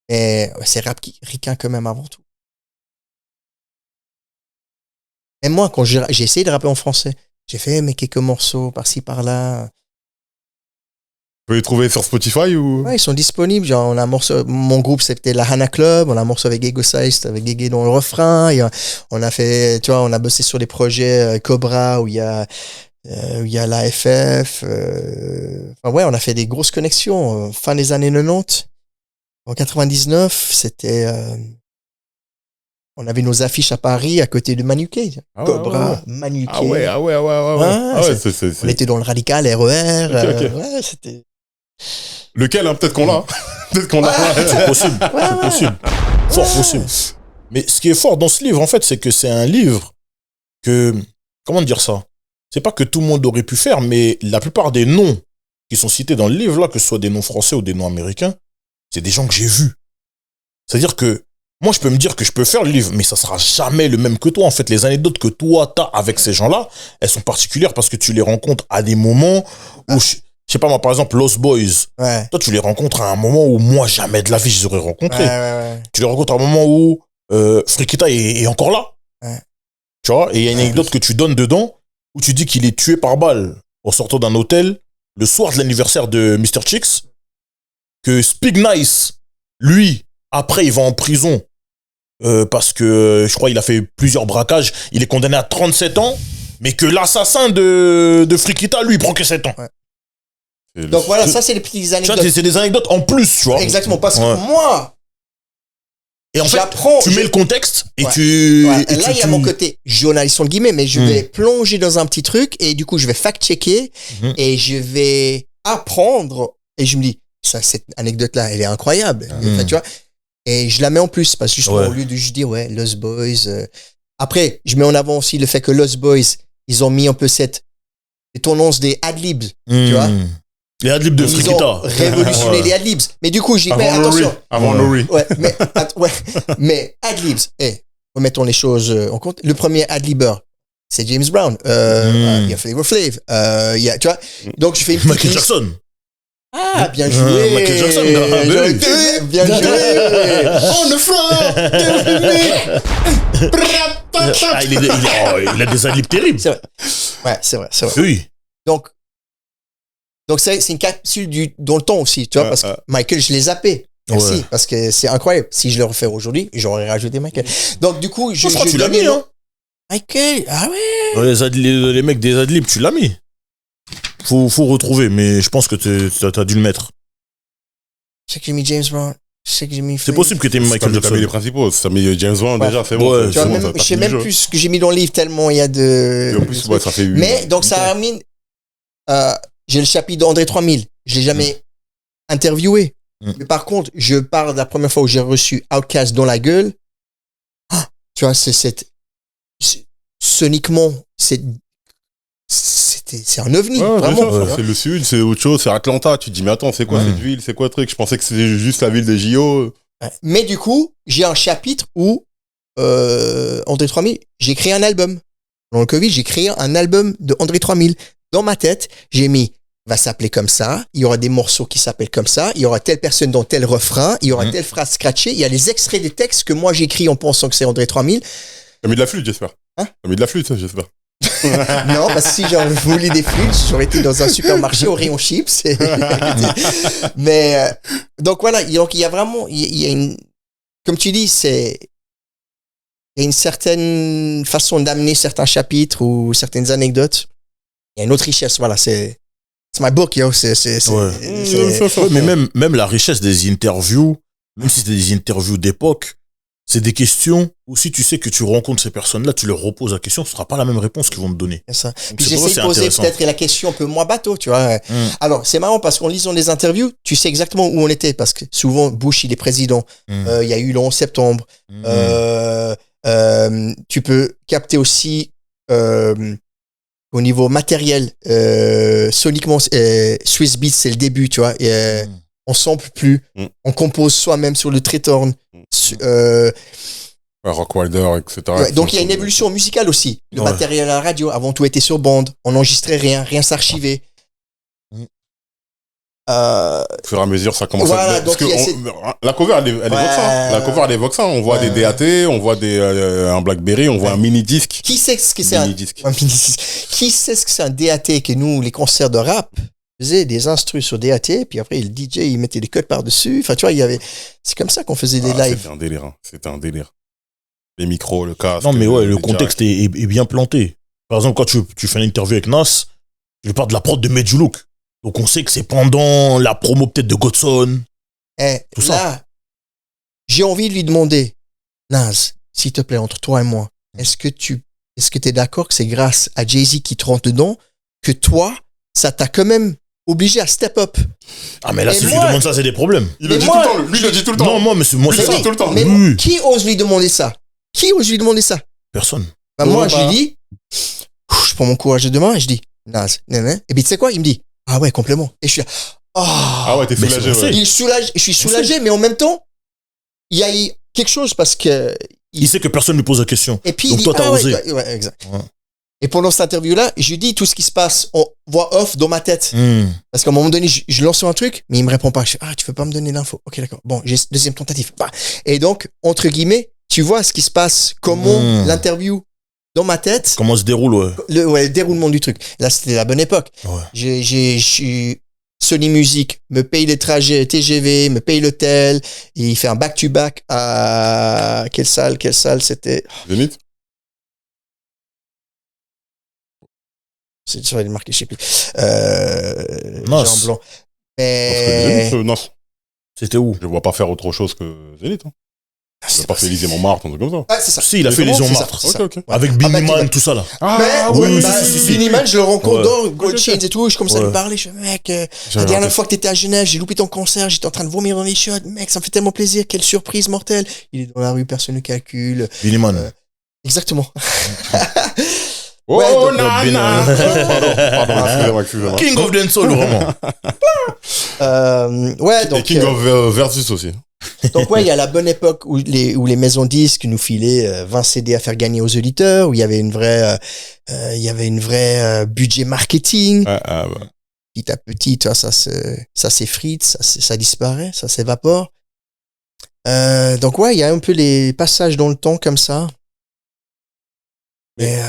Et c'est rap ricain quand même avant tout. Et moi, quand j'ai essayé de rapper en français, j'ai fait quelques morceaux par-ci, par-là.
Tu peux les trouver sur Spotify ou?
Ouais, ils sont disponibles. Genre, on a un morceau, mon groupe, c'était la Hana Club. On a un morceau avec Ego Size, avec Guégué dans le refrain. On a fait, tu vois, on a bossé sur des projets Cobra où il y a l'AFF. Enfin, ouais, on a fait des grosses connexions. Fin des années 90. En 99, c'était, on avait nos affiches à Paris à côté de Manuquet. Cobra, Manuquet.
Ah ouais.
On était dans le Radical, RER.
Okay.
Ouais, c'était.
Lequel, hein? Peut-être qu'on l'a. Peut-être qu'on l'a.
C'est possible. C'est possible. Fort possible. Mais ce qui est fort dans ce livre, en fait, c'est que c'est un livre que, comment dire ça? C'est pas que tout le monde aurait pu faire, mais la plupart des noms qui sont cités dans le livre, là, que ce soit des noms français ou des noms américains, c'est des gens que j'ai vus. C'est-à-dire que moi, je peux me dire que je peux faire le livre, mais ça sera jamais le même que toi. En fait, les anecdotes que toi, t'as avec ces gens-là, elles sont particulières parce que tu les rencontres à des moments où, je sais pas moi, par exemple, Lost Boys.
Ouais.
Toi, tu les rencontres à un moment où moi, jamais de la vie, je les aurais rencontrés.
Ouais.
Tu les rencontres à un moment où Frikita est encore là.
Ouais.
Tu vois, et il y a une anecdote que tu donnes dedans où tu dis qu'il est tué par balle en sortant d'un hôtel le soir de l'anniversaire de Mr. Chicks. Que Spig Nice, lui, après, il va en prison parce que je crois qu'il a fait plusieurs braquages. Il est condamné à 37 ans, mais que l'assassin de Frikita, lui, il prend que 7 ans.
Ouais. Donc voilà, ça, c'est les petites anecdotes.
Tu vois, c'est des anecdotes en plus, tu vois.
Exactement, parce que moi,
et en fait, tu mets le contexte et
et là, il y a mon côté journaliste, entre guillemets, mais je vais plonger dans un petit truc et du coup, je vais fact-checker et je vais apprendre et je me dis, cette anecdote-là, elle est incroyable. Enfin, tu vois, et je la mets en plus parce que justement, au lieu de juste dire, ouais, Lost Boys. Après, je mets en avant aussi le fait que Lost Boys, ils ont mis un peu cette tendance des adlibs, tu vois.
Les adlibs de Frikita.
Ils ont révolutionné les adlibs. Mais du coup, j'y mets attention.
Avant Laurie.
Ouais, mais adlibs, remettons les choses en compte. Le premier adlibber, c'est James Brown. Il y a Flavor Flav. Il y a, tu vois. Donc, je fais une petite
Michael Jackson.
Ah, bien joué.
Michael Jackson.
Bien joué. On the floor.
Il a des adlibs terribles.
C'est vrai. Ouais, c'est vrai.
Oui.
Donc c'est une capsule dans le temps aussi, tu vois, parce que Michael, je l'ai zappé. Merci, parce que c'est incroyable. Si je le refais aujourd'hui, j'aurais rajouté Michael. Donc, du coup,
je crois que tu l'as mis, hein.
Michael, ah ouais.
Les mecs des adlibs, tu l'as mis. Faut retrouver, mais je pense que t'as dû le mettre.
Je sais que j'ai mis James Brown. C'est
possible que t'aies mis Michael Jackson.
T'as mis les principaux. T'as mis James Brown déjà, c'est bon.
Tu vois, même, je sais même plus ce que j'ai mis dans le livre tellement il y a de.
Et en plus, ça fait 8.
Mais donc ça termine. J'ai le chapitre d'André 3000. Je l'ai jamais interviewé. Mais par contre, je parle de la première fois où j'ai reçu Outkast dans la gueule. Tu vois, soniquement, c'est un ovni, vraiment.
C'est le sud, c'est autre chose, c'est Atlanta. Tu te dis, mais attends, c'est quoi cette ville, c'est quoi le truc? Je pensais que c'était juste la ville des JO.
Mais du coup, j'ai un chapitre où, André 3000, j'ai créé un album. Dans le Covid, j'ai créé un album de André 3000. Dans ma tête, j'ai mis, va s'appeler comme ça, il y aura des morceaux qui s'appellent comme ça, il y aura telle personne dans tel refrain, il y aura telle phrase scratchée, il y a les extraits des textes que moi j'écris en pensant que c'est André 3000.
T'as mis de la flûte, j'espère. T'as mis de la flûte, j'espère.
Non, parce que si j'avais voulu des flûtes, j'aurais été dans un supermarché au rayon chips. Mais donc voilà, donc il y a vraiment, il y a une, comme tu dis, il y a une certaine façon d'amener certains chapitres ou certaines anecdotes. Il y a une autre richesse, voilà, c'est my book, yo.
Mais même la richesse des interviews, même si c'est des interviews d'époque, c'est des questions où si tu sais que tu rencontres ces personnes-là, tu leur reposes la question, ce sera pas la même réponse qu'ils vont te donner.
C'est ça. Puis j'essaie de poser peut-être la question un peu moins bateau, tu vois. Alors, c'est marrant parce qu'en lisant les interviews, tu sais exactement où on était parce que souvent, Bush, il est président. Il y a eu le 11 septembre. Tu peux capter aussi au niveau matériel, soniquement, Swiss Beats, c'est le début, tu vois. On sample plus, on compose soi-même sur le Tritorn.
Rock Wilder, etc.
Ouais, donc il y a une évolution musicale aussi. Le matériel à la radio, avant tout était sur bande, on n'enregistrait rien s'archivait.
Au fur et à mesure, ça commence
à...
Parce que la cover, elle évoque ça. La cover, elle évoque ça. On voit des DAT, on voit un Blackberry, on voit un mini-disque.
Qui sait ce que c'est un mini-disque? Qui sait ce que c'est un DAT que nous, les concerts de rap, faisaient des instrus sur DAT, puis après, le DJ, il mettait des codes par-dessus. Enfin, tu vois, c'est comme ça qu'on faisait des lives.
C'était un délire. Les micros, le casque.
Non, mais ouais, le contexte est bien planté. Par exemple, quand tu fais une interview avec Nas, je parle de la prod de Made You Look. Donc on sait que c'est pendant la promo peut-être de Godson.
Tout ça. J'ai envie de lui demander, Nas, s'il te plaît, entre toi et moi, est-ce que t'es d'accord que c'est grâce à Jay-Z qui te rentre dedans que toi, ça t'a quand même obligé à step up?
Ah mais là, si je lui demande ça, c'est des problèmes.
Il le dit tout le temps. Lui, il le dit tout le temps.
Non, moi, c'est ça.
Tout le temps.
Mais qui ose lui demander ça?
Personne.
Moi, je lui dis, je prends mon courage de demain et je dis, Nas, et puis tu sais quoi? Il me dit, ah ouais, complètement. Et je suis là,
ah ouais, t'es soulagé.
Je suis soulagé, mais en même temps, il y a quelque chose parce que...
Il sait que personne ne lui pose la question.
Et puis,
donc toi, t'as osé.
Ouais, exact. Ouais. Et pendant cette interview-là, je lui dis tout ce qui se passe en voix off dans ma tête. Parce qu'à un moment donné, je lance un truc, mais il me répond pas. Je dis, tu veux pas me donner l'info? Ok, d'accord. Bon, j'ai deuxième tentative. Et donc, entre guillemets, tu vois ce qui se passe, comment l'interview dans ma tête.
Comment se déroule,
le déroulement du truc. Là, c'était la bonne époque.
Ouais.
Sony Music me paye les trajets TGV, me paye l'hôtel, et il fait un back-to-back à quelle salle c'était?
Zénith.
C'est marqué, je sais plus.
Nas.
Blanc. Mais...
Non.
C'était où?
Je vois pas faire autre chose que Zénith. Il n'a pas fait Élysée Montmartre, un truc comme ça.
Ah, c'est ça.
Si, il a fait Élysée Montmartre.
Okay.
Avec Billy Man, tout ça là.
Billy Man, je le rencontre dans Gold Chains et tout. Je commence à lui parler. Je dis, mec, la dernière fois que t'étais à Genève, j'ai loupé ton concert, j'étais en train de vomir dans les chiottes. Mec, ça me fait tellement plaisir. Quelle surprise mortelle. Il est dans la rue, personne ne calcule.
Billy Man.
Exactement.
Oh, nana! Pardon, excusez-moi.
King of Dancehall, vraiment.
Donc.
Et King of Versus aussi.
Donc, il y a la bonne époque où les maisons disques nous filaient 20 CD à faire gagner aux auditeurs, où il y avait une vraie budget marketing. Petit à petit, tu vois, ça s'effrite, ça disparaît, ça s'évapore. Donc, il y a un peu les passages dans le temps comme ça.
Mais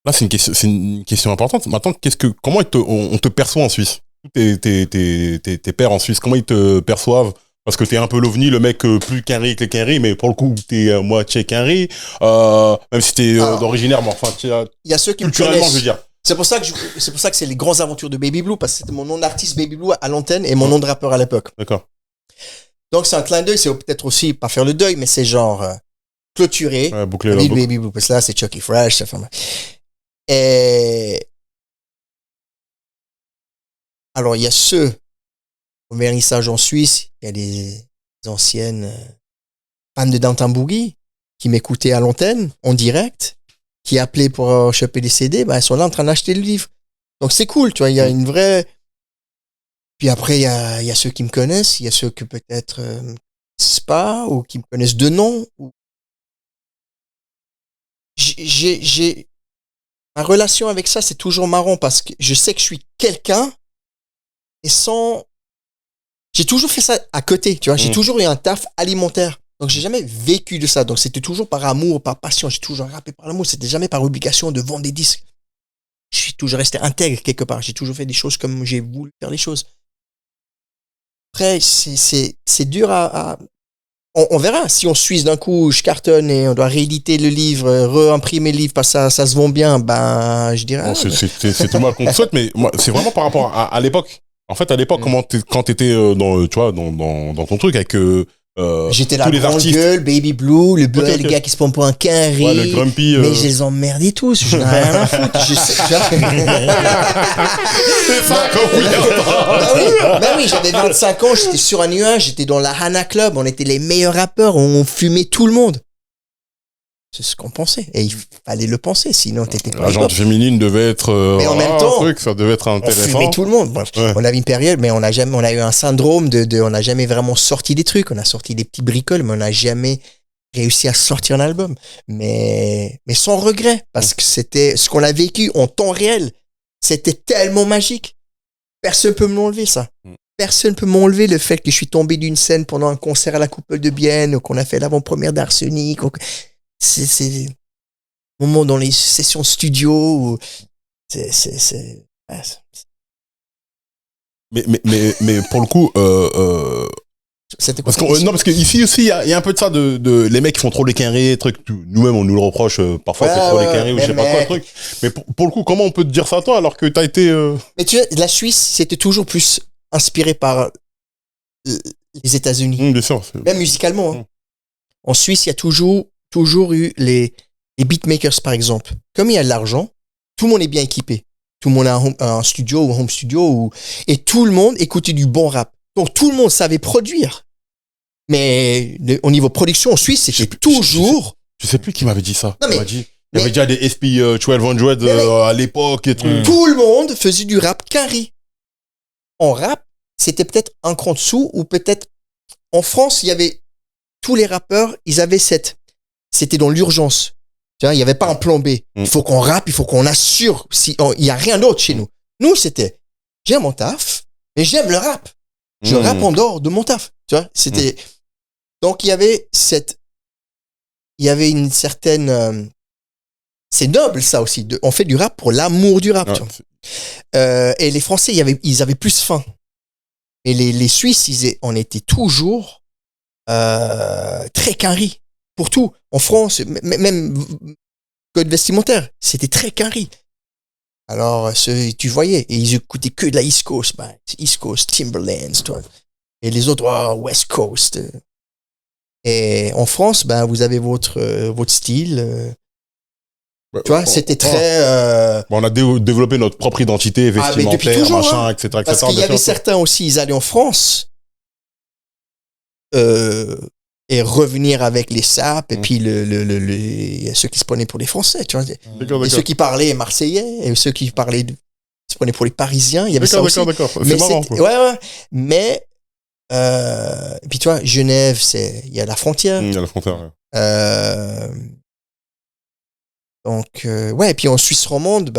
là, c'est une question importante. Maintenant, comment on te perçoit en Suisse? tes pairs en Suisse, comment ils te perçoivent? Parce que t'es un peu l'ovni, le mec plus qu'Henry que les Henry, mais pour le coup, t'es moitié qu'Henry, même si t'es d'originaire, mais enfin,
il y a ceux qui me
culturellement,
connaissent.
je veux dire.
C'est pour ça que c'est les grandes aventures de Baby Blue, parce que c'était mon nom d'artiste Baby Blue à l'antenne et mon nom de rappeur à l'époque.
D'accord.
Donc c'est un clin d'œil, c'est peut-être aussi pas faire le deuil, mais c'est genre clôturer.
Ouais, boucler la boucle.
Baby Blue, parce que là c'est Chucky Fresh. Et alors il y a ceux au vernissage en Suisse, il y a des anciennes fans de Downtown Boogie qui m'écoutaient à l'antenne en direct, qui appelaient pour choper des CD, elles sont là en train d'acheter le livre. Donc c'est cool, tu vois, il y a une vraie. Puis après il y a ceux qui me connaissent, il y a ceux que peut-être c'est pas ou qui me connaissent de nom. J'ai ma relation avec ça, c'est toujours marrant parce que je sais que je suis quelqu'un et sans. J'ai toujours fait ça à côté, tu vois. J'ai toujours eu un taf alimentaire. Donc, j'ai jamais vécu de ça. Donc, c'était toujours par amour, par passion. J'ai toujours rappé par l'amour. C'était jamais par obligation de vendre des disques. Je suis toujours resté intègre quelque part. J'ai toujours fait des choses comme j'ai voulu faire les choses. Après, c'est dur à... On verra. Si on suisse d'un coup, je cartonne et on doit rééditer le livre, réimprimer le livre parce que ça se vend bien, je dirais...
Bon, c'est tout mal qu'on te souhaite, mais moi, c'est vraiment par rapport à l'époque. En fait, à l'époque, quand t'étais dans ton truc avec
j'étais
tous
la
les
grande
artistes.
Gueule, Baby Blue, le gars qui se prend pour un carré.
Ouais, le Grumpy.
Mais je les emmerdais tous, je n'ai rien à foutre. Bah oui, j'avais 25 ans, j'étais sur un nuage, j'étais dans la Hana Club, on était les meilleurs rappeurs, on fumait tout le monde. C'est ce qu'on pensait. Et il fallait le penser, sinon t'étais pas.
La gente féminine devait être.
Mais en même temps,
ça devait être intéressant.
On fumait tout le monde. Ouais. On avait une période, mais on a eu un syndrome on n'a jamais vraiment sorti des trucs. On a sorti des petits bricoles, mais on n'a jamais réussi à sortir un album. Mais sans regret, parce que c'était ce qu'on a vécu en temps réel. C'était tellement magique. Personne peut me l'enlever, ça. Personne peut m'enlever le fait que je suis tombé d'une scène pendant un concert à la Coupole de Bienne, ou qu'on a fait l'avant-première d'Arsenic. C'est moment dans les sessions studio où
mais pour le coup
c'était
parce que ici aussi il y a un peu de ça de les mecs qui font trop les quinrés trucs, nous-mêmes on nous le reproche parfois c'est trop les quinrés ou je sais pas quoi truc, mais pour le coup comment on peut te dire ça toi alors que t'as été
mais tu vois, la Suisse c'était toujours plus inspiré par les États-Unis,
bien sûr,
même musicalement hein. En Suisse il y a toujours eu les beatmakers, par exemple. Comme il y a de l'argent, tout le monde est bien équipé. Tout le monde a un studio ou un home studio et tout le monde écoutait du bon rap. Donc, tout le monde savait produire. Mais au niveau production, en Suisse, c'était toujours...
Je sais plus qui m'avait dit ça.
Non, mais,
il y avait déjà des SP 1200 à l'époque et tout.
Tout le monde faisait du rap carré. En rap, c'était peut-être un cran dessous ou peut-être... En France, il y avait... Tous les rappeurs, ils avaient c'était dans l'urgence. Tu vois, il n'y avait pas un plan B. Il faut qu'on rappe, il faut qu'on assure. Il n'y a rien d'autre chez nous. Nous, c'était, j'aime mon taf, mais j'aime le rap. Je rappe en dehors de mon taf. Tu vois, c'était. Donc, il y avait une certaine. C'est noble, ça aussi. On fait du rap pour l'amour du rap. Tu vois. Et les Français, ils avaient plus faim. Et les Suisses, on était toujours très carré. Pour tout. En France, même code vestimentaire, c'était très carré. Alors, tu voyais, et ils écoutaient que de la East Coast. East Coast, Timberlands, toi. Et les autres, West Coast. Et en France, vous avez votre style. Tu vois, c'était très...
on a développé notre propre identité vestimentaire,
toujours,
machin,
hein,
etc.
Parce qu'il y avait certains aussi, ils allaient en France. Et revenir avec les sapes et puis ceux qui se prenaient pour les Français, tu vois.
D'accord.
Et ceux qui parlaient marseillais et ceux qui se prenaient pour les Parisiens, il y avait ça aussi.
D'accord. C'est marrant, quoi.
Ouais. Mais et puis tu vois, Genève, il y a la frontière.
Il y a la frontière. Ouais.
Donc et puis en Suisse romande,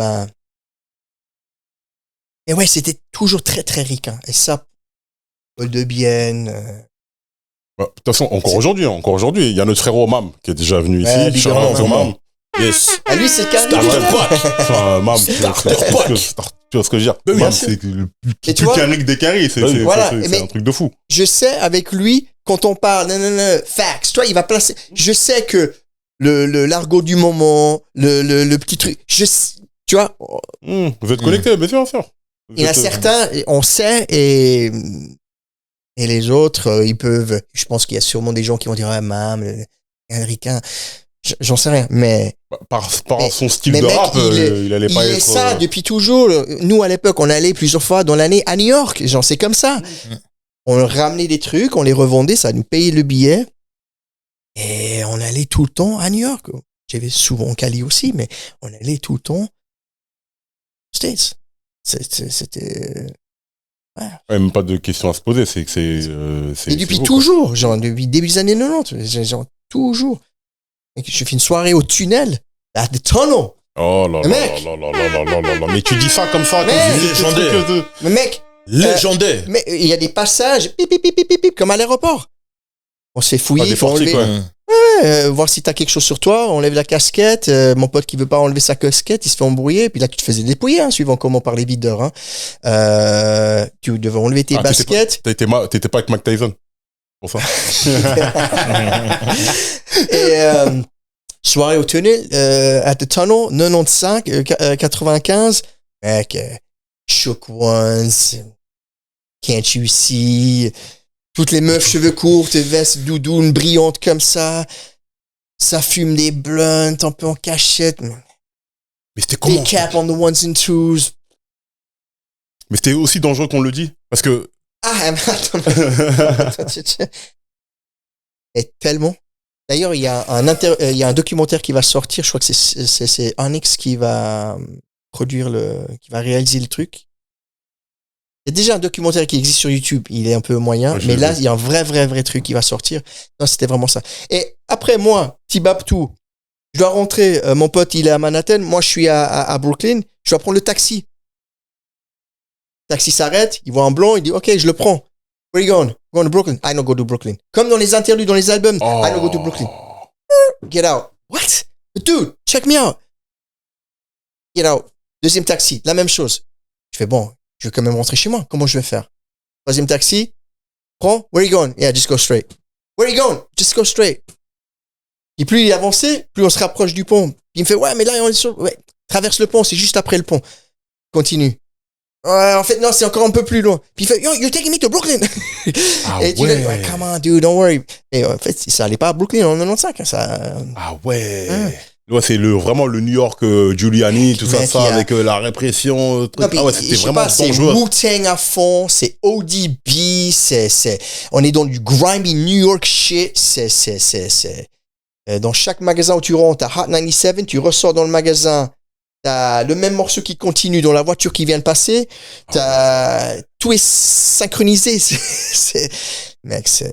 et ouais, c'était toujours très très riche. Hein. Et ça, Paul de Bienne.
De toute façon, encore aujourd'hui, il y a notre frérot Mam qui est déjà venu ici.
Mam.
Yes.
À lui, c'est carré.
Starter pack.
Enfin, Mam,
Starter pack.
tu vois ce que je veux dire?
Oui,
Mam,
bien
c'est le
Et tu
plus
vois,
carré que des carrés. C'est
voilà.
c'est
Mais-
un truc de fou.
Je sais, avec lui, quand on parle, non, facts, tu vois, il va placer. Je sais que l'argot du moment, le petit truc, tu vois,
Vous êtes connectés, bien sûr.
il y en a certains, on sait, et les autres, ils peuvent. Je pense qu'il y a sûrement des gens qui vont dire, ah, Mam, américain, j'en sais rien, mais.
Par
Mais-
son style
mais
de
mec,
rap, il allait pas
il est
être.
ça depuis toujours. Nous, à l'époque, on allait plusieurs fois dans l'année à New York. Genre, c'est comme ça. On ramenait des trucs, on les revendait, ça nous payait le billet. Et on allait tout le temps à New York. J'avais souvent en Cali aussi, mais on allait tout le temps aux States. C'était...
Même pas de question à se poser, c'est que c'est.
Et depuis
beau,
toujours, genre depuis début des années 90, genre toujours. Et je fais une soirée au tunnel, à The Tunnel.
quoi. Oh là là
Mec.
là là là là là là là. Mais tu dis ça comme ça,
Mec.
comme si c'était
Légendaire.
truc de-
Mais mec,
Légendaire.
mais il y a des passages, pip, pip, pip, pip, pip, comme à l'aéroport. On se fait
Ah,
fouiller,
des
il faut
portiques,
enlever,
ouais.
voir si t'as quelque chose sur toi, on enlève la casquette, mon pote qui veut pas enlever sa casquette, il se fait embrouiller, puis là tu te faisais dépouiller, hein, suivant comment parlait les videurs, hein. Tu devais enlever tes
Ah,
baskets,
T'étais pas avec Mike Tyson. Pour ça.
et soirée au tunnel, at the tunnel, 95, 95, mec, Shook Ones, Can't You See, toutes les meufs cheveux courts, vestes doudounes brillantes comme ça fume des blunts un peu en cachette,
Mais c'était comment?
big cap on the ones and twos.
Mais c'était aussi dangereux qu'on le dit. Parce que.
Ah, mais attends. Et tellement. D'ailleurs, il y a un documentaire qui va sortir. Je crois que c'est Onyx qui va produire qui va réaliser le truc. Il y a déjà un documentaire qui existe sur YouTube. Il est un peu moyen,
Ouais, je
mais
l'ai
là,
vu.
il y a un vrai truc qui va sortir. Non, c'était vraiment ça. Et après moi, Tibaptou, je dois rentrer. Mon pote, il est à Manhattan. Moi, je suis à Brooklyn. Je dois prendre le taxi. Le taxi s'arrête. Il voit un blanc. Il dit, OK, je le prends. Where you going? Going to Brooklyn. I don't go to Brooklyn. Comme dans les interludes, dans les albums. I don't go to Brooklyn. Get out. What? Dude, check me out. Get out. Deuxième taxi, la même chose. Je fais, bon, je vais quand même rentrer chez moi. Comment je vais faire? Troisième taxi. Prends. Where you going? Yeah, just go straight. Where you going? Just go straight. Et plus il est avancé, plus on se rapproche du pont. Puis il me fait, ouais, mais là, on est sur... Ouais, traverse le pont, c'est juste après le pont. Continue. Ouais, en fait, non, c'est encore un peu plus loin. Puis il fait, yo, you're taking me to Brooklyn.
Ah
Et tu
ouais.
dis, ouais, come on, dude, don't worry. Et en fait, ça allait pas à Brooklyn en 95. Hein, ça...
Ah ouais. Ouais, c'est vraiment le New York Giuliani, tout ça,
Mec, il y a-
avec la répression. Truc.
Non, puis,
Ah ouais,
je
c'était
sais
vraiment
pas, c'est
dangereux.
Wu-Tang à fond, c'est ODB, on est dans du grimy New York shit, dans chaque magasin où tu rentres, t'as Hot 97, tu ressors dans le magasin, t'as le même morceau qui continue dans la voiture qui vient de passer, tout est synchronisé, mec, c'est...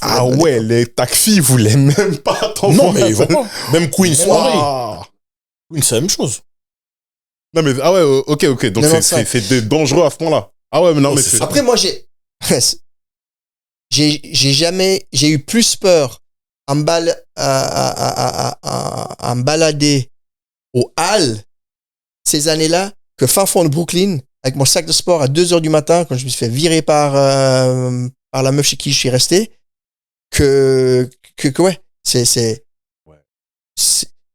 Ah ouais, les taxis voulaient même pas t'envoyer.
Non, mais vraiment. Même Queen soirée.
Ah.
Queen, c'est la même chose.
Non, mais ah ouais, ok. Donc
Non,
c'est dangereux à ce point-là. Ah ouais, mais non,
Oh,
mais
c'est
c'est.
ça.
Après, moi, j'ai eu plus peur à me balader au Hall ces années-là que fin fond de Brooklyn avec mon sac de sport à 2h du matin quand je me suis fait virer par la meuf chez qui je suis resté que ouais, c'est
Ouais.
en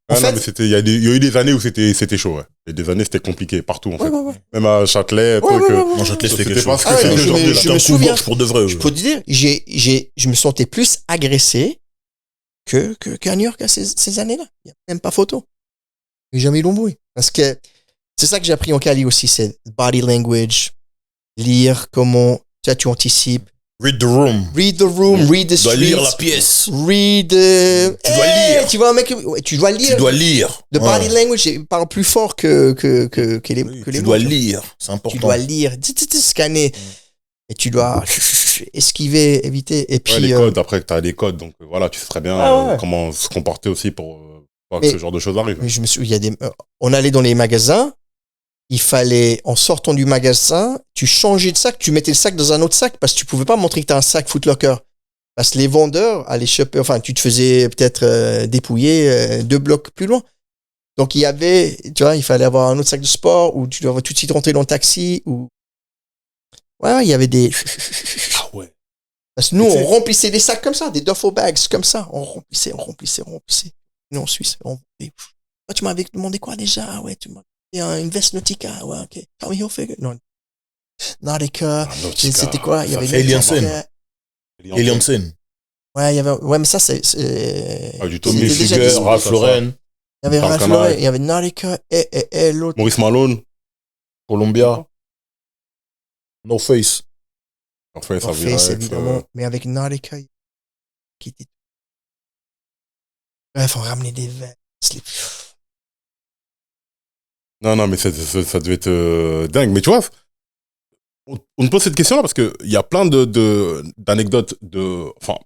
Ah
fait,
non, mais il y a eu des années où c'était chaud, ouais. Il y a des années, c'était compliqué partout, en fait.
ouais.
Même à Châtelet, truc.
ouais.
Non, je te laisse
C'était
quelque
pas
chose.
ce que
Ah ouais,
c'est
mais
aujourd'hui, là.
je
C'était
me
un coup de
souviens.
gorge pour de vrai.
Je peux te dire, je me sentais plus agressé qu'à New York à ces années-là. Il n'y a même pas photo. J'ai jamais eu l'embrouille. Parce que c'est ça que j'ai appris en Cali aussi, c'est body language, lire comment tu anticipes.
Read the room.
Read the room, read the
Tu dois
streets.
lire la pièce.
Read
Tu dois lire.
Tu vois un mec, ouais, tu dois lire.
Tu dois lire.
Le
Ouais.
body language parle plus fort que les
Oui,
que les
tu
mots,
dois
tu vois.
lire. C'est important.
Tu dois lire, scanner. Et tu dois esquiver, éviter. Et puis,
Ouais, les codes, après, t'as des codes, donc voilà, tu sais très bien
Ouais.
comment se comporter aussi pour pas que
Mais-
ce genre de choses arrive.
mais je me souviens, on allait dans les magasins, il fallait, en sortant du magasin, tu changeais de sac, tu mettais le sac dans un autre sac parce que tu pouvais pas montrer que tu as un sac Foot Locker. Parce que les vendeurs allaient choper, enfin, tu te faisais peut-être dépouiller 2 blocs plus loin. Donc, il y avait, tu vois, il fallait avoir un autre sac de sport ou tu dois tout de suite rentrer dans le taxi ou. Ouais, il y avait des.
Ah ouais.
Parce que nous, on remplissait des sacs comme ça, des duffel bags comme ça. On remplissait. Nous, en Suisse, tu m'avais demandé quoi déjà? Ouais, tu m'as demandé une veste Nautica. Ouais, ok. Tommy Hilfiger? Non. Nautica. C'était quoi? Il y avait
Eliansen.
Ouais, il y avait. Ouais, mais ça, c'est.
Du Tommy
Hilfiger, Ralph Lauren.
Il y avait Ralph Lauren, il y avait Nautica et l'autre.
Maurice Malone.
Columbia. No Face.
En fait, ça
North Face, évidemment. Mais avec Nautica, qui était. Ouais, il faut ramener des vestes.
Non, mais ça devait être dingue. Mais tu vois, on me pose cette question-là parce qu'il y a plein d'anecdotes enfin,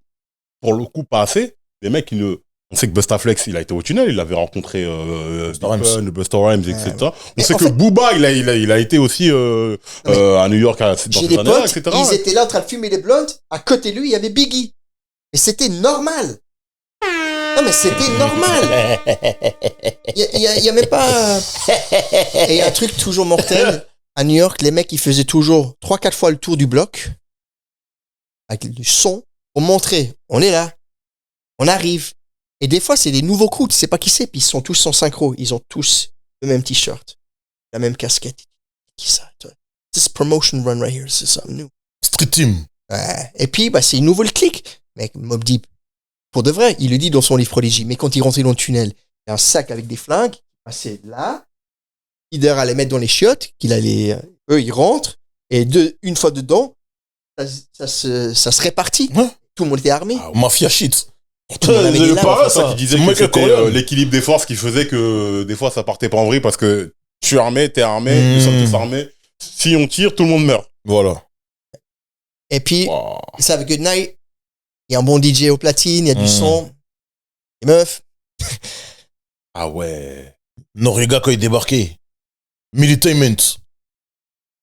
pour le coup, pas assez. Des mecs on sait que Bustaflex, il a été au tunnel, il avait rencontré Busta Rhymes, etc. On sait que Booba, il a été aussi à New York dans ces années-là, etc.
Ils étaient là en train de fumer les blunts. À côté de lui, il y avait Biggie. Et c'était normal. Non, mais c'était normal. Il y a même pas. Et il y a un truc toujours mortel. À New York, les mecs, ils faisaient toujours 3-4 fois le tour du bloc. Avec du son. Pour montrer. On est là. On arrive. Et des fois, c'est des nouveaux coups. Tu sais pas qui c'est. Puis ils sont tous en synchro. Ils ont tous le même t-shirt. La même casquette. Qui ça? This promotion run right here. C'est ça, nous.
Street Team.
Ouais. Et puis, c'est une nouvelle clique. Mec, Mobb Deep. Pour de vrai, il le dit dans son livre Prodigy, mais quand il rentrait dans le tunnel, il y a un sac avec des flingues, il passait là, leader allait mettre dans les chiottes, eux ils rentrent, et une fois dedans, ça se répartit.
Ouais.
Tout le monde était armé.
Mafia shit.
C'est ça qui disait que c'était l'équilibre des forces qui faisait que des fois ça partait pas en vrille parce que tu es armé, t'es armé, nous sommes tous armés. Si on tire, tout le monde meurt.
Voilà.
Et puis, c'est avec Good Night. Il y a un bon DJ au platine, il y a du son. Les meufs.
Ah ouais.
Noriega, quand il débarquait. Militainment.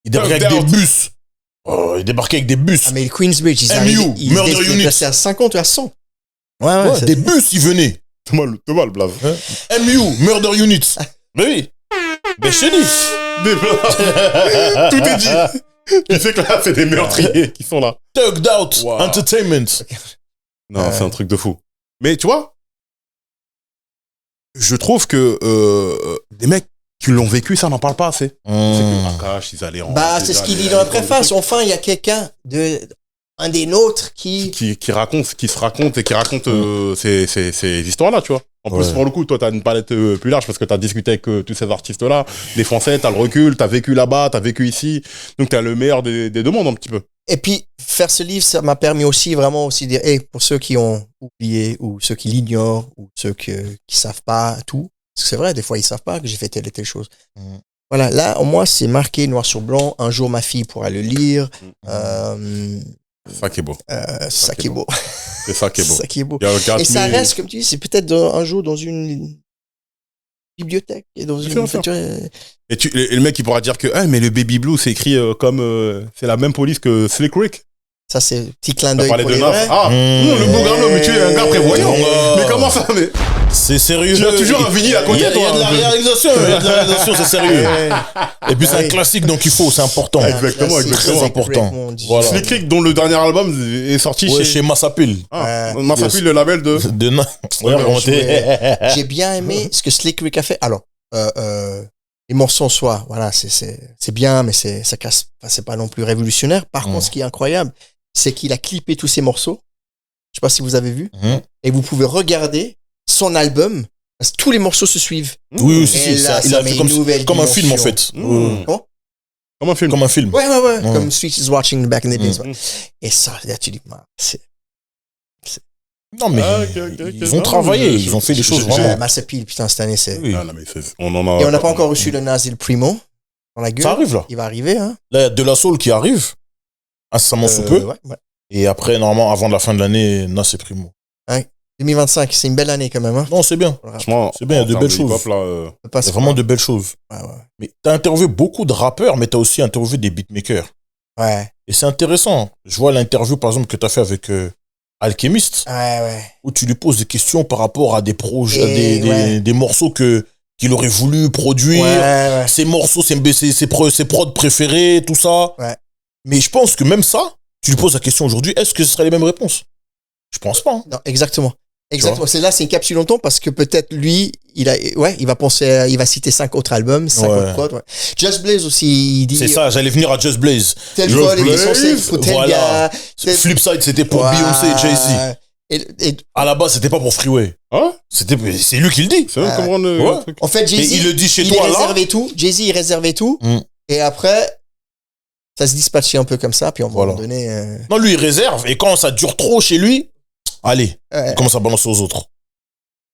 Il débarquait avec des bus. Il débarquait avec des bus.
Ah, mais le Queensbridge, ils
Murder Unit.
à 50 ou à 100.
Ouais, des bus, ils venaient.
T'es mal, blave.
MU, Murder Unit. Mais oui. Mais je te
dis. Tout est dit. Tu sais que là, c'est des meurtriers qui sont là.
Tugged Out Entertainment.
Non, c'est un truc de fou. Mais tu vois, je trouve que des mecs qui l'ont vécu, ça n'en parle pas assez. C'est que Akash, ils allaient en...
c'est ce qu'il dit dans la préface. Enfin, il y a quelqu'un un des nôtres qui se raconte et qui raconte ces histoires-là, tu vois. En plus, pour le coup, toi, t'as une palette plus large parce que t'as discuté avec tous ces artistes-là. Les Français, t'as le recul, t'as vécu là-bas, t'as vécu ici. Donc, t'as le meilleur des deux mondes, un petit peu. Et puis, faire ce livre, ça m'a permis aussi vraiment de dire, pour ceux qui ont oublié ou ceux qui l'ignorent ou ceux qui savent pas tout. Parce que c'est vrai, des fois, ils savent pas que j'ai fait telle et telle chose. Voilà, là, au moins, c'est marqué noir sur blanc. Un jour, ma fille pourra le lire.
C'est ça qui est beau.
C'est ça qui est beau.
C'est ça qui est beau.
C'est ça qui est beau. Et ça reste, comme tu dis, c'est peut-être un jour dans une bibliothèque et dans une...
Et le mec, il pourra dire que mais le Baby Blue, c'est écrit comme... c'est la même police que Slick Rick.
Ça, c'est petit clin d'œil
pour les vrais. Le Blue Garno, mais tu es un gars prévoyant. Mais comment ça
c'est sérieux.
Tu as toujours un vinyle à côté.
Il y a de la réalisation, c'est sérieux. Et puis c'est un classique, donc c'est important.
Exactement.
Très important.
Voilà. Slick Rick, dont le dernier album est sorti
chez Massapil.
Massapil, le label de...
J'ai bien aimé ce que Slick Rick a fait. Alors, les morceaux en soi, voilà, c'est bien, mais ça casse. C'est pas non plus révolutionnaire. Par contre, ce qui est incroyable, c'est qu'il a clippé tous ses morceaux. Je sais pas si vous avez vu. Et vous pouvez regarder son album. Parce que tous les morceaux se suivent.
Oui, il a fait comme un film, en fait.
Comme un film.
Comme un film.
Ouais. Comme Street is Watching Back in the Days. Et ça, là, tu dis,
non, mais ils ont travaillé, ils ont fait des choses vraiment.
Massapil, putain, cette année, c'est...
Oui. On
n'a pas encore reçu le Nazil Primo dans la gueule.
Ça arrive, là.
Il va arriver, hein.
Là, il y a De La Soul qui arrive, incessamment sous peu.
Ouais.
Et après, normalement, avant la fin de l'année, Nazil Primo.
2025, c'est une belle année quand même, hein.
Non, c'est bien.
Franchement,
c'est bien, il y a de belles choses. C'est vraiment de belles choses.
Ouais.
Mais t'as interviewé beaucoup de rappeurs, mais t'as aussi interviewé des beatmakers.
Ouais.
Et c'est intéressant. Je vois l'interview, par exemple, que t'as fait avec Alchemist.
Ouais.
Où tu lui poses des questions par rapport à des projets, des morceaux qu'il aurait voulu produire. Ses morceaux, ses prods préférés, tout ça.
Ouais.
Mais je pense que même ça, tu lui poses la question aujourd'hui, est-ce que ce serait les mêmes réponses? Je pense pas. Hein.
Non, exactement. C'est une capsule en temps parce que peut-être lui, il va penser, il va citer 5 autres albums, 5 autres prods. Just Blaze aussi, il dit.
C'est ça, j'allais venir à Just Blaze.
Tel vol était censé être pour tel gars.
Flipside, c'était pour Beyoncé et Jay-Z. Et à la base, c'était pas pour Freeway.
Hein?
C'est lui qui le dit.
C'est même comment le truc.
En fait, Jay-Z,
il le dit chez
toi
là.
Jay-Z, il réservait tout. Et après, ça se dispatchait un peu comme ça. Puis à un moment donné.
Non, lui, il réserve. Et quand ça dure trop chez lui, allez, il commence à balancer aux autres.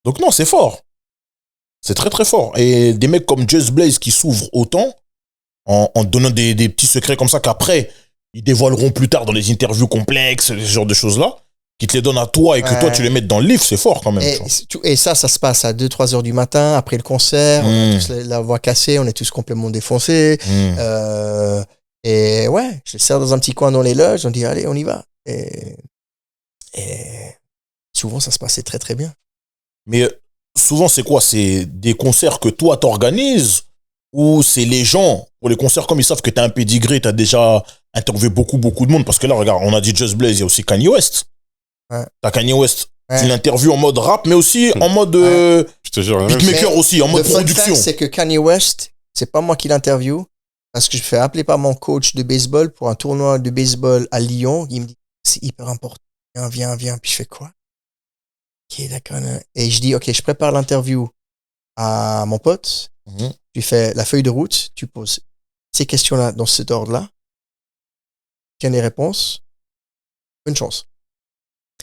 Donc non, c'est fort. C'est très très fort. Et des mecs comme Just Blaze qui s'ouvrent autant, en donnant des petits secrets comme ça qu'après, ils dévoileront plus tard dans les interviews complexes, ce genre de choses-là, qui te les donnent à toi et que toi tu les mettes dans le livre, c'est fort quand même.
Et ça se passe à 2-3 heures du matin, après le concert, on a tous la voix cassée, on est tous complètement défoncés. Et ouais, je le sers dans un petit coin dans les loges, on dit allez, on y va. Et souvent, ça se passait très très bien.
Mais souvent, c'est quoi? C'est des concerts que toi t'organises ou c'est les gens, pour les concerts, comme ils savent que t'as un pédigré, t'as déjà interviewé beaucoup de monde? Parce que là, regarde, on a dit Just Blaze, il y a aussi Kanye West. T'as Kanye West, tu l'interviews en mode rap, mais aussi en mode beatmaker aussi, en mode production.
C'est que Kanye West, c'est pas moi qui l'interview, parce que je fais appeler par mon coach de baseball pour un tournoi de baseball à Lyon. Il me dit, c'est hyper important. Viens. Puis je fais quoi? Ok, d'accord. Et je dis, ok, je prépare l'interview à mon pote. Tu fais la feuille de route. Tu poses ces questions-là dans cet ordre-là. Tiens les réponses. Bonne chance.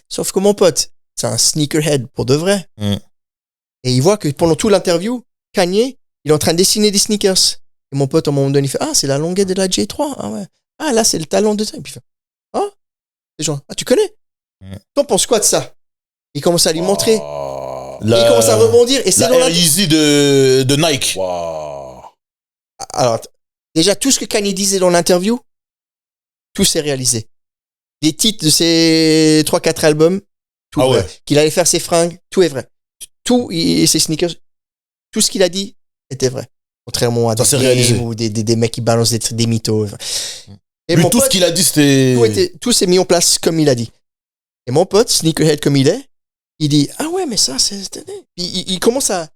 Sauf que mon pote, c'est un sneakerhead pour de vrai. Et il voit que pendant tout l'interview, Kanye, il est en train de dessiner des sneakers. Et mon pote, à un moment donné, il fait, ah, c'est la longueur de la J3. Ah ouais. Ah, là, c'est le talon de ça. Et puis il fait, ah, c'est genre, ah, tu connais? T'en penses quoi de ça? Il commence à lui montrer. Il commence à rebondir. Et c'est
la Yeezy de Nike.
Alors, déjà, tout ce que Kanye disait dans l'interview, tout s'est réalisé. Les titres de ses 3-4 albums, tout vrai. Ouais. Qu'il allait faire ses fringues, tout est vrai. Tout, ses sneakers, tout ce qu'il a dit était vrai. Contrairement à des mecs qui balancent des mythos. Et
lui, tout ce qu'il a dit, c'était...
Tout s'est mis en place comme il a dit. Et mon pote, sneakerhead comme il est, il dit, ah ouais, mais ça, c'est... Il commence à...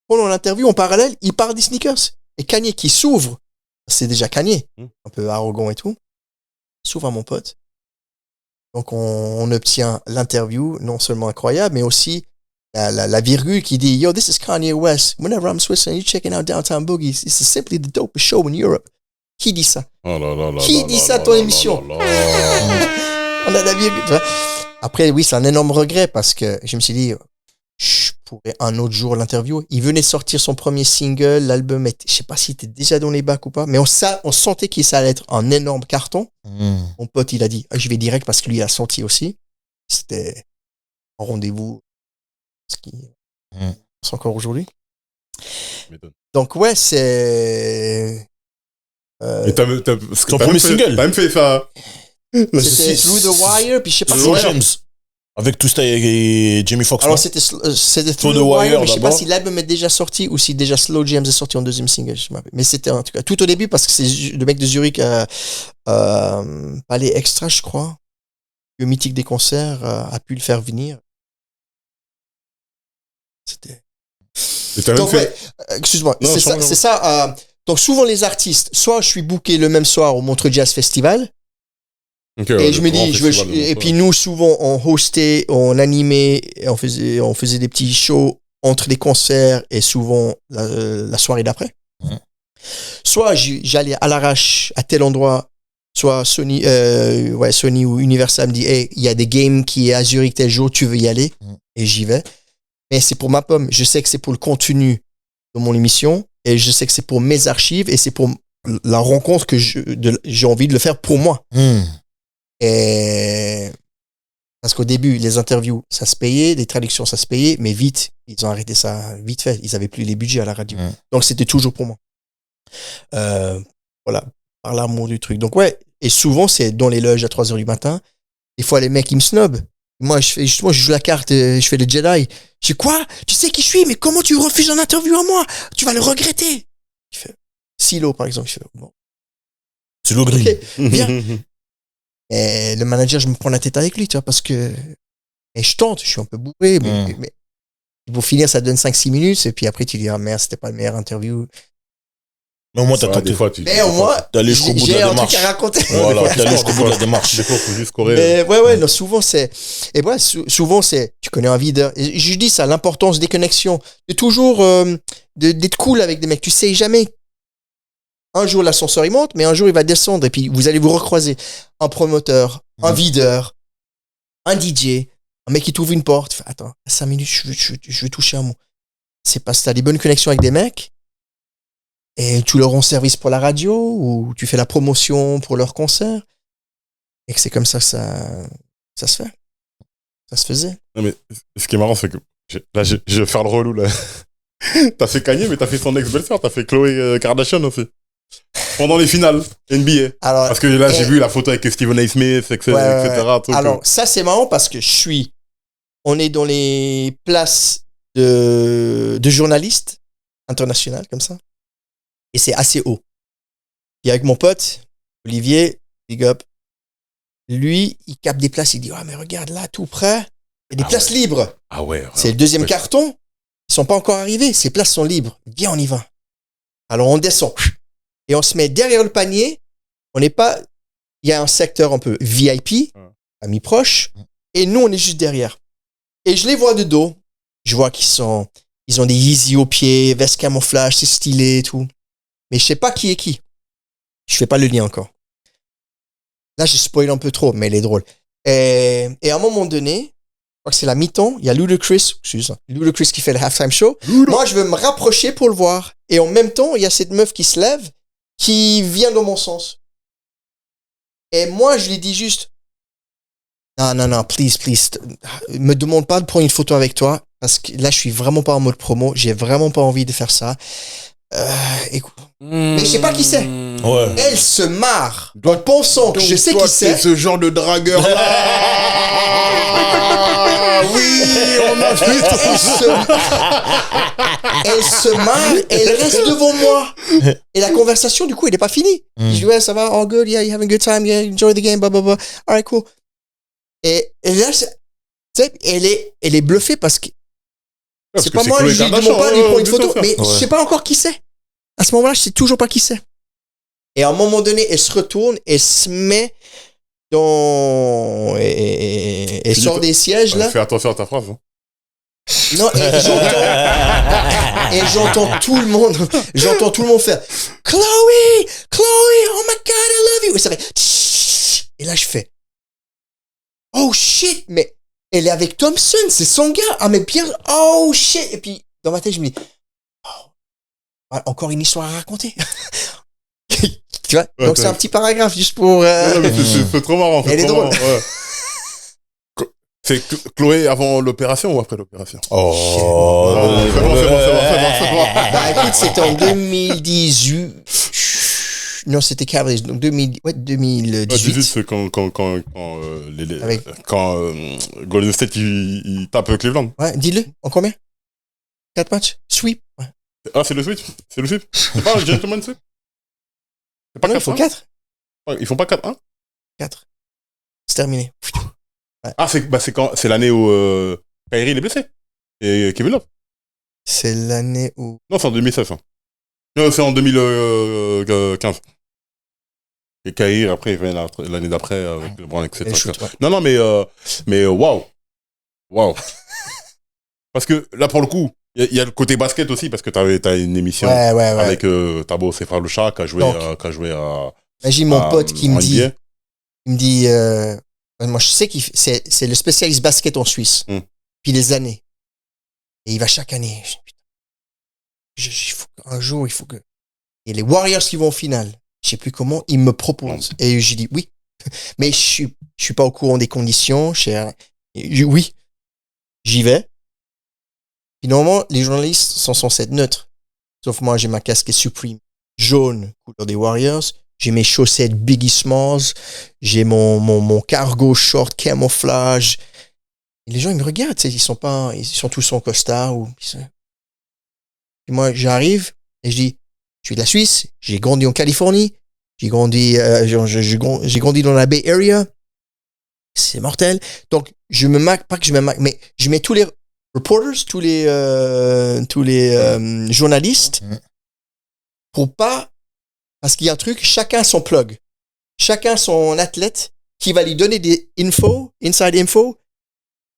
Pendant l'interview, en parallèle, il parle des sneakers. Et Kanye qui s'ouvre, c'est déjà Kanye, un peu arrogant et tout, s'ouvre à mon pote. Donc, on obtient l'interview, non seulement incroyable, mais aussi la virgule qui dit, yo, this is Kanye West. Whenever I'm Switzerland, you're checking out Downtown Boogie. This is simply the dopest show in Europe. Qui dit ça? Qui dit ça, ton émission? On a la virgule. Après, oui, c'est un énorme regret parce que je me suis dit, je pourrais un autre jour l'interviewer. Il venait de sortir son premier single, l'album était, je sais pas s'il était déjà dans les bacs ou pas, mais on sentait qu'il allait être un énorme carton. Mon pote, il a dit, je vais direct parce que lui, il a senti aussi. C'était un rendez-vous. C'est encore aujourd'hui. Donc, ouais, c'est.
Et
ton premier single.
T'as même fait ça.
C'était Through the Wire, puis je sais pas
Slow James. Avec Twista et Jamie Foxx.
Alors, c'était Through the Wire, mais je sais pas si l'album est déjà sorti ou si déjà Slow James est sorti en deuxième single. Mais c'était en tout cas tout au début parce que c'est le mec de Zurich, Palais Extra, je crois. Le mythique des concerts a pu le faire venir. C'était. Donc, ouais, excuse-moi, c'est ça. Donc, souvent, les artistes, soit je suis booké le même soir au Montreux Jazz Festival. Okay, et je me dis, et puis nous, souvent, on hostait, on animait, on faisait des petits shows entre les concerts et souvent la soirée d'après. Soit j'allais à l'arrache à tel endroit, soit Sony ou Universal me dit, hey, il y a des games qui est à Zurich tel jour, tu veux y aller? Et j'y vais. Mais c'est pour ma pomme. Je sais que c'est pour le contenu de mon émission et je sais que c'est pour mes archives et c'est pour la rencontre que j'ai envie de le faire pour moi. Et parce qu'au début, les interviews, ça se payait, les traductions, ça se payait, mais vite, ils ont arrêté ça vite fait. Ils avaient plus les budgets à la radio. Donc, c'était toujours pour moi. Voilà, par l'amour du truc. Donc, ouais, et souvent, c'est dans les loges à 3h du matin. Des fois, les mecs, ils me snobent. Moi, je joue la carte, je fais le Jedi. Je dis, quoi? Tu sais qui je suis, mais comment tu refuses une interview à moi? Tu vas le regretter. Je fais, Silo, par exemple. Je fais, bon.
Silo Green.
Ok, viens. Et le manager, je me prends la tête avec lui, tu vois, parce que, et je tente, je suis un peu bourré, mais pour finir, ça donne 5-6 minutes, et puis après, tu dis, ah merde, c'était pas la meilleure interview.
Mais au moins, t'as tenté.
Mais au moins,
t'es allé jusqu'au bout de la démarche.
J'ai un truc à raconter.
Voilà, t'es allé jusqu'au bout de la démarche.
Des fois, faut juste courir.
Mais ouais, non, souvent c'est, et voilà, souvent c'est, tu connais un videur. Et je dis ça, l'importance des connexions, de toujours, d'être cool avec des mecs. Tu sais jamais. Un jour l'ascenseur il monte, mais un jour il va descendre et puis vous allez vous recroiser. Un promoteur, un videur, un DJ, un mec qui t'ouvre une porte. Fait, attends, 5 minutes, je veux toucher un mot. C'est parce que t'as des bonnes connexions avec des mecs. Et tu leur rends service pour la radio ou tu fais la promotion pour leur concert. Et que c'est comme ça que ça se fait. Ça se faisait.
Non, mais ce qui est marrant, c'est que là, je vais faire le relou. Là. T'as fait Kanye, mais t'as fait son ex-belle-sœur. T'as fait Khloé Kardashian aussi. Pendant les finales NBA.
Alors,
parce que là, j'ai vu la photo avec Stephen A. Smith, etc.
Ouais. Alors, ça, c'est marrant parce que on est dans les places de journalistes internationaux, comme ça. Et c'est assez haut. Et avec mon pote, Olivier, big up, lui, il capte des places, il dit, ah, mais regarde là, tout près, il y a des places libres.
Ah ouais.
C'est le deuxième carton, ils sont pas encore arrivés, ces places sont libres. Viens, on y va. Alors, on descend. Et on se met derrière le panier, on n'est pas, il y a un secteur un peu VIP, amis proches, et nous, on est juste derrière. Et je les vois de dos, je vois ils ont des Yeezy aux pieds, veste camouflage, c'est stylé et tout. Mais je sais pas qui est qui. Je fais pas le lien encore. Là, je spoil un peu trop, mais il est drôle. Et à un moment donné, je crois que c'est la mi-temps, il y a Ludacris qui fait le halftime show. Moi, je veux me rapprocher pour le voir. Et en même temps, il y a cette meuf qui se lève, qui vient dans mon sens. Et moi, je lui dis juste, non, please, me demande pas de prendre une photo avec toi, parce que là, je suis vraiment pas en mode promo, j'ai vraiment pas envie de faire ça. Écoute. Mais je sais pas qui c'est.
Ouais.
Elle se marre en pensant que je sais qui c'est.
Ce genre de dragueur là. Oui, on a vu
Elle se marre, elle reste devant moi. Et la conversation, du coup, elle n'est pas finie. Je dis, ouais, ça va, all good, yeah, you having a good time, yeah, enjoy the game, blah, blah, blah. All right, cool. Et là, tu sais, elle est bluffée parce que c'est pas moi, je lui demande pas de prendre une photo, mais je sais pas encore qui c'est. À ce moment-là, je sais toujours pas qui c'est. Et à un moment donné, elle se retourne, elle se met elle sort des sièges, là.
Fais attention à ta phrase. Hein.
Non, et j'entends tout le monde faire Chloé, oh my God, I love you. Et ça fait, et là, je fais, oh shit, mais elle est avec Thompson, c'est son gars. Ah, mais bien, oh shit. Et puis, dans ma tête, je me dis, encore une histoire à raconter. Tu vois? Donc, c'est un petit paragraphe juste pour.
Non, mais c'est trop marrant.
Elle est drôle.
Ouais. C'est Chloé avant l'opération ou après l'opération?
Oh,
c'est bon.
Bah, écoute, c'était en 2018. Non, c'était Cavaliers. Donc, 2018.
18, c'est quand Golden State, il tape Cleveland.
Ouais, dis-le. En combien? 4 matchs? Sweep? Ouais.
Ah, c'est le sweep? C'est pas un gentleman sweep? C'est pas 4-1?
Ils font 4?
Ils font pas 4-1?
4. C'est terminé.
Ouais. Ah, c'est l'année où Kyrie est blessé. Et Kevin Love.
C'est l'année où...
Non, c'est en 2016. Hein. Non, c'est en 2015. Et Kyrie, après, il vient l'année d'après avec LeBron, etc.
Shoot, ouais.
Non, mais waouh. Parce que là, pour le coup, il y a le côté basket aussi, parce que t'as une émission avec Tabo Sefar Loucha qui a joué à...
Imagine mon pote qui me dit... Il me dit... moi, je sais que c'est le spécialiste basket en Suisse. Puis les années. Et il va chaque année. Un jour, il faut que... Et les Warriors qui vont en finale, je sais plus comment, ils me proposent. Et j'ai dit oui. Mais je suis pas au courant des conditions. Oui. J'y vais. Puis normalement, les journalistes sont censés être neutres. Sauf moi, j'ai ma casquette Supreme jaune, couleur des Warriors. J'ai mes chaussettes Biggie Smalls. J'ai mon cargo short camouflage. Et les gens, ils me regardent, tu sais, ils sont tous en costard ou. Puis moi, j'arrive et je dis, je suis de la Suisse, j'ai grandi en Californie, j'ai grandi dans la Bay Area. C'est mortel. Donc, je me maque, pas que je me maque, mais je mets tous les reporters, tous les journalistes pour pas, parce qu'il y a un truc, chacun son plug, chacun son athlète qui va lui donner des inside info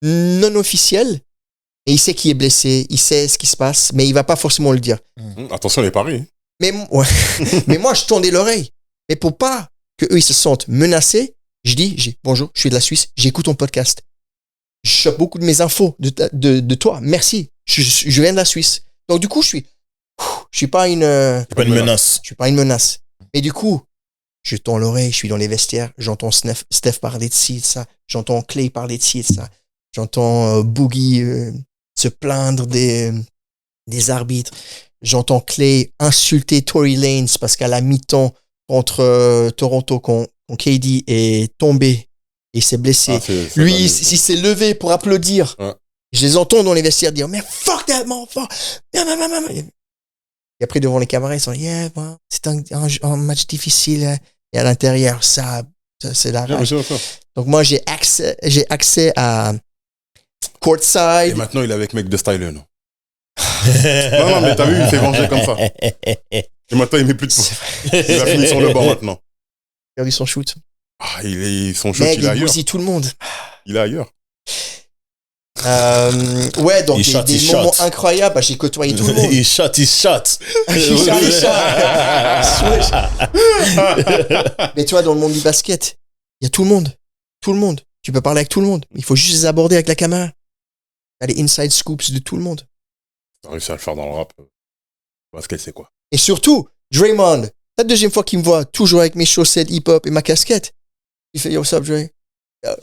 non officielles. Et il sait qui est blessé, il sait ce qui se passe, mais il va pas forcément le dire.
Attention les paris.
Mais, ouais. Mais moi, je tendais l'oreille. Mais pour pas que eux ils se sentent menacés, je dis, bonjour, je suis de la Suisse, j'écoute ton podcast. Je chope beaucoup de mes infos de toi. Merci. Je viens de la Suisse. Donc, du coup, je suis pas une menace. Je suis pas une menace. Mais du coup, je tends l'oreille, je suis dans les vestiaires, j'entends Steph parler de ci, de ça. J'entends Clay parler de ci, de ça. J'entends Boogie se plaindre des arbitres. J'entends Clay insulter Tory Lanez parce qu'à la mi-temps contre Toronto, quand KD est tombé et s'est blessé, lui, il s'est levé pour applaudir. Ouais. Je les entends dans les vestiaires dire « Mais fuck that, man, fuck! » Et après, devant les camarades, ils sont « Yeah, bon, c'est un match difficile. » Et à l'intérieur, ça c'est la rage. Donc moi, j'ai accès à courtside.
Et maintenant, il est avec Mec de Styler, non? non, mais t'as vu, il s'est vengé comme ça. Et maintenant, il met plus de points. Il a fini sur le banc maintenant.
Il a perdu son shoot.
Ah, son shoot, il est ailleurs. Il bousille
tout le monde.
Il est ailleurs.
Ouais, donc des moments incroyables. Bah, j'ai côtoyé tout le monde.
Il shot.
Mais tu vois, dans le monde du basket, il y a tout le monde. Tout le monde. Tu peux parler avec tout le monde. Il faut juste les aborder avec la caméra. Il y a les inside scoops de tout le monde.
T'as réussi à le faire dans le rap. Basket, c'est quoi?
Et surtout, Draymond, la deuxième fois qu'il me voit, toujours avec mes chaussettes hip-hop et ma casquette, il fait « Yo, what's up, Dre ?»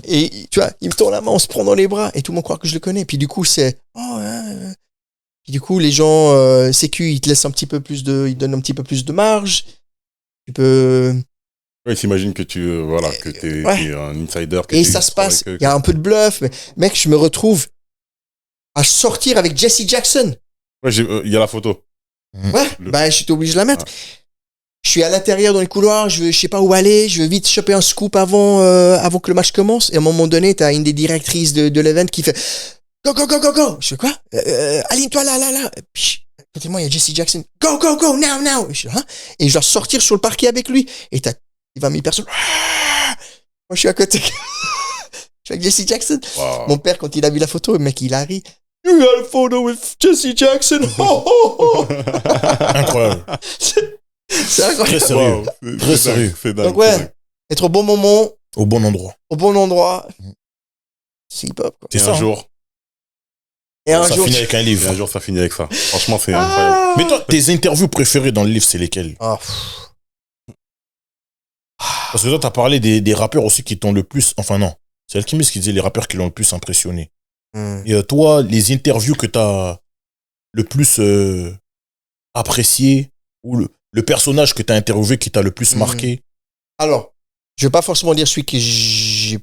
Et tu vois, il me tend la main, on se prend dans les bras et tout le monde croit que je le connais. Puis du coup, c'est « Oh, Puis du coup, les gens, sécu, ils te laissent ils te donnent un petit peu plus de marge. Tu peux...
Ouais, ils s'imaginent que que t'es un insider.
Et ça se passe, il y a un peu de bluff. Mais mec, je me retrouve à sortir avec Jesse Jackson.
Ouais, il y a la photo.
Ouais, bah j'étais obligé de la mettre. Je suis à l'intérieur dans les couloirs, je sais pas où aller, je veux vite choper un scoop avant que le match commence. Et à un moment donné, t'as une des directrices de l'event qui fait Go, go, go, go, go. Je fais quoi? Aligne-toi là. Puis, à côté de moi, il y a Jesse Jackson. Go, go, go, now. Et je dois sortir sur le parquet avec lui. Et t'as 20 000 personnes. Moi, je suis à côté. Je suis avec Jesse Jackson. Wow. Mon père, quand il a vu la photo, le mec, il a ri. You got a photo with Jesse Jackson.
Incroyable.
C'est incroyable.
Très sérieux.
C'est dingue.
Donc ouais, être au bon moment.
Au bon endroit.
C'est hip-hop.
C'est un jour.
Et un jour, finit avec un livre.
Et un jour, ça finit avec ça. Franchement, c'est incroyable.
Mais toi, tes interviews préférées dans le livre, c'est lesquelles? Parce que toi, t'as parlé des rappeurs aussi qui t'ont le plus... Enfin non, c'est Alchemist qui disait les rappeurs qui l'ont le plus impressionné. Et toi, les interviews que t'as le plus apprécié ou le personnage que t'as interviewé qui t'a le plus marqué?
Alors, je vais pas forcément dire celui que j'ai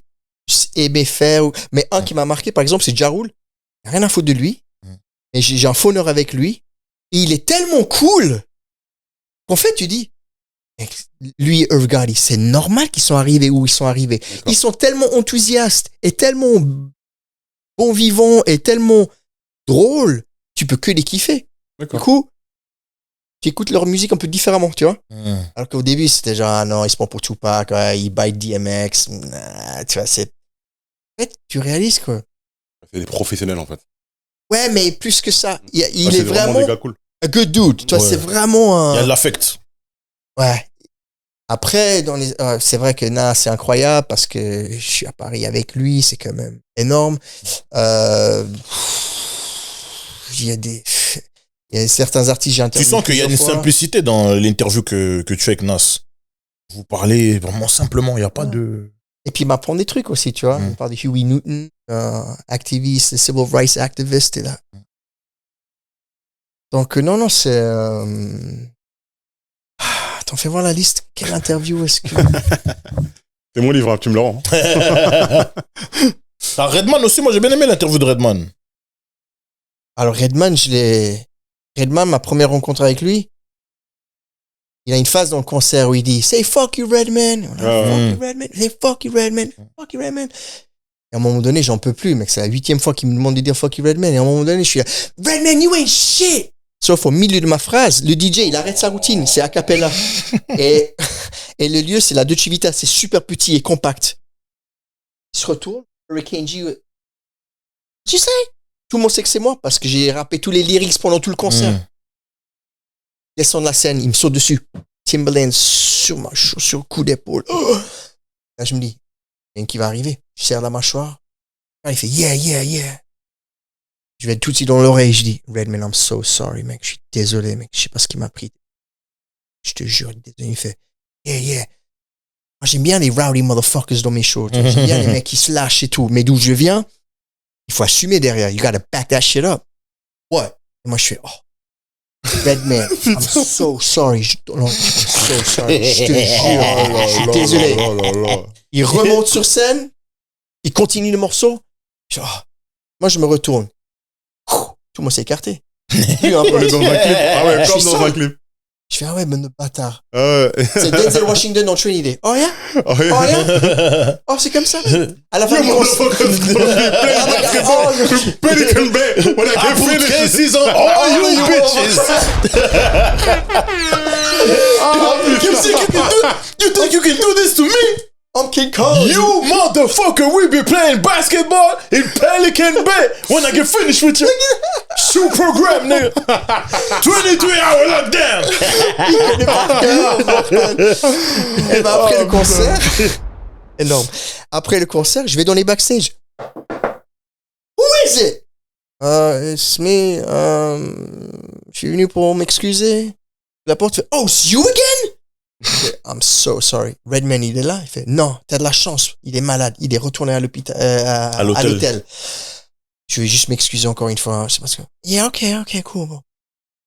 aimé faire, mais un qui m'a marqué, par exemple, c'est Ja Rule. Rien à foutre de lui. Et j'ai un phoneur avec lui. Et il est tellement cool qu'en fait, tu dis, lui et Irv Gotti, c'est normal qu'ils sont arrivés où ils sont arrivés. D'accord. Ils sont tellement enthousiastes et tellement bon vivants et tellement drôles, tu peux que les kiffer. D'accord. Du coup, tu écoutes leur musique un peu différemment, tu vois. Alors qu'au début, c'était genre, ah non, il se prend pour Tupac, ouais, il bite DMX. Tu vois, c'est... En fait, tu réalises quoi.
C'est des professionnels, en fait.
Ouais, mais plus que ça. Il est vraiment
des gars cool.
Un good dude. Tu vois, c'est vraiment un...
Il y a de l'affect.
Ouais. Après, c'est vrai que c'est incroyable parce que je suis à Paris avec lui, c'est quand même énorme. Il y a certains artistes, j'ai interviewé.
Tu sens qu'il y a une simplicité dans l'interview que tu fais avec Nas. Vous parlez vraiment simplement, il n'y a pas de...
Et puis il m'apprend des trucs aussi, tu vois. On parle de Huey Newton, activiste, civil rights activist, et là. Donc non, c'est... Attends, fais voir la liste. Quelle interview est-ce que...
C'est mon livre, hein, tu me le rends.
T'as Redman aussi, moi j'ai bien aimé l'interview de Redman.
Alors Redman, ma première rencontre avec lui, il a une phase dans le concert où il dit « Say fuck you, Redman !» « Fuck you, Redman !»« Say fuck you, Redman !»« Fuck you, Redman !» Et à un moment donné, j'en peux plus, mec. C'est la 8e fois qu'il me demande de dire « Fuck you, Redman !» Et à un moment donné, je suis là « Redman, you ain't shit !» Sauf au milieu de ma phrase, le DJ, il arrête sa routine, c'est a cappella. et le lieu, c'est la Dolce Vita, c'est super petit et compact. Il se retourne, Hurricane G, tu sais, tout le monde sait que c'est moi parce que j'ai rappé tous les lyrics pendant tout le concert. Il descend de la scène, il me saute dessus. Timberland sur le coup d'épaule. Oh. Là, je me dis, il y a un qui va arriver. Je serre la mâchoire. Là, il fait yeah. Je vais tout de suite dans l'oreille. Je dis, Redman, I'm so sorry, mec. Je suis désolé, mec. Je sais pas ce qui m'a pris. Je te jure, désolé. Il fait yeah. Moi, j'aime bien les rowdy motherfuckers dans mes shows. J'aime bien les mecs qui se lâchent et tout. Mais d'où je viens, il faut assumer derrière. You gotta back that shit up. What? Et moi, je fais, Redman, I'm so sorry. I'm so sorry. Je te jure. Je suis désolé. Il remonte sur scène. Il continue le morceau. Moi, je me retourne. Tout le monde s'est écarté.
Puis un peu dans un clip. Ah ouais, comme dans un clip.
Je fais, mais le bâtard. C'est Denzel Washington dans Trinity. Oh yeah? Oh, c'est comme ça. À la fin du concert.
Pelican Bay. When I get finished.
6 ans. Oh, you bitches. You think you can do this to me?
I'm King Kong.
You motherfucker, we be playing basketball in Pelican Bay when I get finished with you. Shoe program, nigga. 23-hour lockdown.
Et ben après le concert, énorme. Après le concert, je vais dans les backstage. Who is it? It's me. Je suis venu pour m'excuser. La porte fait, oh, it's you again? I'm so sorry. Redman, il est là. Il fait, non, t'as de la chance. Il est malade. Il est retourné à l'hôpital, à l'hôtel. Je vais juste m'excuser encore une fois. C'est parce que, yeah, ok, cool. Bon.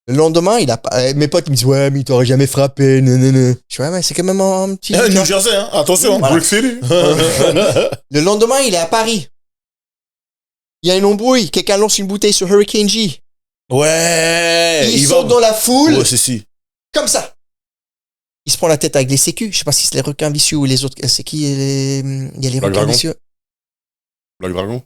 Le lendemain, mes potes ils me disent, ouais, mais il t'aurait jamais frappé. Je dis, ouais, mais c'est quand même un petit.
New Jersey, hein. Attention.
Brick City.
Le lendemain, il est à Paris. Il y a une embrouille. Quelqu'un lance une bouteille sur Hurricane G.
Ouais.
Il saute dans la foule.
Ouais, si.
Comme ça. Il se prend la tête avec les sécus. Je sais pas si c'est les requins vicieux ou les autres. C'est qui il y a les requins vicieux.
Black Dragon.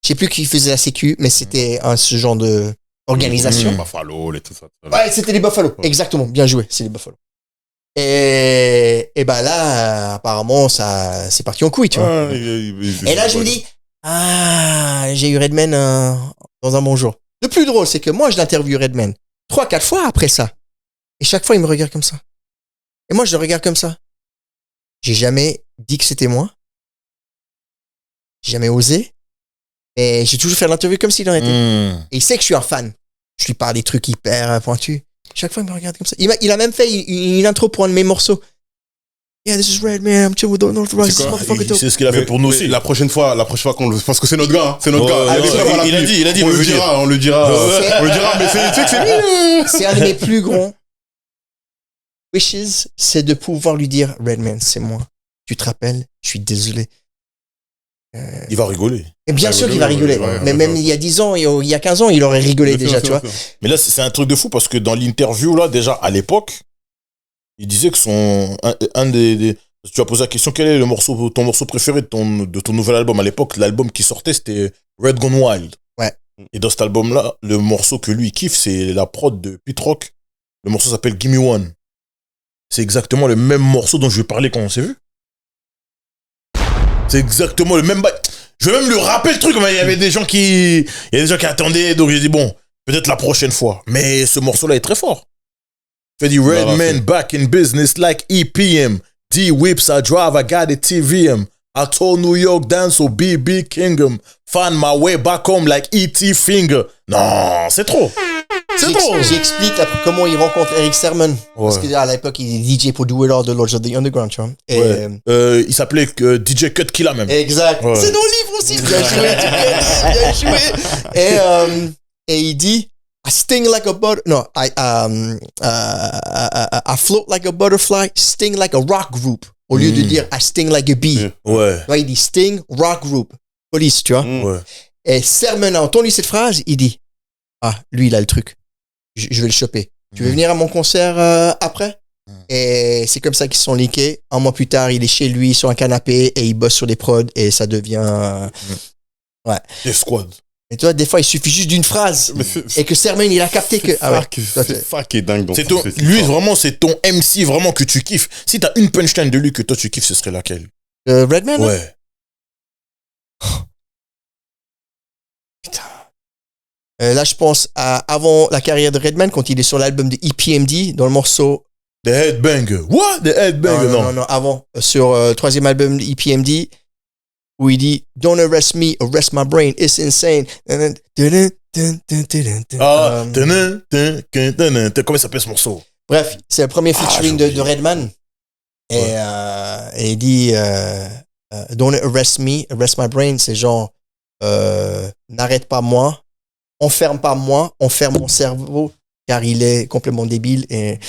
Je sais plus qui faisait la sécu, mais c'était ce genre de organisation.
Buffalo et tout ça.
Ouais, c'était les Buffalo. Ouais. Exactement. Bien joué. C'est les Buffalo. Et ben là, apparemment, ça, c'est parti en couille, tu vois. Et là, je me dis, j'ai eu Redman dans un bon jour. Le plus drôle, c'est que moi, je l'interviewe Redman 3-4 fois après ça. Et chaque fois, il me regarde comme ça. Et moi, je le regarde comme ça. J'ai jamais dit que c'était moi. J'ai jamais osé. Mais j'ai toujours fait l'interview comme s'il en était. Et il sait que je suis un fan. Je lui parle des trucs hyper pointus. Chaque fois, il me regarde comme ça. Il a même fait une intro pour un de mes morceaux. Yeah, this is Redman. I'm chill with the Northwest.
C'est ce qu'il a fait pour nous aussi.
La prochaine fois qu'on le... Parce que c'est notre gars. Hein. C'est notre gars.
Il a dit.
On le dira. Mais tu sais que c'est...
C'est un de mes plus grands wishes, c'est de pouvoir lui dire, Redman, c'est moi. Tu te rappelles? Je suis désolé.
Il va rigoler.
Et bien sûr qu'il va rigoler. Mais même il y a 10 ans, il y a 15 ans, il aurait rigolé déjà, tu vois.
Mais là, c'est un truc de fou parce que dans l'interview, là, déjà, à l'époque, il disait que tu as posé la question, quel est ton morceau préféré de ton nouvel album? À l'époque, l'album qui sortait, c'était Red Gone Wild.
Ouais.
Et dans cet album-là, le morceau que lui, il kiffe, c'est la prod de Pete Rock. Le morceau s'appelle Gimme One. C'est exactement le même morceau dont je lui parlais quand on s'est vu. C'est exactement le même bail. Je vais même lui rappeler le truc, mais il y avait des gens qui attendaient, donc j'ai dit bon, peut-être la prochaine fois. Mais ce morceau-là est très fort. Fait du Redman back in business like EPM. D-Whips I drive, I got a TVM. I told New York dance so BB Kingdom. Find my way back home like E.T. Finger. Non, c'est trop.
J'explique comment il rencontre Eric Sermon. Ouais. Parce qu'à l'époque, il est DJ pour Do It All de Lords of the Underground, tu vois. Et
il s'appelait DJ Cut Killa même.
Exact. Ouais. C'est dans le livre aussi. Bien joué. Et il dit, I sting like a I float like a butterfly, sting like a rock group. Au lieu de dire I sting like a bee.
Ouais.
Il dit sting, rock group. police, tu vois.
Ouais.
Et Sermon a entendu cette phrase, il dit, lui, il a le truc. Je vais le choper. Tu veux venir à mon concert après? Et c'est comme ça qu'ils se sont linkés. Un mois plus tard, il est chez lui sur un canapé et il bosse sur des prods et ça devient... ouais.
Des squads.
Et tu vois, des fois, il suffit juste d'une phrase et que Sermon, il a capté que...
C'est ça qui est dingue. Dans
Lui, vraiment, c'est ton MC vraiment que tu kiffes. Si t'as une punchline de lui que toi, tu kiffes, ce serait laquelle?
Redman?
Ouais.
Putain. Là, je pense à avant la carrière de Redman, quand il est sur l'album de EPMD, dans le morceau...
The Headbanger. What? The Headbanger,
non, avant. Sur le troisième album de EPMD, où il dit « Don't arrest me, arrest my brain, it's insane. »
Comment il s'appelle ce morceau?
Bref, c'est le premier featuring de Redman. Et il dit « Don't arrest me, arrest my brain. » C'est genre n'arrête pas moi, enferme pas moi, enferme mon cerveau, car il est complètement débile. Et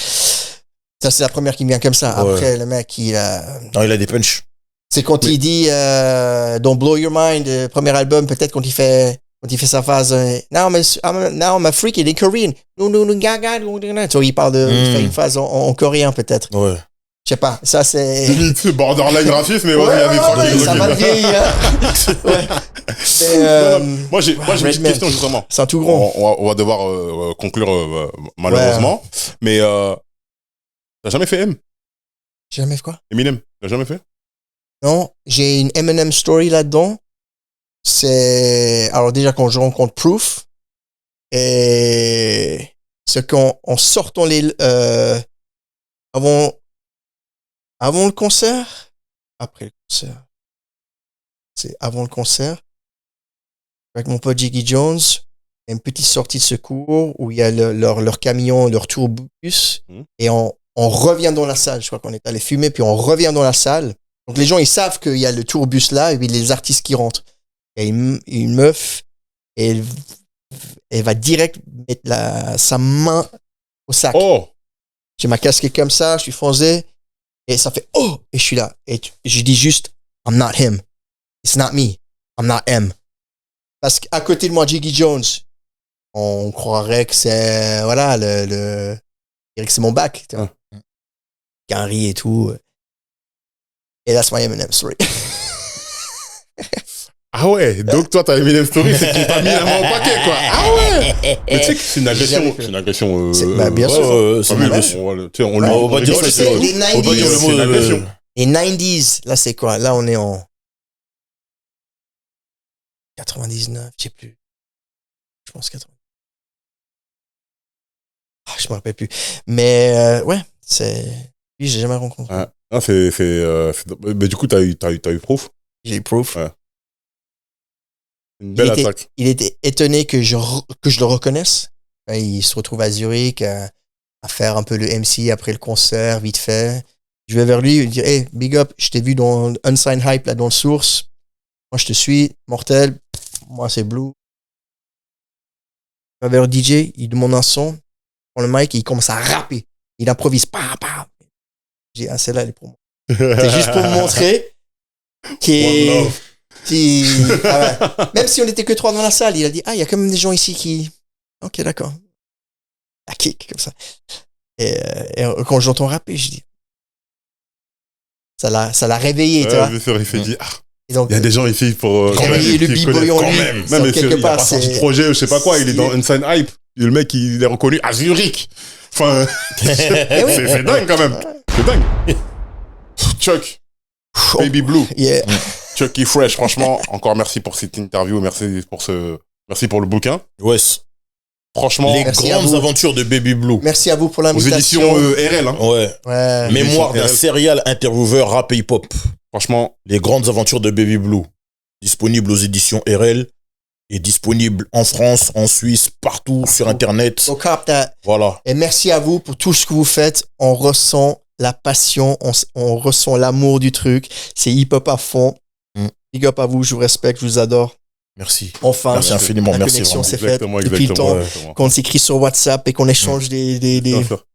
ça, c'est la première qui me vient comme ça. Après, le mec, il a
des punchs.
C'est quand il dit Don't Blow Your Mind, le premier album, peut-être quand il fait sa phase Now I'm a freak, il est coréen. So, il parle il fait une phase en coréen, peut-être.
Ouais.
Je sais pas, ça c'est...
C'est borderline raciste, mais vas-y,
ça m'a vieilli.
Moi, j'ai une petite question, justement.
C'est un tout gros.
On va devoir conclure, malheureusement. Mais t'as jamais fait M?
J'ai jamais fait quoi?
Eminem, t'as jamais fait?
Non, j'ai une Eminem story là-dedans. C'est... Alors déjà, quand je rencontre Proof, et c'est qu'en sortant les... Avant le concert? Après le concert. C'est avant le concert. Avec mon pote Jiggy Jones, il y a une petite sortie de secours où il y a leur camion, leur tourbus, et on revient dans la salle. Je crois qu'on est allé fumer, puis on revient dans la salle. Donc les gens, ils savent qu'il y a le tourbus là, et puis les artistes qui rentrent. Il y a une meuf, et elle va direct mettre sa main au sac.
Oh!
J'ai ma casquette comme ça, je suis foncé, et ça fait oh! Et je suis là. Et je dis juste, I'm not him. It's not me. I'm not him. Parce qu'à côté de moi, Jiggy Jones, on croirait que c'est, voilà, c'est mon bac. Gary et tout. Et that's my Eminem story.
Ah ouais, donc toi, t'as Eminem story, c'est que t'as mis la main au paquet, quoi. Ah ouais! Mais tu sais que c'est une agression. C'est une agression.
Bien sûr.
On va dire ça,
c'est les 90s.
Les
90s, là, c'est quoi? Là, on est en 99, je sais plus. Je pense 80. Je me rappelle plus. Mais ouais, c'est... Lui, j'ai jamais rencontré.
Ah, mais du coup, t'as eu Proof?
J'ai eu Proof.
Ouais. Une belle attaque.
Il était étonné que je le reconnaisse. Il se retrouve à Zurich à faire un peu le MC après le concert, vite fait. Je vais vers lui et lui dire, hey, big up, je t'ai vu dans Unsigned Hype, là, dans le Source. Moi, je te suis, mortel. Moi, c'est Blue. Je vais vers DJ, il demande un son, il prend le mic et il commence à rapper. Il improvise. J'ai dit, celle-là, elle est pour moi. C'est juste pour me montrer même si on n'était que 3 dans la salle, il a dit, il y a quand même des gens ici qui... Ok, d'accord. La kick, comme ça. Et quand j'entends rapper, je dis... Ça l'a réveillé, tu vois.
Il fait dire,
donc,
il y a des gens ici pour...
réveiller le b-boy en lui.
Même il a pas sorti de projet, je sais pas quoi, il est dans Inside Hype. Et le mec, il est reconnu à Zurich. Enfin, c'est dingue quand même. C'est dingue. Chuck. Baby Blue.
Yeah.
Chucky Fresh, franchement, encore merci pour cette interview, merci pour le bouquin.
Wes.
Franchement,
les grandes aventures de Baby Blue.
Merci à vous pour l'invitation.
Aux éditions RL. Hein.
Ouais. Mémoire d'un serial intervieweur rap et hip-hop.
Franchement,
les grandes aventures de Baby Blue. Disponible aux éditions RL et disponible en France, en Suisse, partout sur Internet.
So cop that.
Voilà.
Et merci à vous pour tout ce que vous faites. On ressent la passion, on ressent l'amour du truc. C'est hip-hop à fond. Big up à vous, je vous respecte, je vous adore.
Merci.
Enfin,
merci infiniment.
La connexion s'est faite depuis le temps. Quand on s'écrit sur WhatsApp et qu'on échange des...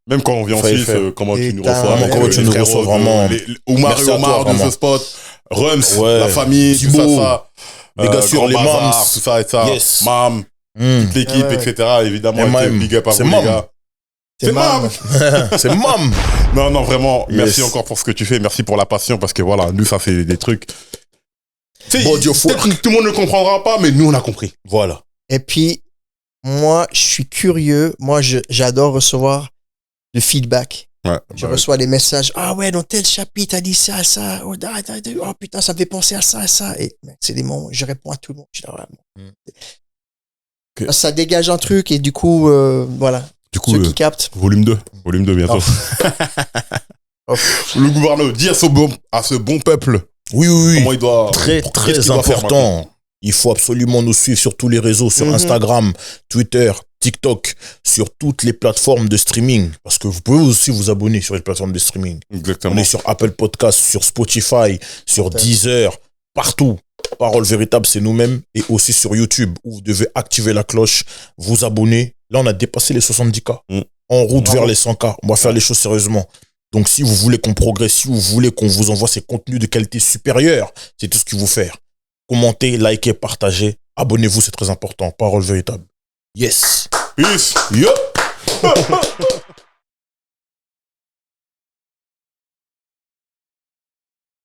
Même quand on vient en Suisse, comment tu nous reçois.
Comment tu nous reçois vraiment.
Omar de ce spot, Rums, la famille, tout ça.
Les gars sur les
Bazar,
mams.
tout ça et ça.
Yes.
Mam, toute l'équipe, etc. Évidemment, big up à vous, les gars.
C'est Mam.
C'est mam.
Non, vraiment,
Yes.
merci encore pour ce que tu fais. Merci pour la passion parce que voilà, nous, ça fait des trucs.
Body of work.
Peut-être que tout le monde ne comprendra pas, mais nous, on a compris.
Voilà.
Et puis, moi, je suis curieux. Moi, j'adore recevoir le feedback.
Ouais,
Je reçois des messages. Ah ouais, dans tel chapitre, t'as dit ça, ça. Oh putain, ça me fait penser à ça, à ça. Et c'est des moments où je réponds à tout le monde. Je dis, ah, ouais,
Okay.
Ça dégage un truc et du coup, voilà.
Du coup,
Ceux qui captent.
volume 2 bientôt. Le gouverneur dit à ce bon peuple
Oui.
comment il doit.
Très,
qu'est-ce
très
qu'il doit faire maintenant.
important. Il faut absolument nous suivre sur tous les réseaux, sur Instagram, Twitter, TikTok, sur toutes les plateformes de streaming. Parce que vous pouvez aussi vous abonner sur les plateformes de streaming.
Exactement.
On est sur Apple Podcasts, sur Spotify, sur Deezer, partout. Parole véritable, c'est nous-mêmes. Et aussi sur YouTube, où vous devez activer la cloche, vous abonner. Là, on a dépassé les 70K. En route vers les 100K. On va faire les choses sérieusement. Donc, si vous voulez qu'on progresse, si vous voulez qu'on vous envoie ces contenus de qualité supérieure, c'est tout ce qu'il faut faire. Commentez, likez, partagez. Abonnez-vous, c'est très important. Parole véritable. Yes.
Peace.
Yup.